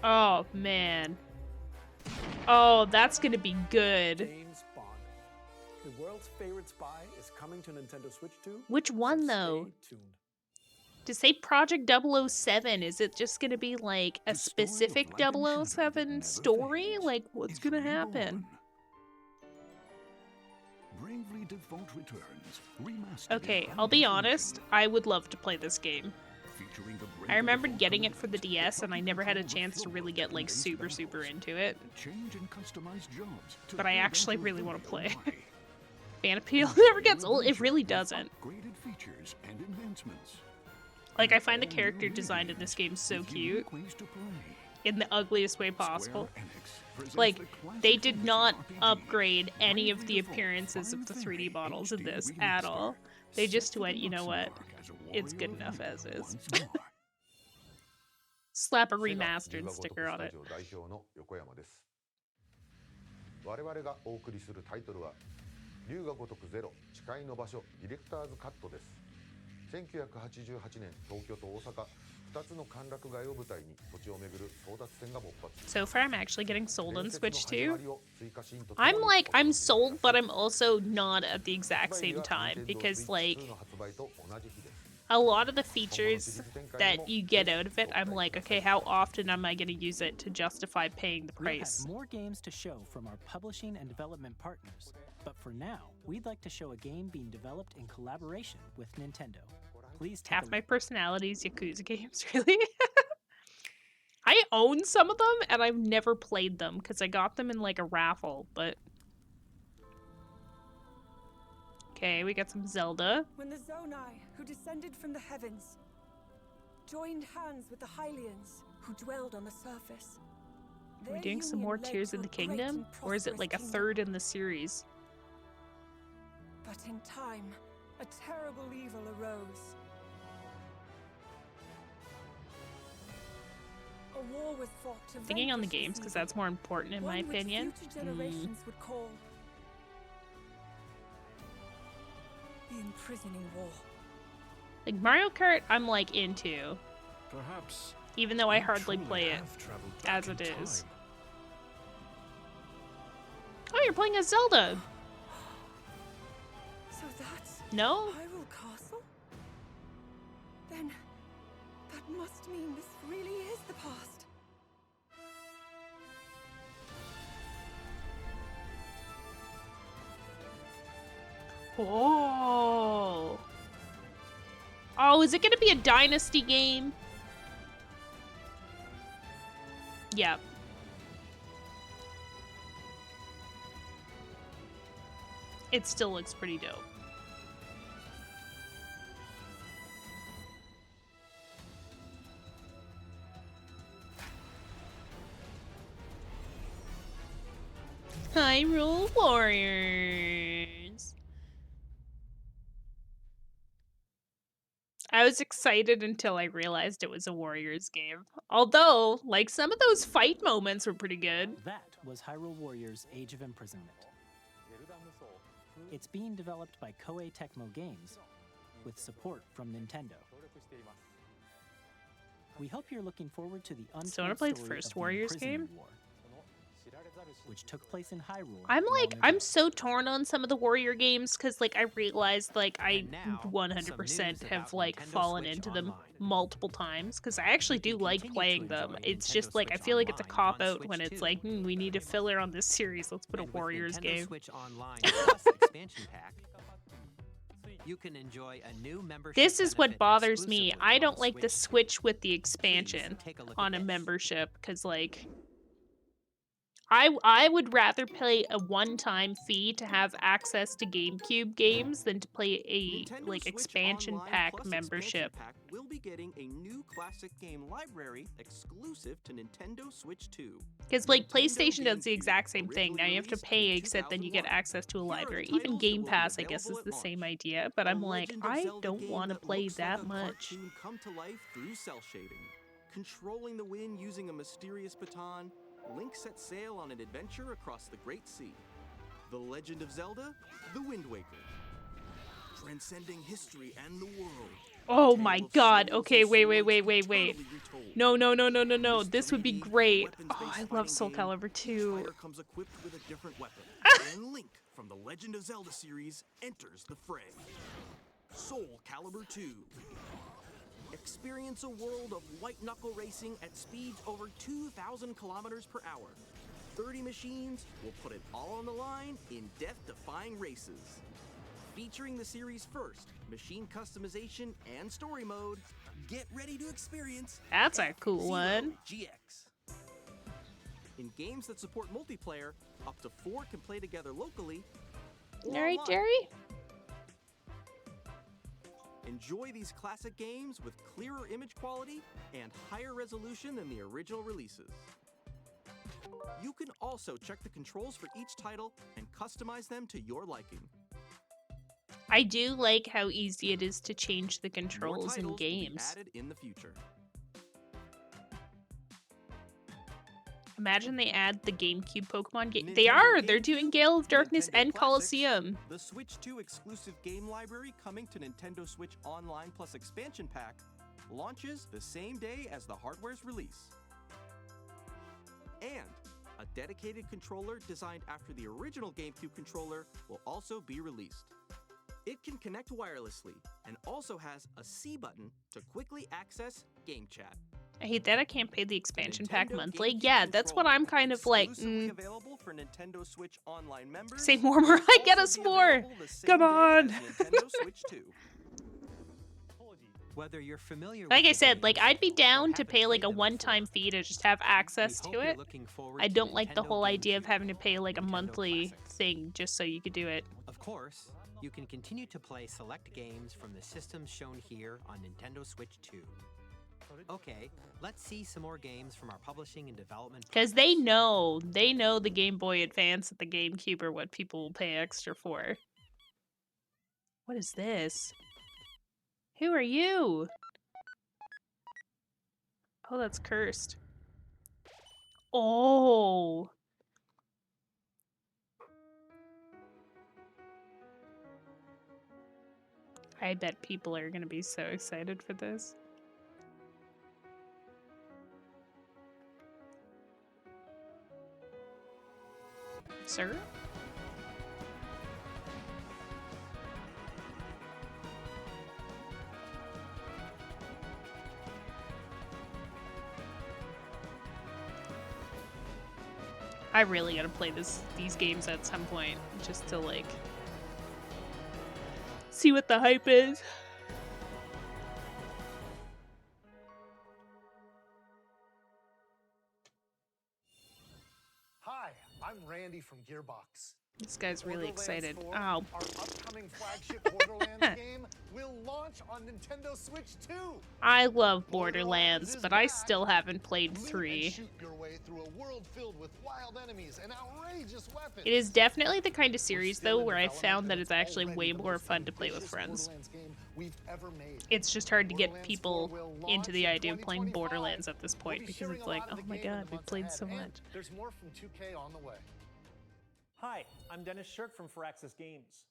Oh, man. Oh, that's gonna be good. James Bond. The world's favorite spy is coming to Nintendo Switch 2. Which one, though? To say Project 007, is it just gonna be like a specific 007 story? Like, what's gonna happen? Bravely Default returns, remastered. Okay, I'll be honest, I would love to play this game. Featuring the I remembered getting it for the DS and I never had a chance to really get like super into it. Change and customize jobs to But I build out actually your really want to very play. own way. Fan appeal never gets old. It really doesn't. Upgraded features and advancements. Like, I find the character design in this game so cute. In the ugliest way possible. Like, they did not upgrade any of the appearances of the 3D models in this at all. They just went, you know what? It's good enough as is. Slap a remastered sticker on it. 我々がお送りするタイトルは龍が如くゼロ誓いの場所ディレクターズカットです1988年東京と大阪2つの歓楽街を舞台に土地を巡る争奪戦が勃発 So far, I'm actually getting sold on Switch 2. I'm like, I'm sold, but I'm also not at the exact same time because, like, a lot of the features that you get out of it, I'm like, okay, how often am I going to use it to justify paying the We'll have price? more games to show from our publishing and development partners, But for now, we'd like to show a game being developed in collaboration with Nintendo. Please take Half a my personality's Yakuza games, really. I own some of them, and I've never played them because I got them in like a raffle, but... Okay, we got some Zelda. When the Zonai, who descended from the heavens, joined hands with the Hylians, who dwelled on the surface. Are we Their doing some union more led Tears to of a the great Kingdom? and Or is it like a prosperous third in the series? But in time, a terrible evil arose. A war was fought to Thinking on the vanquish this games, because evil, that's more important in my one which opinion. future generations would call the imprisoning war. Like Mario Kart, I'm like into. Perhaps. Even though I you hardly truly play it have traveled back as in it is. time. Oh, you're playing as Zelda! So that's No? Hyrule Castle? Then that must mean this really is the past. Oh. Oh, is it gonna be a Dynasty game? Yep. It still looks pretty dope. Hyrule Warriors. I was excited until I realized it was a Warriors game. Although, like, some of those fight moments were pretty good. That was Hyrule Warriors Age of Imprisonment. It's being developed by Koei Tecmo Games with support from Nintendo. We hope you're looking forward to the untold So I wanna play the story first of the Warriors Imprisonment game? War, which took place in Hyrule. I'm so torn on some of the Warrior games because, like, I realized, like, I And now, 100% some have, news like, about fallen Nintendo into Switch them Online. multiple times because I actually do like continue to playing them. enjoy It's Nintendo just, like, I Switch feel like it's a Online on cop-out when Switch it's 2. like, we need a filler on this series. Let's put a And with Warriors Nintendo game. Switch Online Plus expansion pack, you can enjoy a new membership This is what benefit bothers me. exclusively I on don't like the Switch 2. Switch with the expansion take a look on at a this. membership because, like, I would rather pay a one-time fee to have access to GameCube games than to play a Nintendo like Switch expansion Online pack Plus membership. Expansion Pack will be getting a new classic game library exclusive to Nintendo Switch 2. Because like Nintendo PlayStation does the GameCube, exact same thing. Now you have to released pay, in except then you get 2001. access to a Here are the library. Even titles Game that will be Pass, I guess, is available the at same launch. idea. But A I'm like, Legend of I Zelda don't game want to that play looks that like a much. cartoon come to life through cell shading. Controlling the wind using a mysterious baton, Link sets sail on an adventure across the Great Sea. The Legend of Zelda: The Wind Waker. Transcending history and the world. Oh my god. Okay, wait. No. This would be great. Oh, I love Soul Calibur 2. Fighter comes equipped with a different weapon. And Link from the Legend of Zelda series enters the fray. Soul Calibur 2. Experience a world of white-knuckle racing at speeds over 2,000 kilometers per hour. 30 machines will put it all on the line in death-defying races. Featuring the series' first machine customization and story mode, get ready to experience That's a cool one. GX. In games that support multiplayer, up to 4 can play together locally or Alright, online. Jerry? Enjoy these classic games with clearer image quality and higher resolution than the original releases. You can also check the controls for each title and customize them to your liking. I do like how easy it is to change the More controls in titles will be games. added in the future. Imagine they add the GameCube Pokemon game. Nintendo They are! They're GameCube, doing Gale of Darkness Nintendo and Classics, Coliseum. The Switch 2 exclusive game library coming to Nintendo Switch Online Plus expansion pack launches the same day as the hardware's release. And a dedicated controller designed after the original GameCube controller will also be released. It can connect wirelessly and also has a C button to quickly access Game Chat. I hate that I can't pay the expansion pack Nintendo monthly. GameCube Yeah, that's what I'm kind of like. exclusively available for Nintendo Switch Online members. Say more, I get us more. Come on. Nintendo Switch 2. Whether you're familiar Like with I the said, like games I'd be down to haven't pay like played a them one-time fee to just have access hope to you're it. looking forward I to don't like the Nintendo whole idea of GameCube having to pay like a Nintendo monthly Classics. thing just so you could do it. Of course, you can continue to play select games from the systems shown here on Nintendo Switch 2. Okay, let's see some more games from our publishing and development. Because they know the Game Boy Advance and the GameCube are what people will pay extra for. What is this? Who are you? Oh, that's cursed. Oh. I bet people are gonna be so excited for this. Sir? I really gotta play these games at some point just to like see what the hype is. Hi, I'm Randy from Gearbox. This guy's really Borderlands excited. 4, Ow. Our upcoming flagship Borderlands game will launch on Nintendo Switch 2. I love Borderlands, but I still haven't played 3. Shoot your way through a world filled with wild enemies and outrageous weapons. It is definitely the kind of series, though, where I found that it's actually way more fun to play with friends. It's just hard to get people into the idea of playing Borderlands at this point, because it's like, oh my god, we've played so much. There's more from 2K on the way. Hi, I'm Dennis Shirk from Firaxis Games.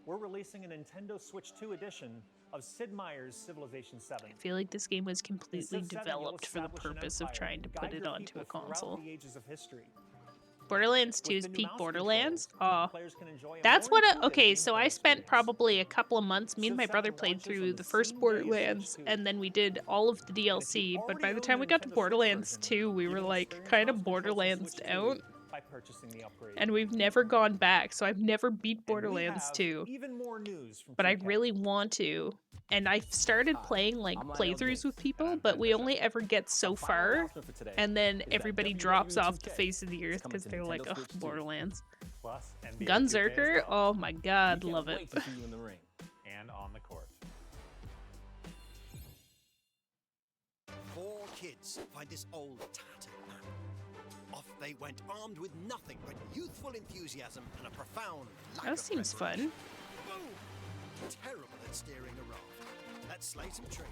We're releasing a Nintendo Switch 2 edition of Sid Meier's Civilization 7. I feel like this game was In completely Civ 7, you'll developed for the establish an purpose of empire trying to and put guide it your onto a people throughout console. the ages of history. Borderlands With 2's the new peak mouse Borderlands. controls, Oh, players can enjoy a that's more what. intuitive Okay, so gameplay I spent experience. probably a couple of months. Me and Civ my brother 7 played launches through on the the first same day as Borderlands, Switch 2. and then we did all of the DLC. But by the time we got to Borderlands 2, we were like kind of Borderlands out, By purchasing the upgrade. and we've never gone back. So I've never beat And we Borderlands have 2, even more news from but I 2K. really want to. And I've started playing like playthroughs with people, but we only ever get so far, and then everybody drops off the face of the earth because they're like, ugh, Borderlands. Plus, NBA 2K Gunzerker, as well. oh my god, We can't love it. wait to see you in the ring and on the court. 4 kids find this old tattered map. Off they went, armed with nothing but youthful enthusiasm and a profound lack That of seems preparation. fun. Boom! Terrible at steering a raft. Let's slay some trees.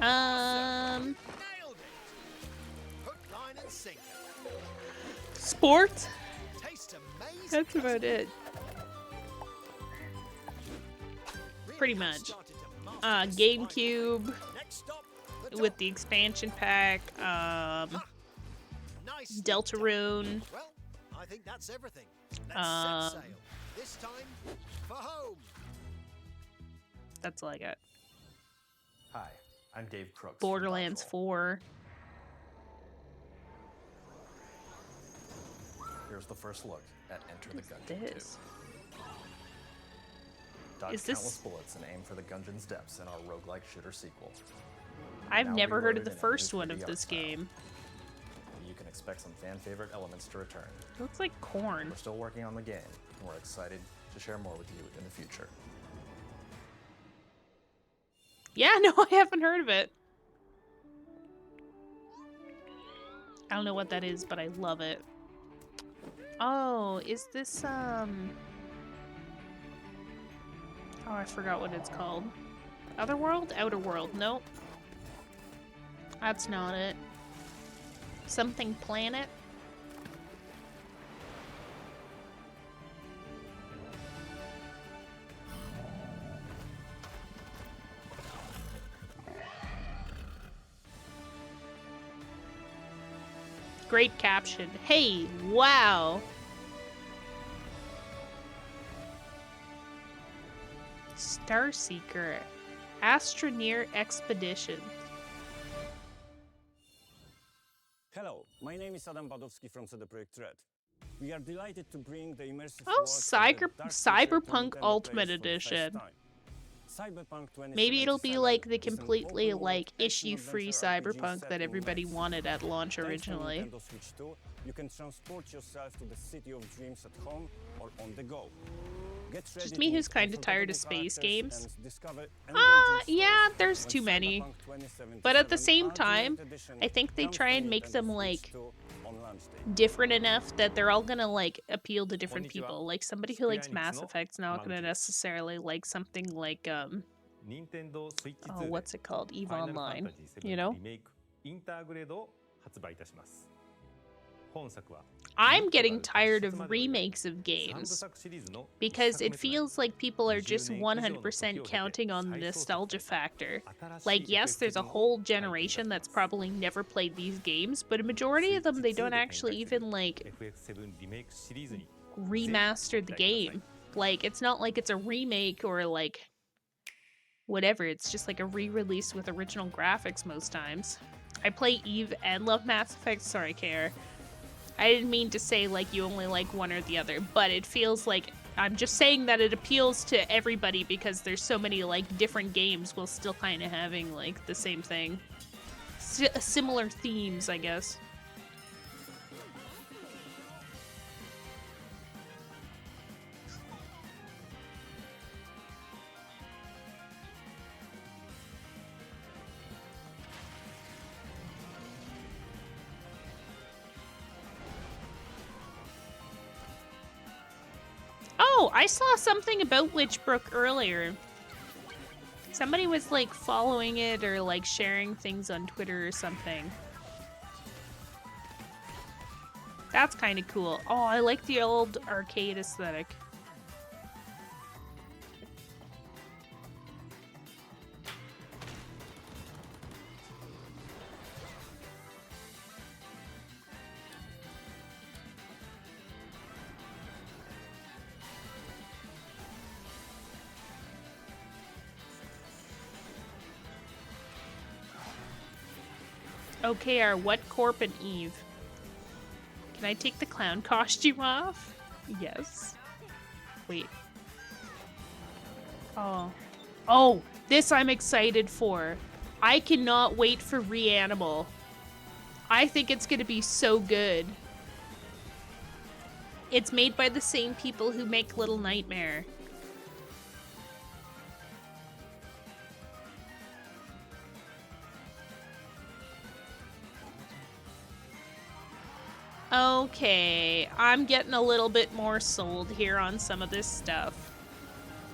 Um, Nailed it! Hook, line, and sinker. sports. Tastes amazing. That's about it. Pretty much. GameCube with the expansion pack. Nice. Deltarune. Well, I think that's everything. Let's set sail. This time for home. That's all I got. Hi, I'm Dave Crooks. from Borderlands Dodgeball. 4. Here's the first look at Enter the What is Gungeon 2. this? Dodge Is this- countless bullets and aim for the Gungeon's depths in our roguelike shooter sequel. I've Now never heard of reloaded the in a first new one of 3D this art style. game. You can expect some fan favorite elements to return. It looks like corn. We're still working on the game, and we're excited to share more with you in the future. Yeah, no, I haven't heard of it. I don't know what that is, but I love it. Oh, is this, Oh, I forgot what it's called. Otherworld? Outer World. Nope. That's not it. Something Planet? Great caption. Hey, wow. Starseeker. Astroneer Expedition. Hello, my name is Adam Badowski from CD Projekt Red. We are delighted to bring the immersive Oh, world of the dark future to Cyberpunk Nintendo Ultimate players for the first Edition. time. Cyberpunk 2077 Maybe it'll be like the is an completely open-world like action issue-free adventure RPG Cyberpunk set that in everybody Mexico. wanted at launch Thanks to originally. Nintendo Switch 2, you can transport yourself to the city of dreams at home or on the go. Get ready Just to me who's meet kind of tired of unforgettable space characters games. and discover Yeah, engaging there's stories too when many. Cyberpunk 2077 But at the same Ultimate time, Edition I think they comes try to and make Nintendo them Switch like 2 on launch day. different enough that they're all gonna like appeal to different people. Like somebody who likes Mass Effect's not gonna necessarily like something like oh, what's it called? EVE Online. You know? I'm getting tired of remakes of games because it feels like people are just 100% counting on the nostalgia factor. Like, yes, there's a whole generation that's probably never played these games, but a majority of them, they don't actually even, like, remaster the game. Like, it's not like it's a remake or, like, whatever. It's just like a re-release with original graphics most times. I play EVE and love Mass Effect, sorry, Care. I didn't mean to say like you only like one or the other, but it feels like I'm just saying that it appeals to everybody because there's so many like different games while still kind of having like the same thing. Similar themes, I guess. Oh, I saw something about Witchbrook earlier. Somebody was like following it or like sharing things on Twitter or something. That's kind of cool. Oh, I like the old arcade aesthetic. OKR, what Corp and Eve? Can I take the clown costume off? Yes. Wait. Oh. Oh, this I'm excited for. I cannot wait for Reanimal. I think it's gonna be so good. It's made by the same people who make Little Nightmare. Okay, I'm getting a little bit more sold here on some of this stuff.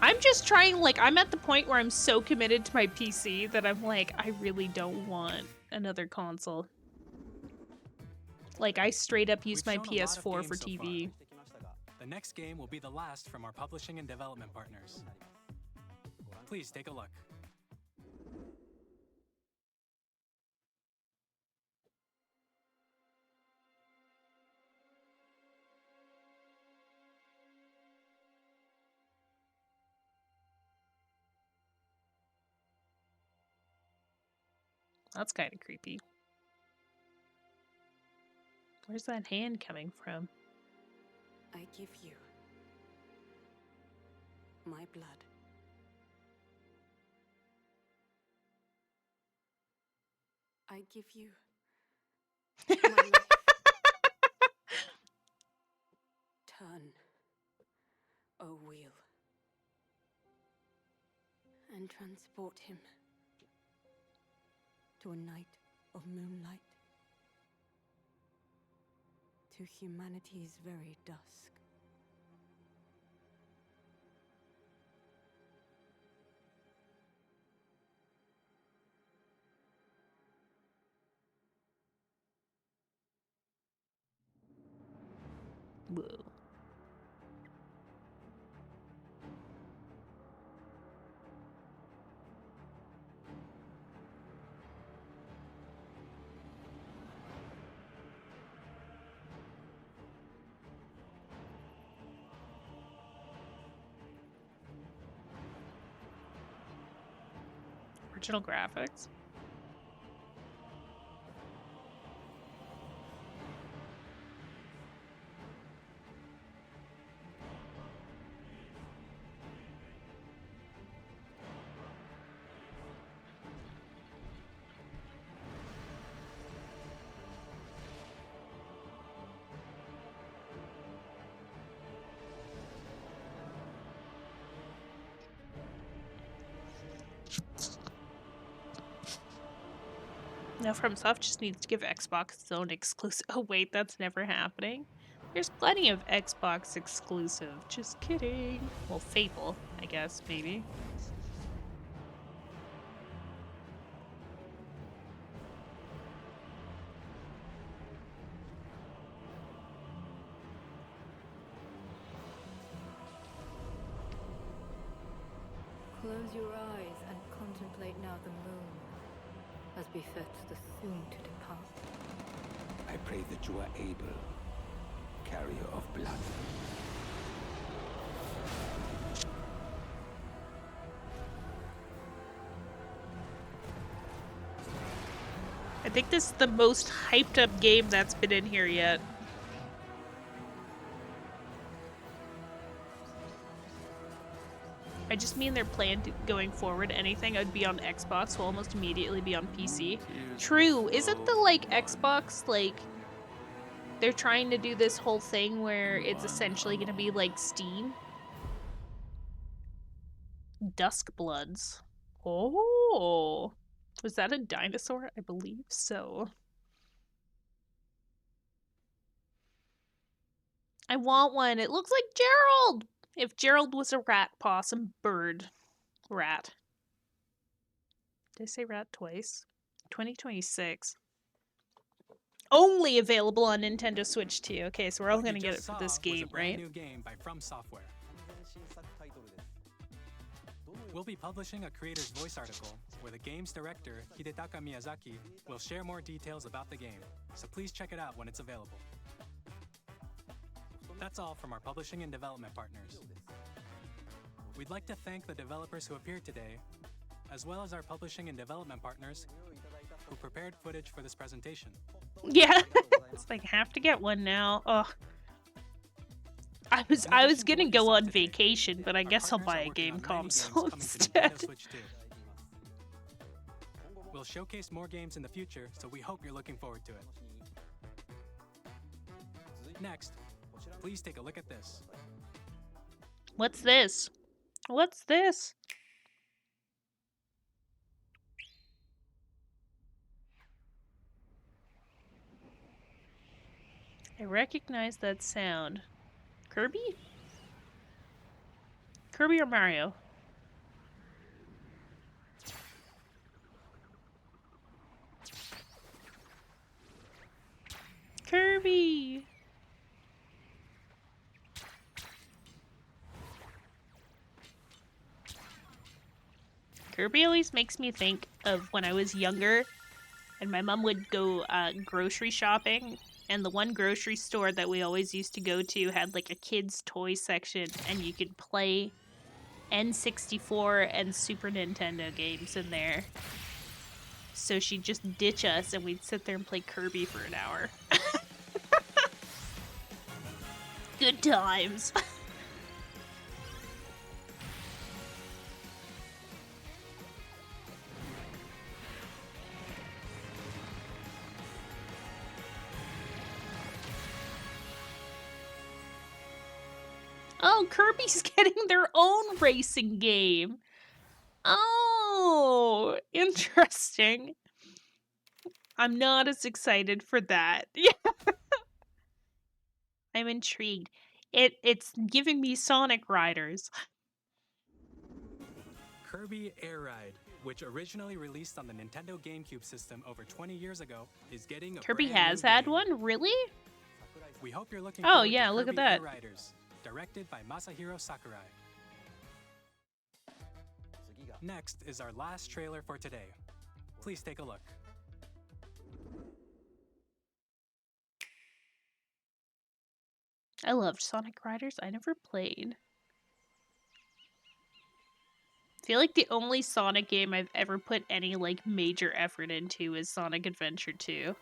I'm just trying, like, I'm at the point where I'm so committed to my PC that I'm like, I really don't want another console. Like, I straight up use my PS4 for TV. The next game will be the last from our publishing and development partners. Please take a look. That's kind of creepy. Where's that hand coming from? I give you my blood. I give you my life. Turn, O wheel, and transport him to a night of moonlight, to humanity's very dusk. Whoa. original graphics. Now FromSoft just needs to give Xbox its own exclusive. Oh wait, that's never happening. There's plenty of Xbox exclusive. Just kidding. Well, Fable, I guess, maybe. Close your eyes and contemplate now the moon, as befits the soon to depart. I pray that you are able, carrier of blood. I think this is the most hyped up game that's been in here yet. I just mean their plan going forward. Anything I'd be on Xbox will almost immediately be on PC. True. Isn't the, like, Xbox, like, they're trying to do this whole thing where it's essentially gonna be like Steam? Duskbloods. Oh. Was that a dinosaur? I believe so. I want one. It looks like Gerald! If Gerald was a rat, possum, bird, rat. Did I say rat twice? 2026. Only available on Nintendo Switch 2. Okay, so we're all gonna get it for this game, right? New game by From Software. We'll be publishing a creator's voice article where the game's director, Hidetaka Miyazaki, will share more details about the game, so please check it out when it's available. That's all from our publishing and development partners. We'd like to thank the developers who appeared today, as well as our publishing and development partners who prepared footage for this presentation. Yeah, it's like, have to get one now. Ugh. I was gonna go on vacation, but I guess I'll buy a game console instead. We'll showcase more games in the future, so we hope you're looking forward to it. Next, please take a look at this. What's this? What's this? I recognize that sound. Kirby? Kirby or Mario? Kirby! Kirby always makes me think of when I was younger and my mom would go grocery shopping, and the one grocery store that we always used to go to had like a kids' toy section, and you could play N64 and Super Nintendo games in there. So she'd just ditch us and we'd sit there and play Kirby for an hour. Good times. Oh, Kirby's getting their own racing game. Oh, interesting. I'm not as excited for that. Yeah. I'm intrigued. It's giving me Sonic Riders. Kirby Air Ride, which originally released on the Nintendo GameCube system over 20 years ago, is getting a Kirby brand has new had game. one? Really? We hope you're looking Oh, forward yeah, to look at Kirby that. Air Riders, directed by Masahiro Sakurai. Next is our last trailer for today. Please take a look. I loved Sonic Riders. I never played. I feel like the only Sonic game I've ever put any, like, major effort into is Sonic Adventure 2.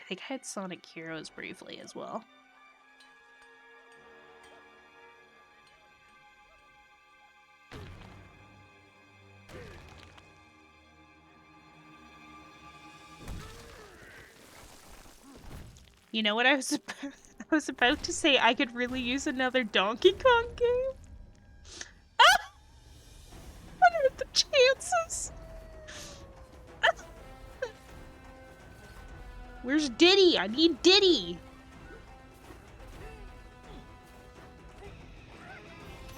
I think I had Sonic Heroes briefly as well. You know what I was I was about to say? I could really use another Donkey Kong game. Ah! What are the chances? Where's Diddy? I need Diddy.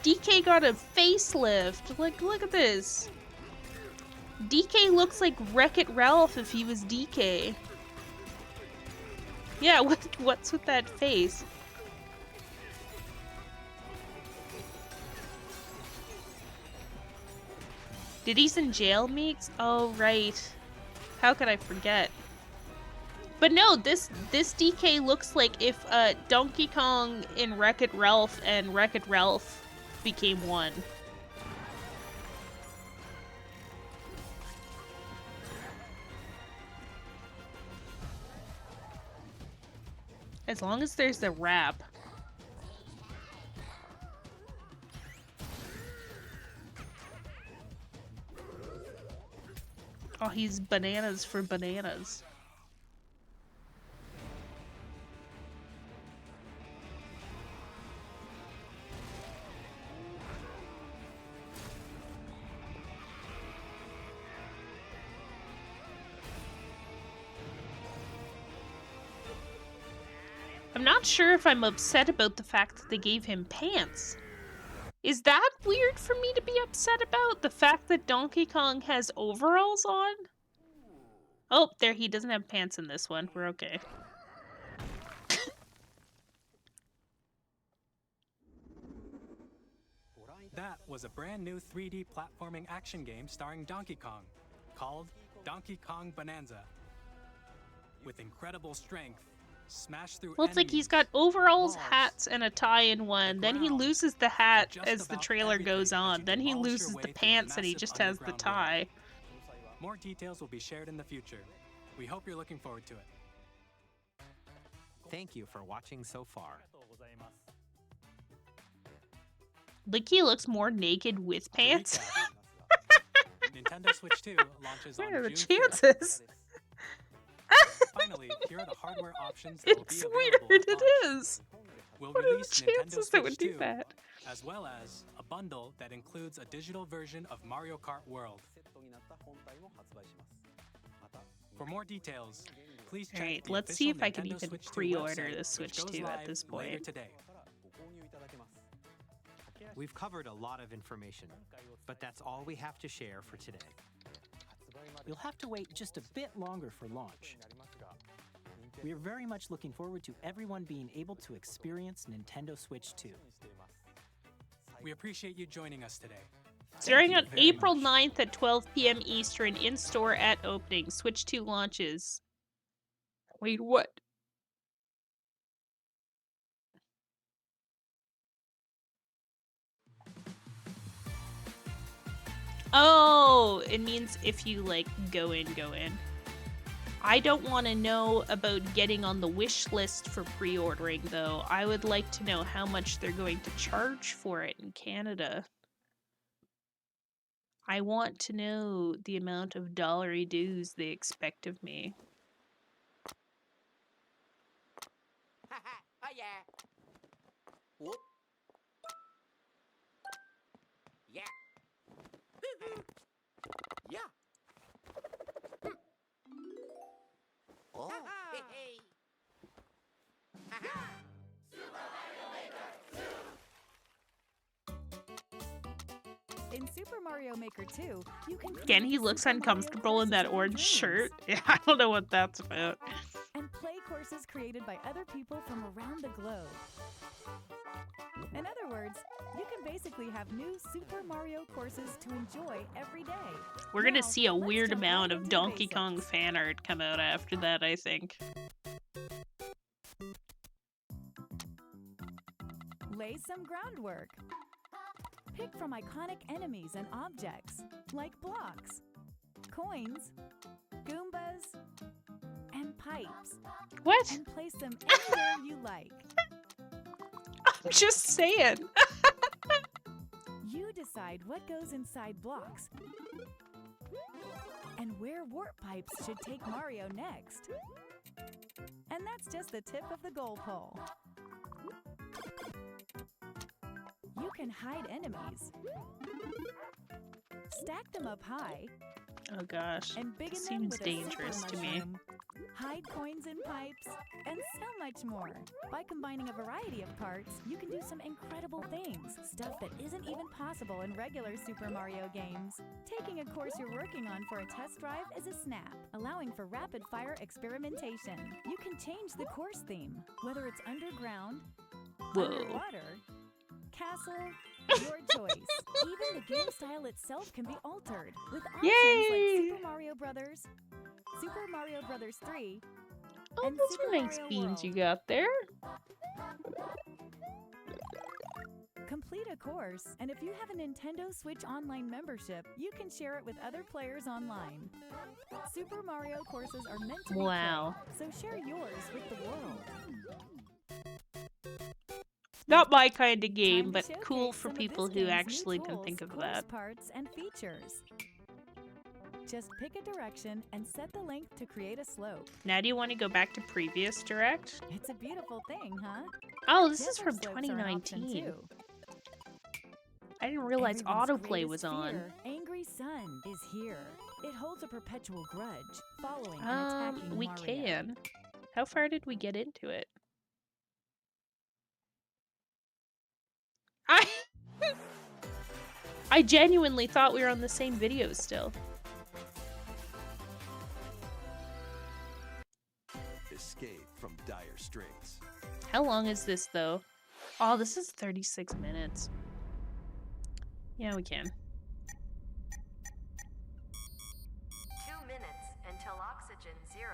DK got a facelift. Like, look at this. DK looks like Wreck-It Ralph if he was DK. Yeah, what's with that face? Diddy's in jail, Meeks? Oh, right. How could I forget? But no, this DK looks like if Donkey Kong in Wreck-It Ralph and Wreck-It Ralph became one. As long as there's the rap. Oh, he's bananas for bananas. I'm not sure if I'm upset about the fact that they gave him pants. Is that weird for me to be upset about? The fact that Donkey Kong has overalls on? Oh, there, he doesn't have pants in this one. We're okay. That was a brand new 3D platforming action game starring Donkey Kong, called Donkey Kong Bonanza. With incredible strength, smash through Well, it's like he's got overalls, hats, and a tie in one. Then he loses the hat as the trailer goes on. Then he loses the pants and he just has the tie. More details will be shared in the future. We hope you're looking forward to it. Thank you for watching so far. Licky looks more naked with pants. Nintendo Switch 2 launches on What are the June 4th. chances? Finally, here are the hardware options that will be It's available weird, at it launch. is. We'll What are the release Nintendo chances that Switch would do 2, that? as well as a bundle that includes a digital version of Mario Kart World. For more details, please check Alright, the let's see official if I can Nintendo even Switch 2 pre-order website, the which Switch goes 2 at live this later point. today. We've covered a lot of information, but that's all we have to share for today. You'll have to wait just a bit longer for launch. We are very much looking forward to everyone being able to experience Nintendo Switch 2. We appreciate you joining us today. Starting on Thank you very April much. 9th at 12 p.m. Eastern, in-store at opening. Switch 2 launches. Wait, what? Oh, it means if you, like, go in, go in. I don't want to know about getting on the wish list for pre-ordering, though. I would like to know how much they're going to charge for it in Canada. I want to know the amount of dollary dues they expect of me. Oh yeah. Whoop. Yeah. Yeah. Oh. Hey, hey. In Super Mario Maker 2, you can Again, he looks uncomfortable in that orange shirt. Yeah, I don't know what that's about. and play courses created by other people from around the globe. In other words, you can basically have new Super Mario courses to enjoy every day. We're gonna Now, see a let's weird jump amount right of into the Donkey basics. Kong fan art come out after that, I think. lay some groundwork. Pick from iconic enemies and objects, like blocks, coins, Goombas, and pipes. What? And place them anywhere you like. I'm just saying. You decide what goes inside blocks and where warp pipes should take Mario next. And that's just the tip of the goal pole. You can hide enemies, stack them up high, Oh gosh. and biggin them Seems with a dangerous super to me. mushroom. Hide coins in pipes, and so much more. By combining a variety of parts, you can do some incredible things. Stuff that isn't even possible in regular Super Mario games. Taking a course you're working on for a test drive is a snap, allowing for rapid-fire experimentation. You can change the course theme, whether it's underground, Whoa. underwater, castle, your choice. Even the game style itself can be altered with options Yay! like Super Mario Brothers, Super Mario Brothers 3, Oh, and those Super are nice Mario beans World. you got there. Complete a course, and if you have a Nintendo Switch Online membership, you can share it with other players online. Super Mario courses are meant to be Wow. played, so share yours with the world. Not my kind of game, Time to but cool showcase for some of people this who game's new actually can tools, think of course that. parts, and features. Just pick a direction and set the length to create a slope. Now do you want to go back to previous Direct? It's a beautiful thing, huh? Oh, this is Desert from slopes are an option, 2019. too. I didn't realize Everyone's autoplay greatest was on. fear, Angry Sun, is here. It holds a perpetual grudge, following and attacking We Mario. can. How far did we get into it? I genuinely thought we were on the same video still. Escape from dire straits. How long is this though? Oh, this is 36 minutes. Yeah, we can. 2 minutes until oxygen 0.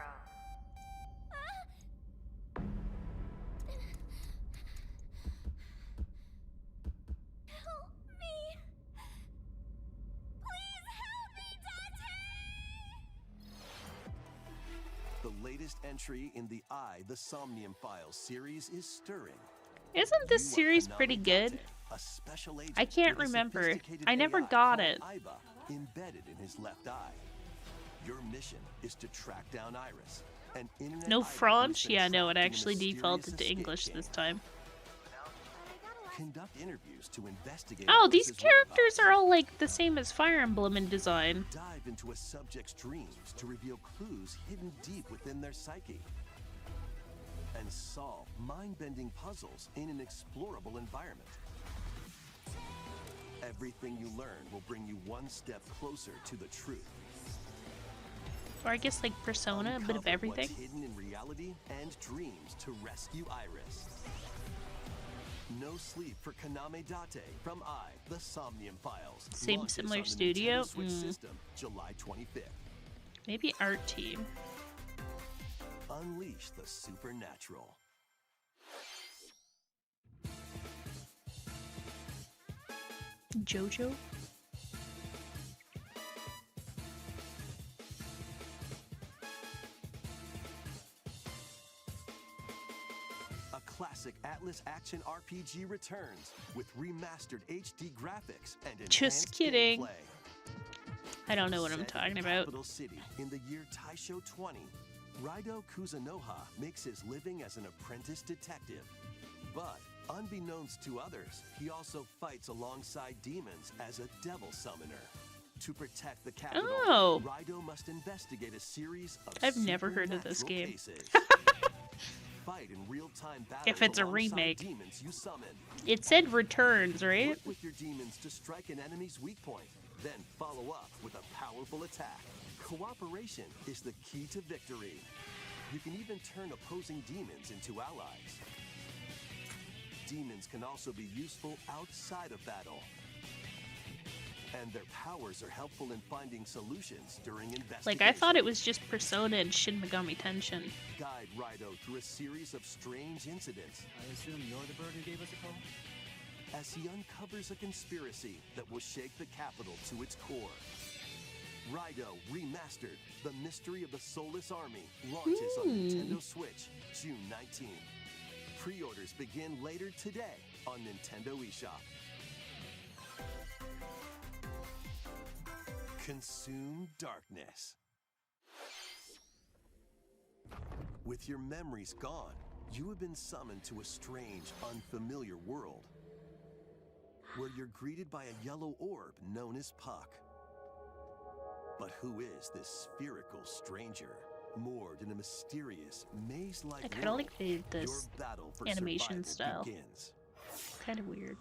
Help me! Please help me, Dante! The latest entry in the the Somnium Files series is stirring. Isn't this series pretty good? A special agent I can't with a remember. sophisticated I never AI got called it. Iba embedded in his left eye. Your mission is to track down Iris, an internet No idol who's French? been Yeah, no, it trapped in a actually mysterious defaulted to escape English game. this time. Conduct interviews to investigate. Oh, these Iris's characters are all like the same as Fire Emblem in design. Dive into a subject's dreams to reveal clues hidden deep within their psyche. And solve mind-bending puzzles in an explorable environment. Everything you learn will bring you one step closer to the truth. Or I guess like Persona, a bit of Uncover everything. What's hidden in reality and dreams to rescue Iris. No sleep for Kaname Date from the Somnium Files. Same Launches similar on the studio? Nintendo Switch Mm. system, July 25th. Maybe Art Team. Unleash the supernatural. JoJo? A classic Atlas action RPG returns with remastered HD graphics and Just enhanced kidding. gameplay. I don't know what I'm Set in talking about. Capital City in the year Taisho 20, Raido Kuzunoha makes his living as an apprentice detective. But unbeknownst to others, he also fights alongside demons as a devil summoner. To protect the capital, Oh. Raido must investigate a series of I've never heard of this supernatural game. cases. Fight in real-time battles If it's a alongside remake. demons you summon. It said returns, right? Work with your demons to strike an enemy's weak point, then follow up with a powerful attack. Cooperation is the key to victory. You can even turn opposing demons into allies. Demons can also be useful outside of battle. And their powers are helpful in finding solutions during investigations. Like, I thought it was just Persona and Shin Megami Tenshin. Guide Raido through a series of strange incidents. I assume you're the bird who gave us a call? as he uncovers a conspiracy that will shake the capital to its core. Raido Remastered, The Mystery of the Soulless Army, launches on Nintendo Switch June 19th. Pre-orders begin later today on Nintendo eShop. Consume darkness. With your memories gone, you have been summoned to a strange, unfamiliar world, where you're greeted by a yellow orb known as Puck. But who is this spherical stranger? Moored in a mysterious, maze-like I kind of world, like this your battle for animation survival style. begins. Kind of weird.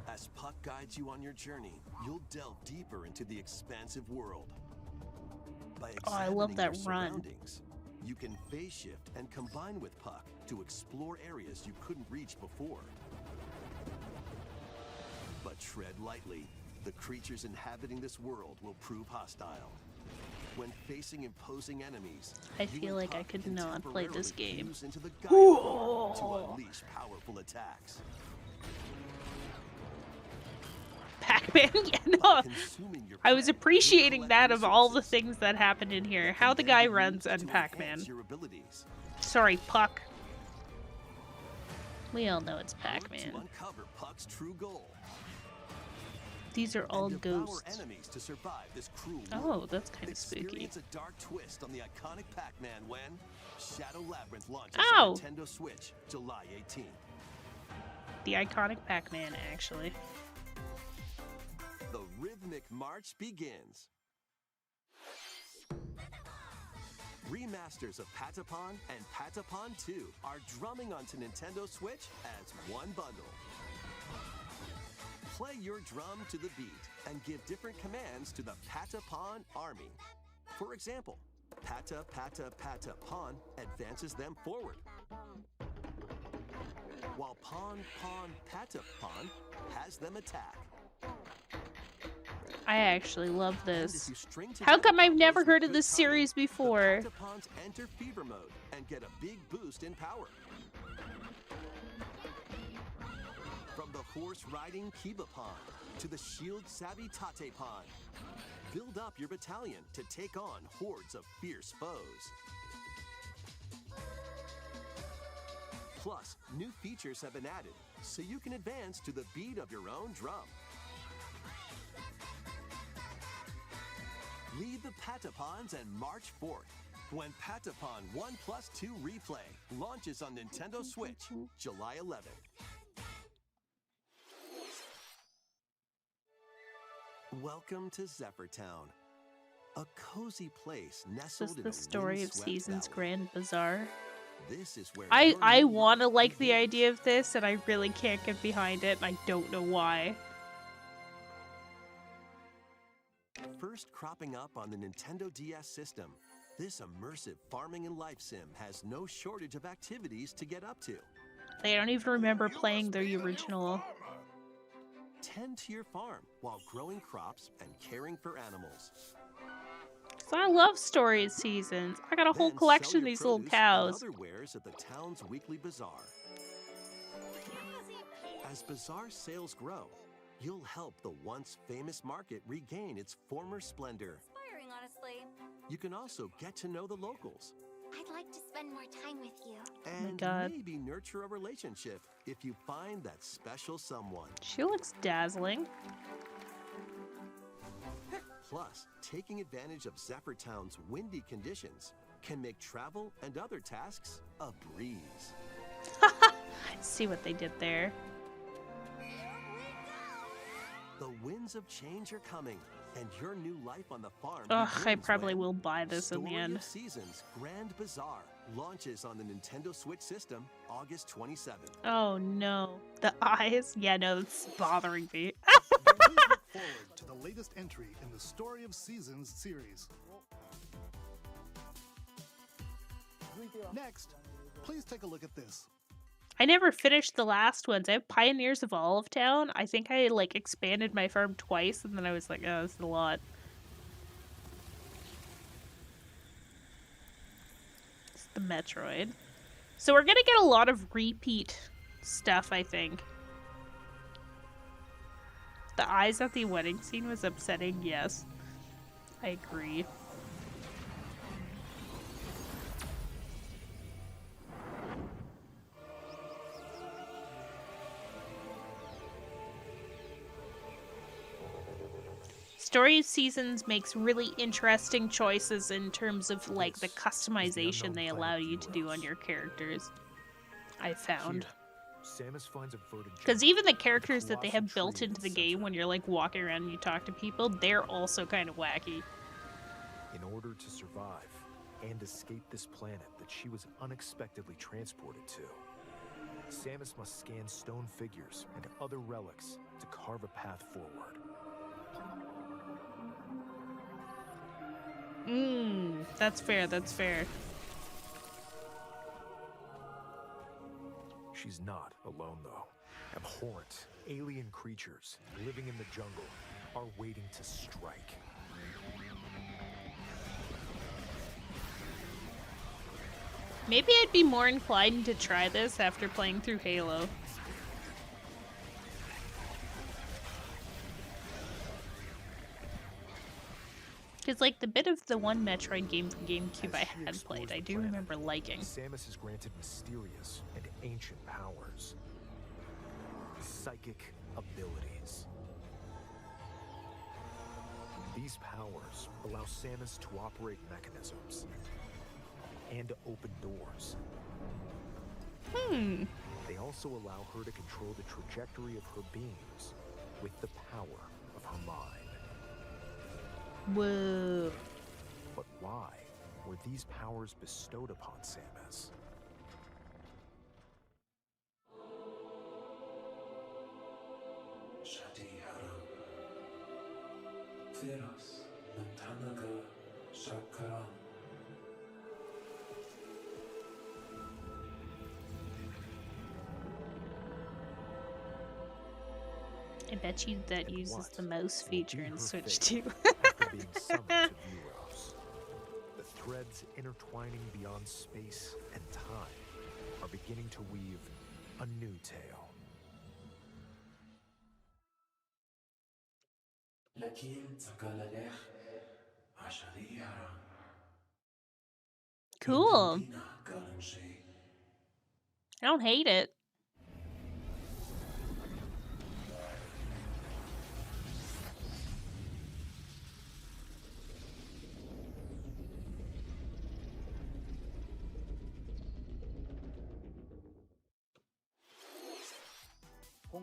As Puck guides you on your journey, you'll delve deeper into the expansive world. By I love examining that your run. surroundings, you can phase shift and combine with Puck to explore areas you couldn't reach before. But tread lightly. The creatures inhabiting this world will prove hostile. When facing imposing enemies, I you feel and like I Puck could can not play this temporarily game. fuse into the Gaia form to unleash powerful attacks. Pac-Man? Yeah, no. I was appreciating that of all the things that happened in here. How the guy runs and Pac-Man. Your abilities. Sorry, Puck. We all know it's To Pac-Man. uncover Puck's true goal. These are all And devour ghosts. enemies to survive this cruel Oh, world. that's kind of spooky. Experience a dark twist on the iconic Pac-Man when Shadow Labyrinth launches Ow! on Nintendo Switch July 18th. The iconic Pac-Man, actually. The rhythmic march begins. Remasters of Patapon and Patapon 2 are drumming onto Nintendo Switch as one bundle. Play your drum to the beat and give different commands to the Patapon army. For example, Pata Pata Pata Pawn advances them forward, while Pawn Pawn Pata Pawn has them attack. I actually love And if this. you string How together come I've combos never with heard of good this timing, series before? the Patapons enter fever mode and get a big boost in power. From the horse-riding Kiba Pawn to the shield-savvy Tate Pawn, build up your battalion to take on hordes of fierce foes. Plus, new features have been added, so you can advance to the beat of your own drum. Lead the Patapons and march forth when Patapon 1+2 Replay launches on Nintendo Switch July 11th. Welcome to Zephyrtown, a cozy place Is nestled this in the a story of windswept Season's valley. Grand Bazaar? This is where I your new want to life like the begins. idea of this, and I really can't get behind it, and I don't know why. First cropping up on the Nintendo DS system, this immersive farming and life sim has no shortage of activities to get up to. I don't even remember playing the original. Tend to your farm while growing crops and caring for animals. So I love story seasons. I got a whole Then collection sell of your these little produce cows. and other wares at the town's weekly bazaar. As bazaar sales grow, you'll help the once famous market regain its former splendor. Inspiring, honestly. You can also get to know the locals I'd like to spend more time with you. and God. maybe nurture a relationship if you find that special someone. She looks dazzling. Plus, taking advantage of Zephyrtown's windy conditions can make travel and other tasks a breeze. See what they did there. The winds of change are coming, and your new life on the farm Ugh, I begins probably when will buy this in the Story end. of Seasons Grand Bazaar launches on the Nintendo Switch system August 27th. Oh no. The eyes? Yeah, no, it's bothering me. Please look forward to the latest entry in the Story of Seasons series. Next, please take a look at this. I never finished the last ones. I have Pioneers of Olive Town. I think I like expanded my farm twice, and then I was like, oh, this is a lot. It's the Metroid. So we're gonna get a lot of repeat stuff, I think. The eyes at the wedding scene was upsetting, yes. I agree. Story Seasons makes really interesting choices in terms of like the customization they allow you to do on your characters. I found. Samus finds a verdant Because jungle even the with a characters that they colossal have built tree in into its the game when you're like walking around and you talk to people, they're also kind of wacky. In order to survive and escape this planet that she was unexpectedly transported to, Samus must scan stone figures and other relics to carve a path forward. That's fair, that's fair. She's not alone, though. Abhorrent, alien creatures living in the jungle are waiting to strike. Maybe I'd be more inclined to try this after playing through Halo. Because, like, the bit of the one Metroid game from GameCube I had played, I do remember liking. Samus is granted mysterious and ancient powers. Psychic abilities. These powers allow Samus to operate mechanisms and to open doors. They also allow her to control the trajectory of her beams with the power of her mind. Whoa. But why were these powers bestowed upon Samus? I bet you that uses the mouse feature in Switch 2. After being summoned to Vuros, the threads intertwining beyond space and time are beginning to weave a new tale. Cool. I don't hate it.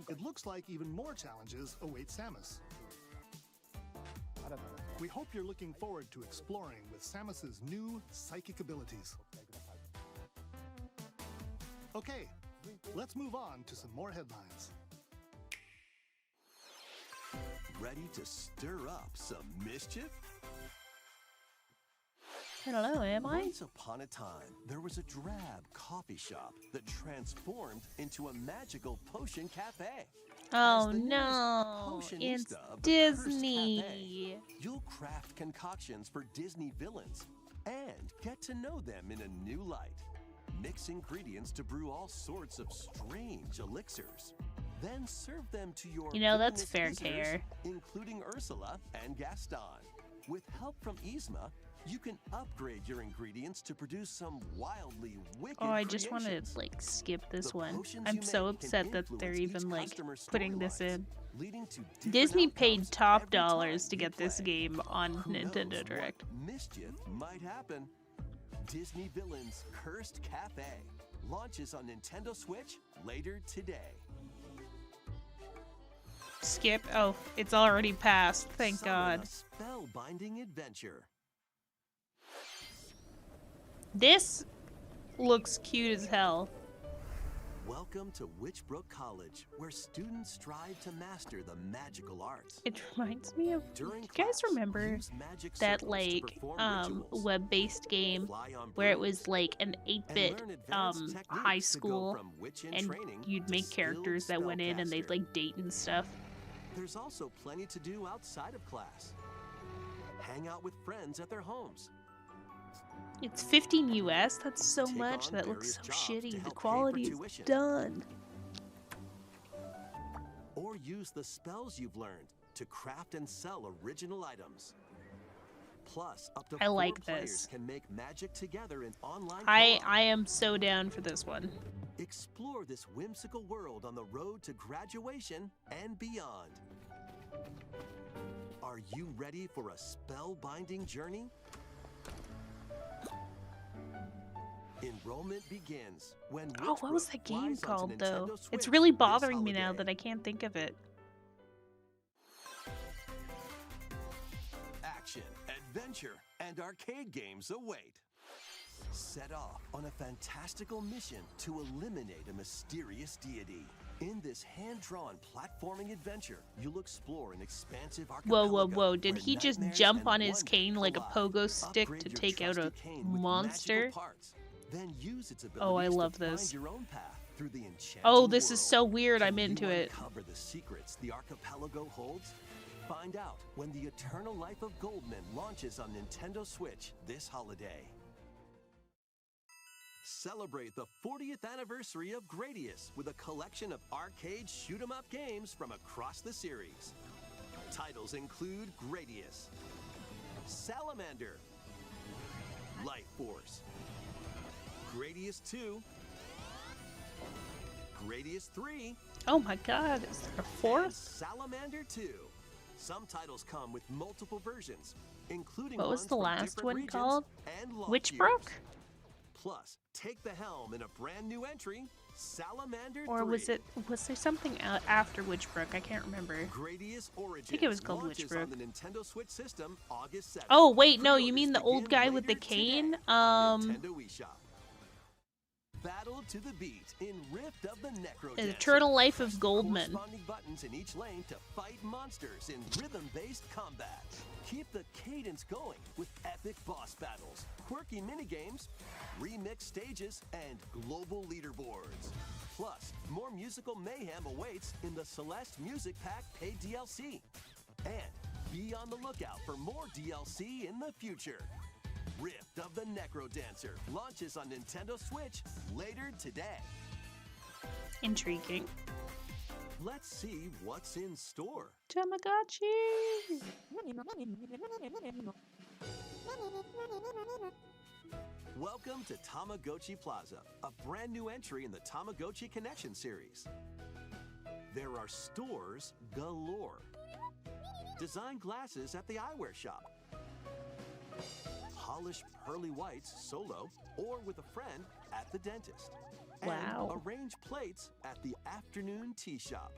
It looks like even more challenges await Samus. We hope you're looking forward to exploring with Samus's new psychic abilities. Okay, let's move on to some more headlines. Ready to stir up some mischief? Hello, am I? Once upon a time, there was a drab coffee shop that transformed into a magical potion cafe. Oh no, it's Potionista of the Cursed Disney. Cafe, you'll craft concoctions for Disney villains and get to know them in a new light. Mix ingredients to brew all sorts of strange elixirs. Then serve them to your You know, that's villainous fair visitors, care. including Ursula and Gaston. With help from Yzma, you can upgrade your ingredients to produce some wildly wicked Oh, I just want to creations. like skip this The one. potions I'm you so make can upset that they're influence even each like customer's putting this storylines, in. leading to different Disney paid outcomes top every dollars time to you get this play. game on Who Nintendo knows Direct. what mischief might happen? Disney Villains Cursed Cafe launches on Nintendo Switch later today. Skip. Oh, it's already passed. Thank Summon God. a spellbinding adventure. This looks cute as hell. Welcome to Witchbrook College, where students strive to master the magical arts. It reminds me of. During You guys remember use magic that circles to like perform rituals, web-based game fly on where it brooms, was like an and 8-bit learn advanced high techniques to go school, from witch in and training you'd to make skilled characters that went in and they'd spellcaster. like date and stuff. There's also plenty to do outside of class. Hang out with friends at their homes. It's 15 US. That's so Take much. on That looks so various jobs to shitty. The help pay for quality is tuition. done. or use the spells you've learned to craft and sell original items. Plus, up to I 4 like players this. can make magic together in online I co-op. am so down for this one. Explore this whimsical world on the road to graduation and beyond. Are you ready for a spellbinding journey? Enrollment begins when Oh, what was Witchbrook that game flies onto called though? Nintendo It's Switch really this bothering me now holiday. that I can't think of it. Action, adventure, and arcade games await. Set off on a fantastical mission to eliminate a mysterious deity. In this hand-drawn platforming adventure, you'll explore an expansive Whoa, archipelago. whoa, whoa. Did where he just nightmares jump and on his wonder cane like a collide. pogo stick to Upgrade your take out a trusty cane with monster? magical parts. Then use its Oh, I abilities love to this. find your own path through the enchanting Oh, this is world. so weird. I'm Can into you it. uncover the secrets the archipelago holds? Find out when the Eternal Life of Goldman launches on Nintendo Switch this holiday. Celebrate the 40th anniversary of Gradius with a collection of arcade shoot-'em-up games from across the series. Titles include Gradius, Salamander, Life Force, Gradius 2, Gradius 3, Oh my god, is there a and fourth? Salamander 2. Some titles come with multiple versions, including What was ones the from last different one regions called? and launch Witchbrook? years. Plus, take the helm in a brand new entry, Salamander Or 3. was there something after Witchbrook? I can't remember. Gradius Origins think it was called launches Witchbrook. on the Nintendo Switch system August 7th. Oh, wait, no, you Pre-orders mean the old begin guy with the later today cane? on Nintendo eShop. Battle to the beat in Rift of the Necro An Dancer. Eternal Life of Press the Goldman. corresponding buttons in each lane to fight monsters in rhythm-based combat. Keep the cadence going with epic boss battles, quirky minigames, remix stages, and global leaderboards. Plus, more musical mayhem awaits in the Celeste Music Pack paid DLC. And be on the lookout for more DLC in the future. Rift of the Necro Dancer launches on Nintendo Switch later today. Intriguing. Let's see what's in store. Tamagotchi! Welcome to Tamagotchi Plaza, a brand new entry in the Tamagotchi Connection series. There are stores galore. Design glasses at the eyewear shop. Polish pearly whites solo or with a friend at the dentist. Wow. And arrange plates at the afternoon tea shop.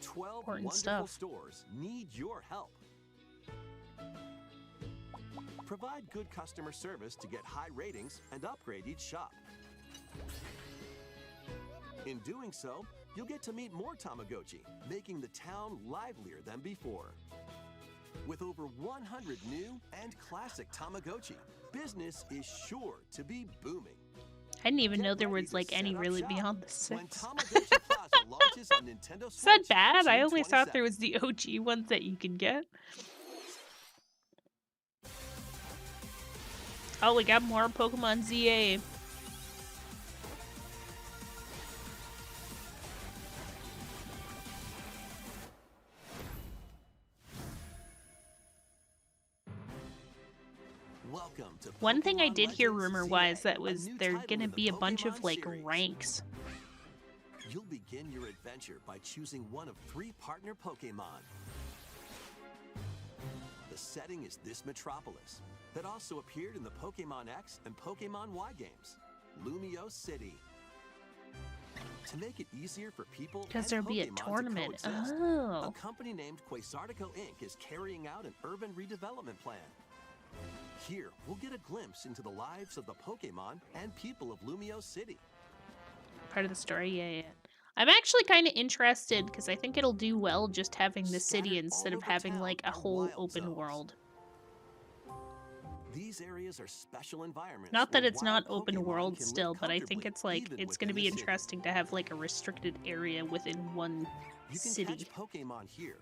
12 Important wonderful stuff. stores need your help. Provide good customer service to get high ratings and upgrade each shop. In doing so, you'll get to meet more Tamagotchi, making the town livelier than before. With over 100 new and classic Tamagotchi, business is sure to be booming. I didn't even know there was like any really beyond the When 6. Tamagotchi Plaza launches on Nintendo Is that Switch bad? I June only thought there 27th. was the OG ones that you could get. Oh, we got more Pokemon ZA. Welcome to One thing I Pokemon did hear Legends rumor-wise ZA, that was a new there title gonna in the be a bunch of Pokemon like series. ranks. You'll begin your adventure by choosing one of 3 partner Pokemon. The setting is this metropolis that also appeared in the Pokemon X and Pokemon Y games, Lumio City. To make it easier for people Because and there'll be a Pokemon to tournament. coexist, Oh. a company named Quasartico Inc. is carrying out an urban redevelopment plan. Here, we'll get a glimpse into the lives of the Pokemon and people of Lumio City. Part of the story, yeah. I'm actually kind of interested because I think it'll do well just having the city instead of having like a whole open world. These areas are special environments. Not that where it's not wild open Pokemon world can live still, but I think comfortably, it's like even it's going to within be the city. interesting to have like a restricted area within one You can city. catch Pokemon here.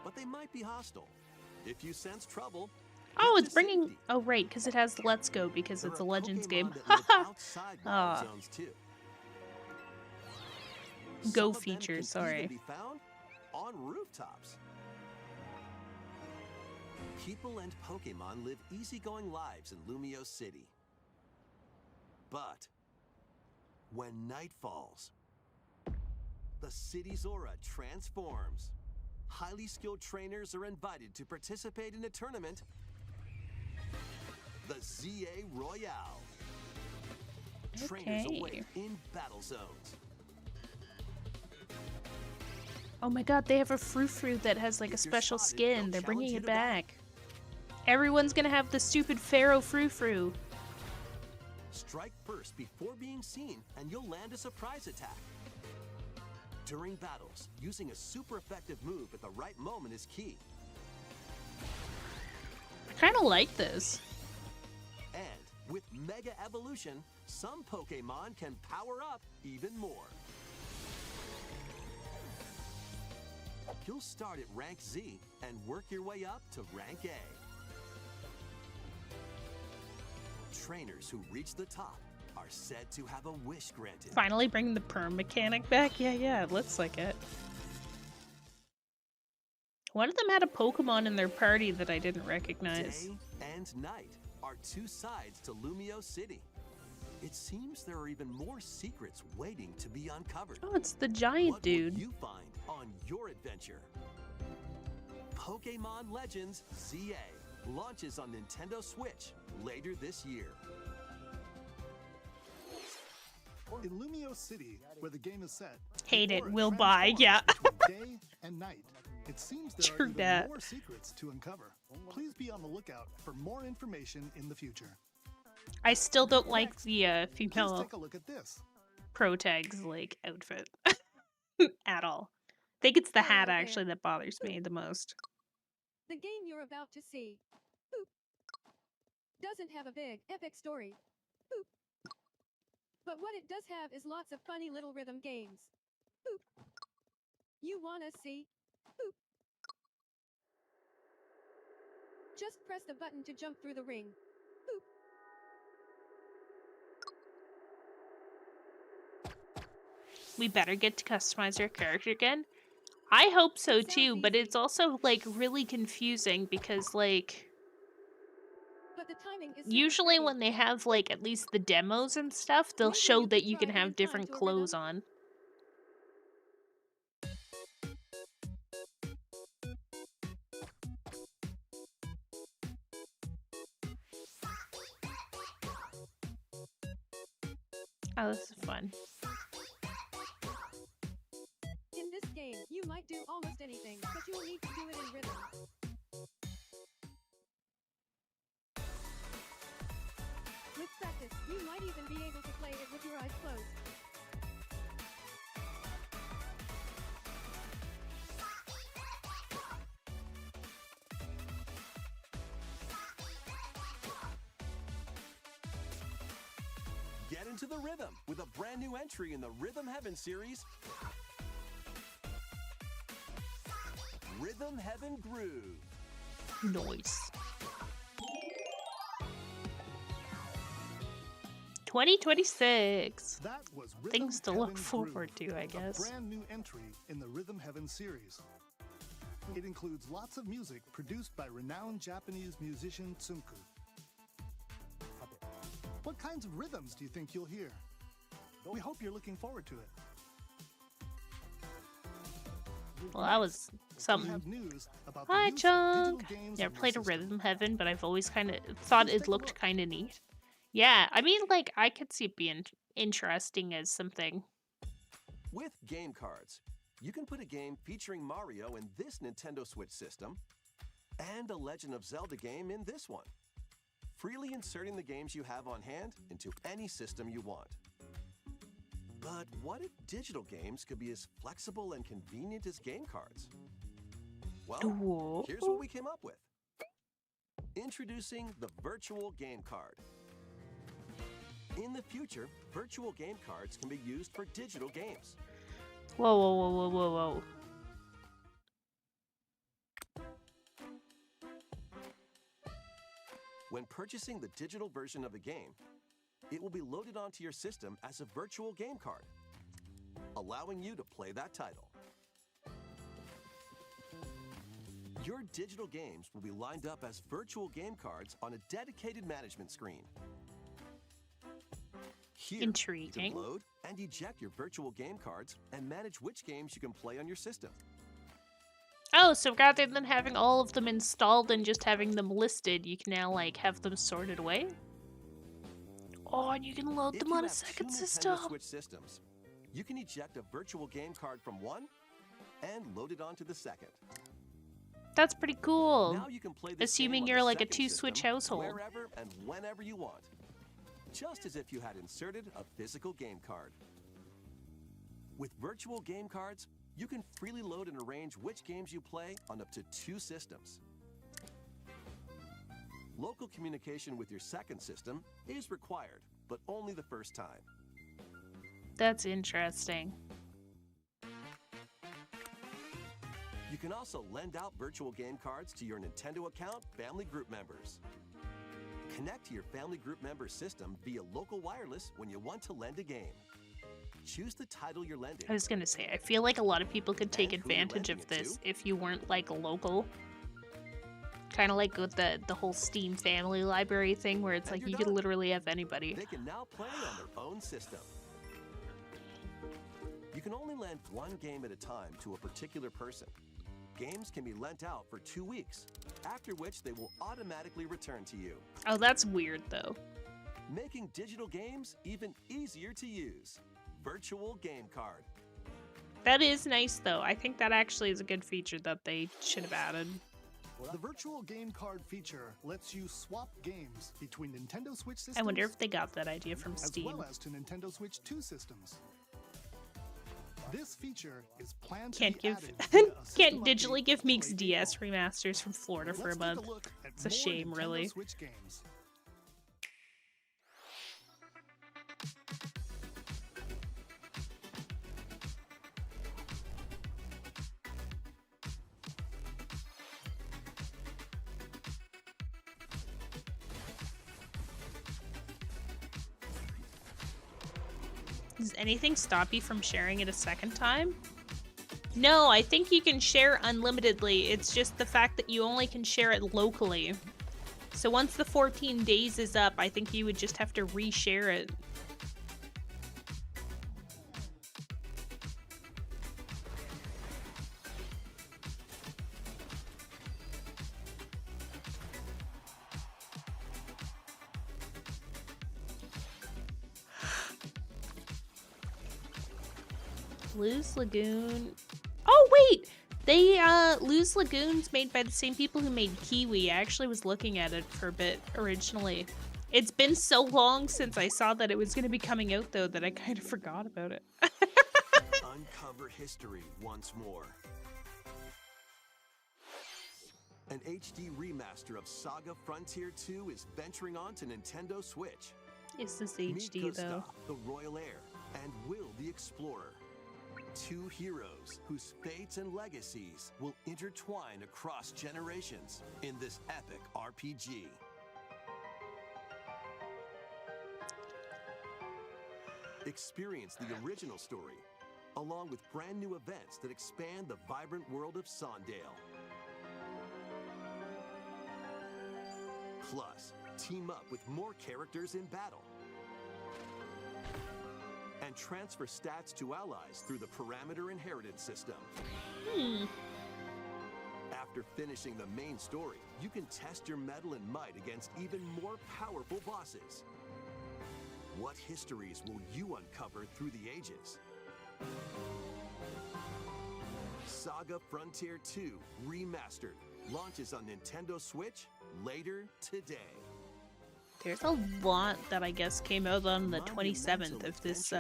But they might be hostile. If you sense trouble, Oh, it's bringing. Oh, right, because it has Let's Go because it's a Legends game. Ah, zones too. Go Some of them feature. can Sorry. even be found on rooftops. People and Pokemon live easygoing lives in Lumio City. But when night falls, the city's aura transforms. Highly skilled trainers are invited to participate in a tournament, the ZA Royale. Trainers await in battle zones. Oh my god, they have a Frou-Frou that has like a special skin. They're bringing it back. Everyone's gonna have the stupid Pharaoh Frou-Frou. Strike first before being seen, and you'll land a surprise attack. During battles, using a super effective move at the right moment is key. I kind of like this. And with Mega Evolution, some Pokemon can power up even more. You'll start at rank Z and work your way up to rank A. Trainers who reach the top are said to have a wish granted. Finally bringing the perm mechanic back? Yeah, it looks like it. One of them had a Pokemon in their party that I didn't recognize. Day and night are two sides to Lumio City. It seems there are even more secrets waiting to be uncovered. Oh, it's the giant what dude. Will you find on your adventure? Pokemon Legends ZA launches on Nintendo Switch later this year. In Lumio City, where the game is set, Hate it, the will aura buy, yeah. transforms between day and night. It seems there True are even that. more secrets to uncover. Please be on the lookout for more information in the future. I still don't like the Please female take a look at this. Protag's like outfit at all. I think it's the hat actually that bothers me the most. The game you're about to see boop, doesn't have a big, epic story. Boop. But what it does have is lots of funny little rhythm games. Boop. You wanna see? Boop. Just press the button to jump through the ring. Boop. We better get to customize our character again. I hope so too, but it's also like really confusing because like But the timing is super usually tricky. when they have like at least the demos and stuff, they'll Maybe show you that could you can try have and different time to a clothes rhythm. on. Oh, this is fun. In this game, you might do almost anything, but you'll need to do it in rhythm. With practice, you might even be able to play it with your eyes closed. Get into the rhythm with a brand new entry in the Rhythm Heaven series, Rhythm Heaven Groove. Nice. 2026. That was Things to Rhythm look Heaven forward Groove, to, I guess. A brand new entry in the Rhythm Heaven series. It includes lots of music produced by renowned Japanese musician Tsunku. What kinds of rhythms do you think you'll hear? We hope you're looking forward to it. Well, that was We something. have news about the Hi, use of Chunk. digital games Never in your played a system. Rhythm Heaven, but I've always kind of thought it looked kind of neat. Yeah, I mean, like, I could see it being interesting as something. With game cards, you can put a game featuring Mario in this Nintendo Switch system and a Legend of Zelda game in this one, freely inserting the games you have on hand into any system you want. But what if digital games could be as flexible and convenient as game cards? Well, here's what we came up with. Introducing the Virtual Game Card. In the future, virtual game cards can be used for digital games. Whoa, whoa, whoa, whoa, whoa, whoa. When purchasing the digital version of a game, it will be loaded onto your system as a virtual game card, allowing you to play that title. Your digital games will be lined up as virtual game cards on a dedicated management screen. Here, Intriguing. you can load and eject your virtual game cards and manage which games you can play on your system. Oh, so rather than having all of them installed and just having them listed, you can now, like, have them sorted away? Oh, and you can load them on a second system. Nintendo Switch systems, you can eject a virtual game card from one and load it onto the second. That's pretty cool. Now you can play this Assuming game on you're the like a second 2-Switch system household. Wherever and whenever you want. Just as if you had inserted a physical game card. With virtual game cards, you can freely load and arrange which games you play on up to 2 systems. Local communication with your second system is required, but only the first time. That's interesting. You can also lend out virtual game cards to your Nintendo account family group members. Connect to your family group member system via local wireless when you want to lend a game. Choose the title you're lending. I was gonna say, I feel like a lot of people could take And who you're advantage of lending it this if you weren't, like, local. Kind of like with the whole Steam family library thing, where it's And like you're you could done. literally have anybody. They can now play on their own system. You can only lend one game at a time to a particular person. Games can be lent out for 2 weeks, after which they will automatically return to you. Oh, that's weird, though. Making digital games even easier to use. Virtual Game Card. That is nice, though. I think that actually is a good feature that they should have added. The virtual game card feature lets you swap games between Nintendo Switch systems. I wonder if they got that idea from Steam. As well as to Nintendo Switch 2 systems. This feature is planned to Can't be give, added via a can't system digitally update give in Meeks 2018. DS remasters from Florida for a Let's take month. look at It's a more shame, Nintendo really. Switch games. Does anything stop you from sharing it a second time? No, I think you can share unlimitedly. It's just the fact that you only can share it locally. So once the 14 days is up, I think you would just have to reshare it. Luz Lagoon. Oh wait, they Luz Lagoon's made by the same people who made Kiwi. I actually was looking at it for a bit originally. It's been so long since I saw that it was going to be coming out though that I kind of forgot about it. Uncover history once more. An HD remaster of Saga Frontier 2 is venturing on to Nintendo Switch. Is this Meet HD though? Gustav, the Royal Heir, and Will the Explorer. 2 heroes whose fates and legacies will intertwine across generations in this epic RPG. Experience the original story, along with brand new events that expand the vibrant world of Sondale. Plus, team up with more characters in battle. And transfer stats to allies through the parameter inheritance system. After finishing the main story, you can test your mettle and might against even more powerful bosses. What histories will you uncover through the ages? Saga Frontier 2 Remastered launches on Nintendo Switch later today. There's a lot that I guess came out on the 27th if this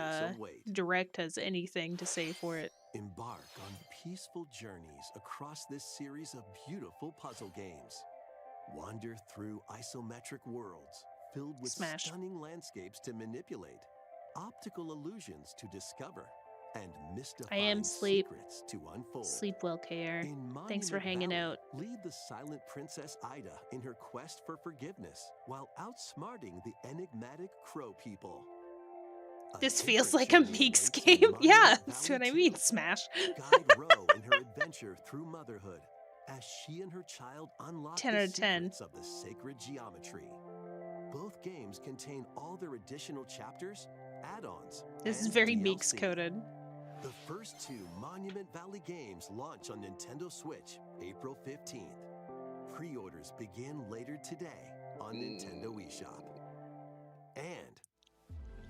direct has anything to say for it. Embark on peaceful journeys across this series of beautiful puzzle games. Wander through isometric worlds filled with Smash. stunning landscapes to manipulate, optical illusions to discover, and mystifying I am Sleep. secrets to unfold. Sleep well, KR. In Thanks for Monument hanging Valley, out. lead the silent Princess Ida in her quest for forgiveness while outsmarting the enigmatic Crow people. This feels like a Meeks game. Yeah, that's what I mean, Smash. Guide Ro in her adventure through motherhood as she and her child unlock 10 the out of 10. secrets of the sacred geometry. Both games contain all their additional chapters, add-ons, This is and very DLC. Meeks coded. The first two Monument Valley games launch on Nintendo Switch April 15th. Pre-orders begin later today on Nintendo eShop. And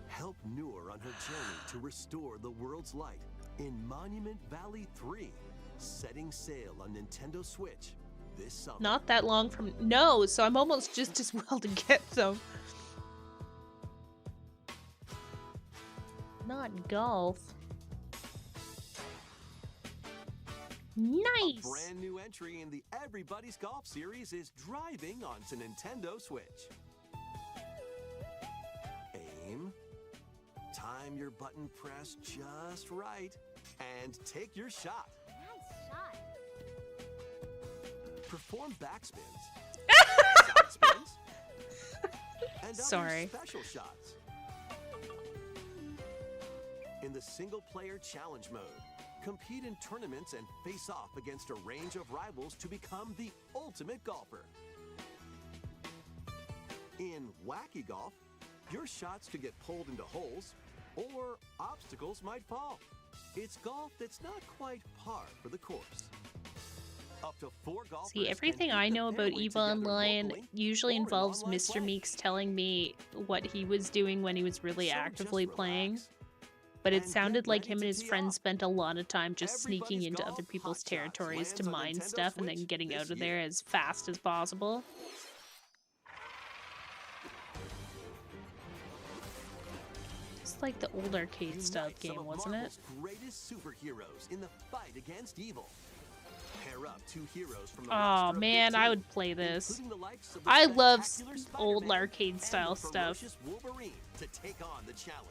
help Noor on her journey to restore the world's light in Monument Valley 3, setting sail on Nintendo Switch this summer. Not that long from no, so I'm almost just as well to get them. Not golf. Nice. A brand new entry in the Everybody's Golf series is driving onto Nintendo Switch. Aim, time your button press just right, and take your shot. Nice shot. Perform backspins, side spins, and other Sorry. special shots. In the single-player challenge mode, compete in tournaments and face off against a range of rivals to become the ultimate golfer. In Wacky Golf, your shots could get pulled into holes, or obstacles might fall. It's golf that's not quite par for the course. Up to 4 golfers See, everything I know about EVE Online usually involves Mr. Meeks telling me what he was doing when he was really actively playing. But it sounded like him and his friends spent a lot of time just sneaking into other people's territories to mine stuff and then getting out of there as fast as possible. It's like the old arcade style game, wasn't it? Greatest superheroes in the fight against evil. Pair up 2 heroes from the Oh roster of man, 15, I would play this. including the likes of the I love spectacular old Spider-Man arcade style and the stuff. ferocious Wolverine to take on the challenge.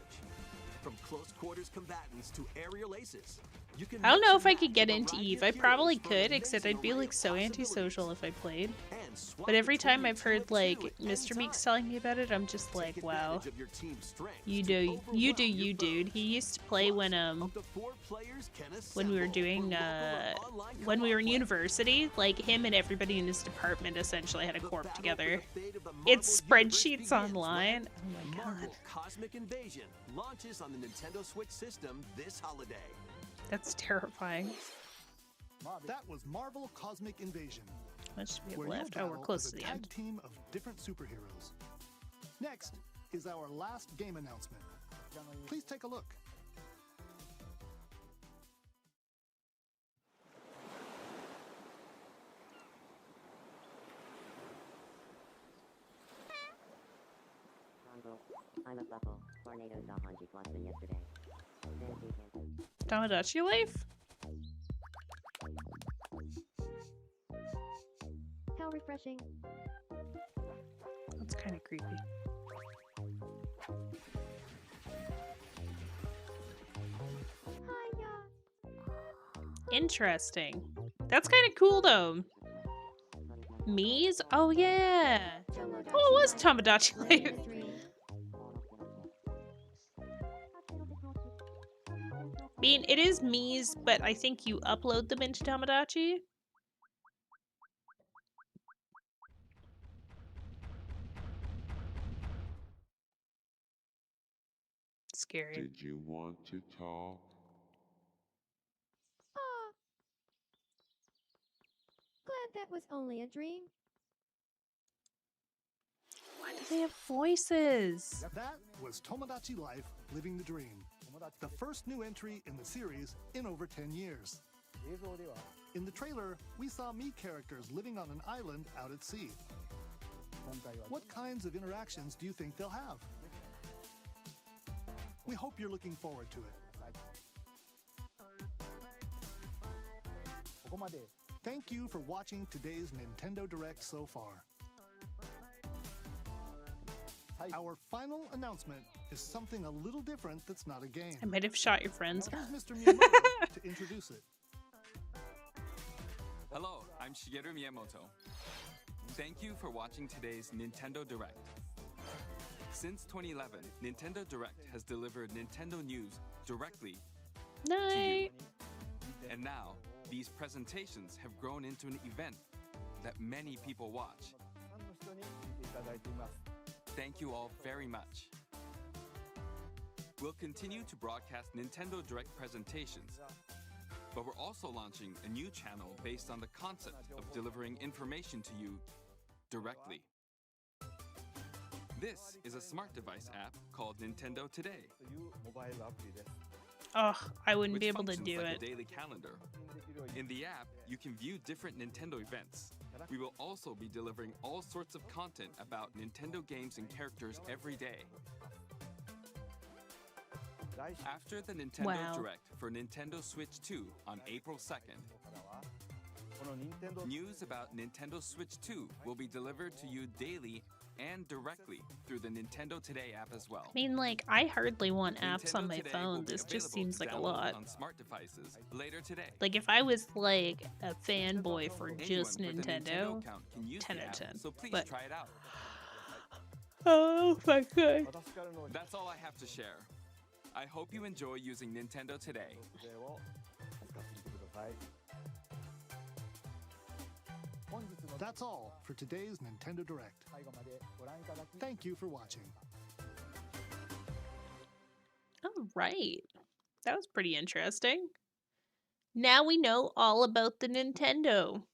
From close quarters combatants to aerial aces, you can I don't mix know and if I match could get a into variety EVE. of I probably heroes for an could, except amazing I'd be array like of so possibilities. antisocial if I played. And swap But every between time I've team heard of like 2 at Mr. any Meeks time. telling me about it, I'm just like, Take wow. advantage of your team's strengths You to do you overwhelm your dude. He used to play when Up to 4 players can when we were assemble doing for local or online when we were in co-op play. university, like him and everybody in his department essentially had a The corp battle together. for the fate of the It's Marvel universe spreadsheets begins online. when Oh my god. Marvel Cosmic Invasion launches on the Nintendo Switch system this holiday. That's terrifying. That was Marvel Cosmic Invasion, How much do we have where you'll left? Oh, we're battle close as to a the tag end. team of different superheroes. Next is our last game announcement. Please take a look. I'm a buckle. Tornadoes off on G Plus than yesterday. Tamagotchi life? How refreshing. That's kind of creepy. Interesting. That's kind of cool though. Mies? Oh yeah. Oh, it was Tamagotchi life. I mean, it is Mies, but I think you upload them into Tamagotchi. Scary. Did you want to talk? Aw. Glad that was only a dream. Why do they have voices? That was Tomodachi Life Living the Dream, the first new entry in the series in over 10 years. In the trailer, we saw Mii characters living on an island out at sea. What kinds of interactions do you think they'll have? We hope you're looking forward to it. Thank you for watching today's Nintendo Direct so far. Our final announcement is something a little different that's not a game. I might have shot your friends. Here's Mr. Miyamoto to introduce it. Hello, I'm Shigeru Miyamoto. Thank you for watching today's Nintendo Direct. Since 2011, Nintendo Direct has delivered Nintendo news directly to you. And now, these presentations have grown into an event that many people watch. Thank you all very much. We'll continue to broadcast Nintendo Direct presentations, but we're also launching a new channel based on the concept of delivering information to you directly. This is a smart device app called Nintendo Today. Oh, I wouldn't be able to functions do like it. a daily calendar. In the app, you can view different Nintendo events. We will also be delivering all sorts of content about Nintendo games and characters every day. After the Nintendo Wow. Direct for Nintendo Switch 2 on April 2nd, news about Nintendo Switch 2 will be delivered to you daily and directly through the Nintendo Today app as well. I mean, like, I hardly want apps Nintendo on my Today will phone. be This just available seems to like a download lot. on smart devices later today. Like, if I was, like, a fanboy for just Anyone with a Nintendo, account can use 10 the out of app, 10. so please But, try it out. oh my god. That's all I have to share. I hope you enjoy using Nintendo Today. That's all for today's Nintendo Direct. Thank you for watching. All right. That was pretty interesting. Now we know all about the Nintendo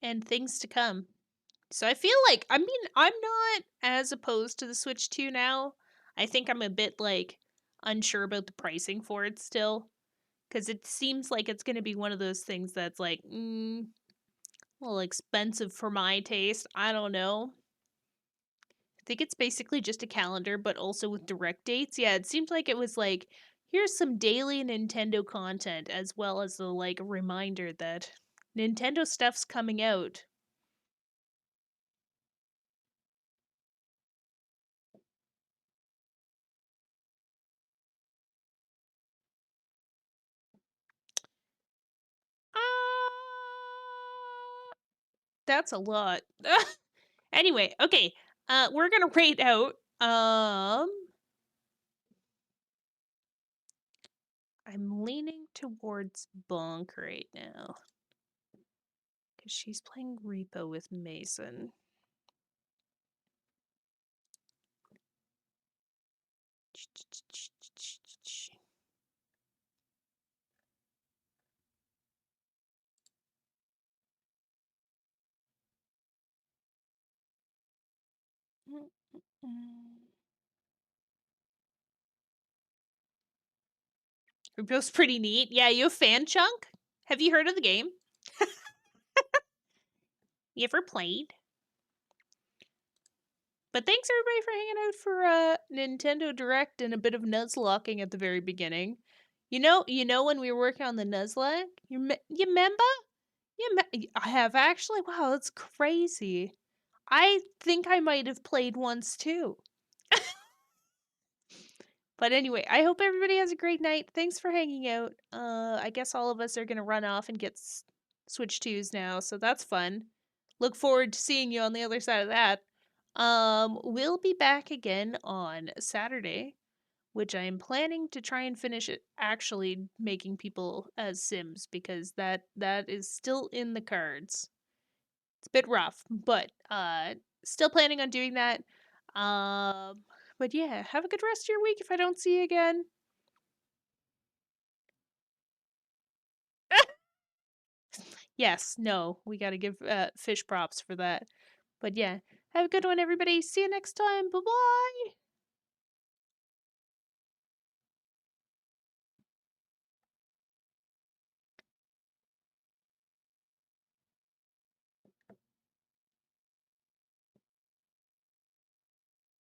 and things to come. So I feel like, I mean, I'm not as opposed to the Switch 2 now. I think I'm a bit, like, unsure about the pricing for it still. Because it seems like it's going to be one of those things that's, like, a little expensive for my taste. I don't know. I think it's basically just a calendar, but also with direct dates. Yeah, it seemed like it was like, here's some daily Nintendo content, as well as the, like, reminder that Nintendo stuff's coming out. That's a lot. Anyway, okay. We're gonna rate out. I'm leaning towards Bonk right now. Because she's playing Repo with Mason. Repo's pretty neat. Yeah, you a fan, Chunk? Have you heard of the game? You ever played? But thanks everybody for hanging out for Nintendo Direct and a bit of Nuzlocking at the very beginning. You know when we were working on the Nuzlocke? You remember? I have actually. Wow, that's crazy. I think I might have played once too. But anyway, I hope everybody has a great night. Thanks for hanging out. I guess all of us are gonna run off and get Switch 2s now, so that's fun. Look forward to seeing you on the other side of that. We'll be back again on Saturday, which I am planning to try and finish it actually making people as Sims, because that is still in the cards. It's a bit rough, but still planning on doing that. But yeah, have a good rest of your week if I don't see you again. Yes, no, we got to give fish props for that. But yeah, have a good one, everybody. See you next time. Bye bye.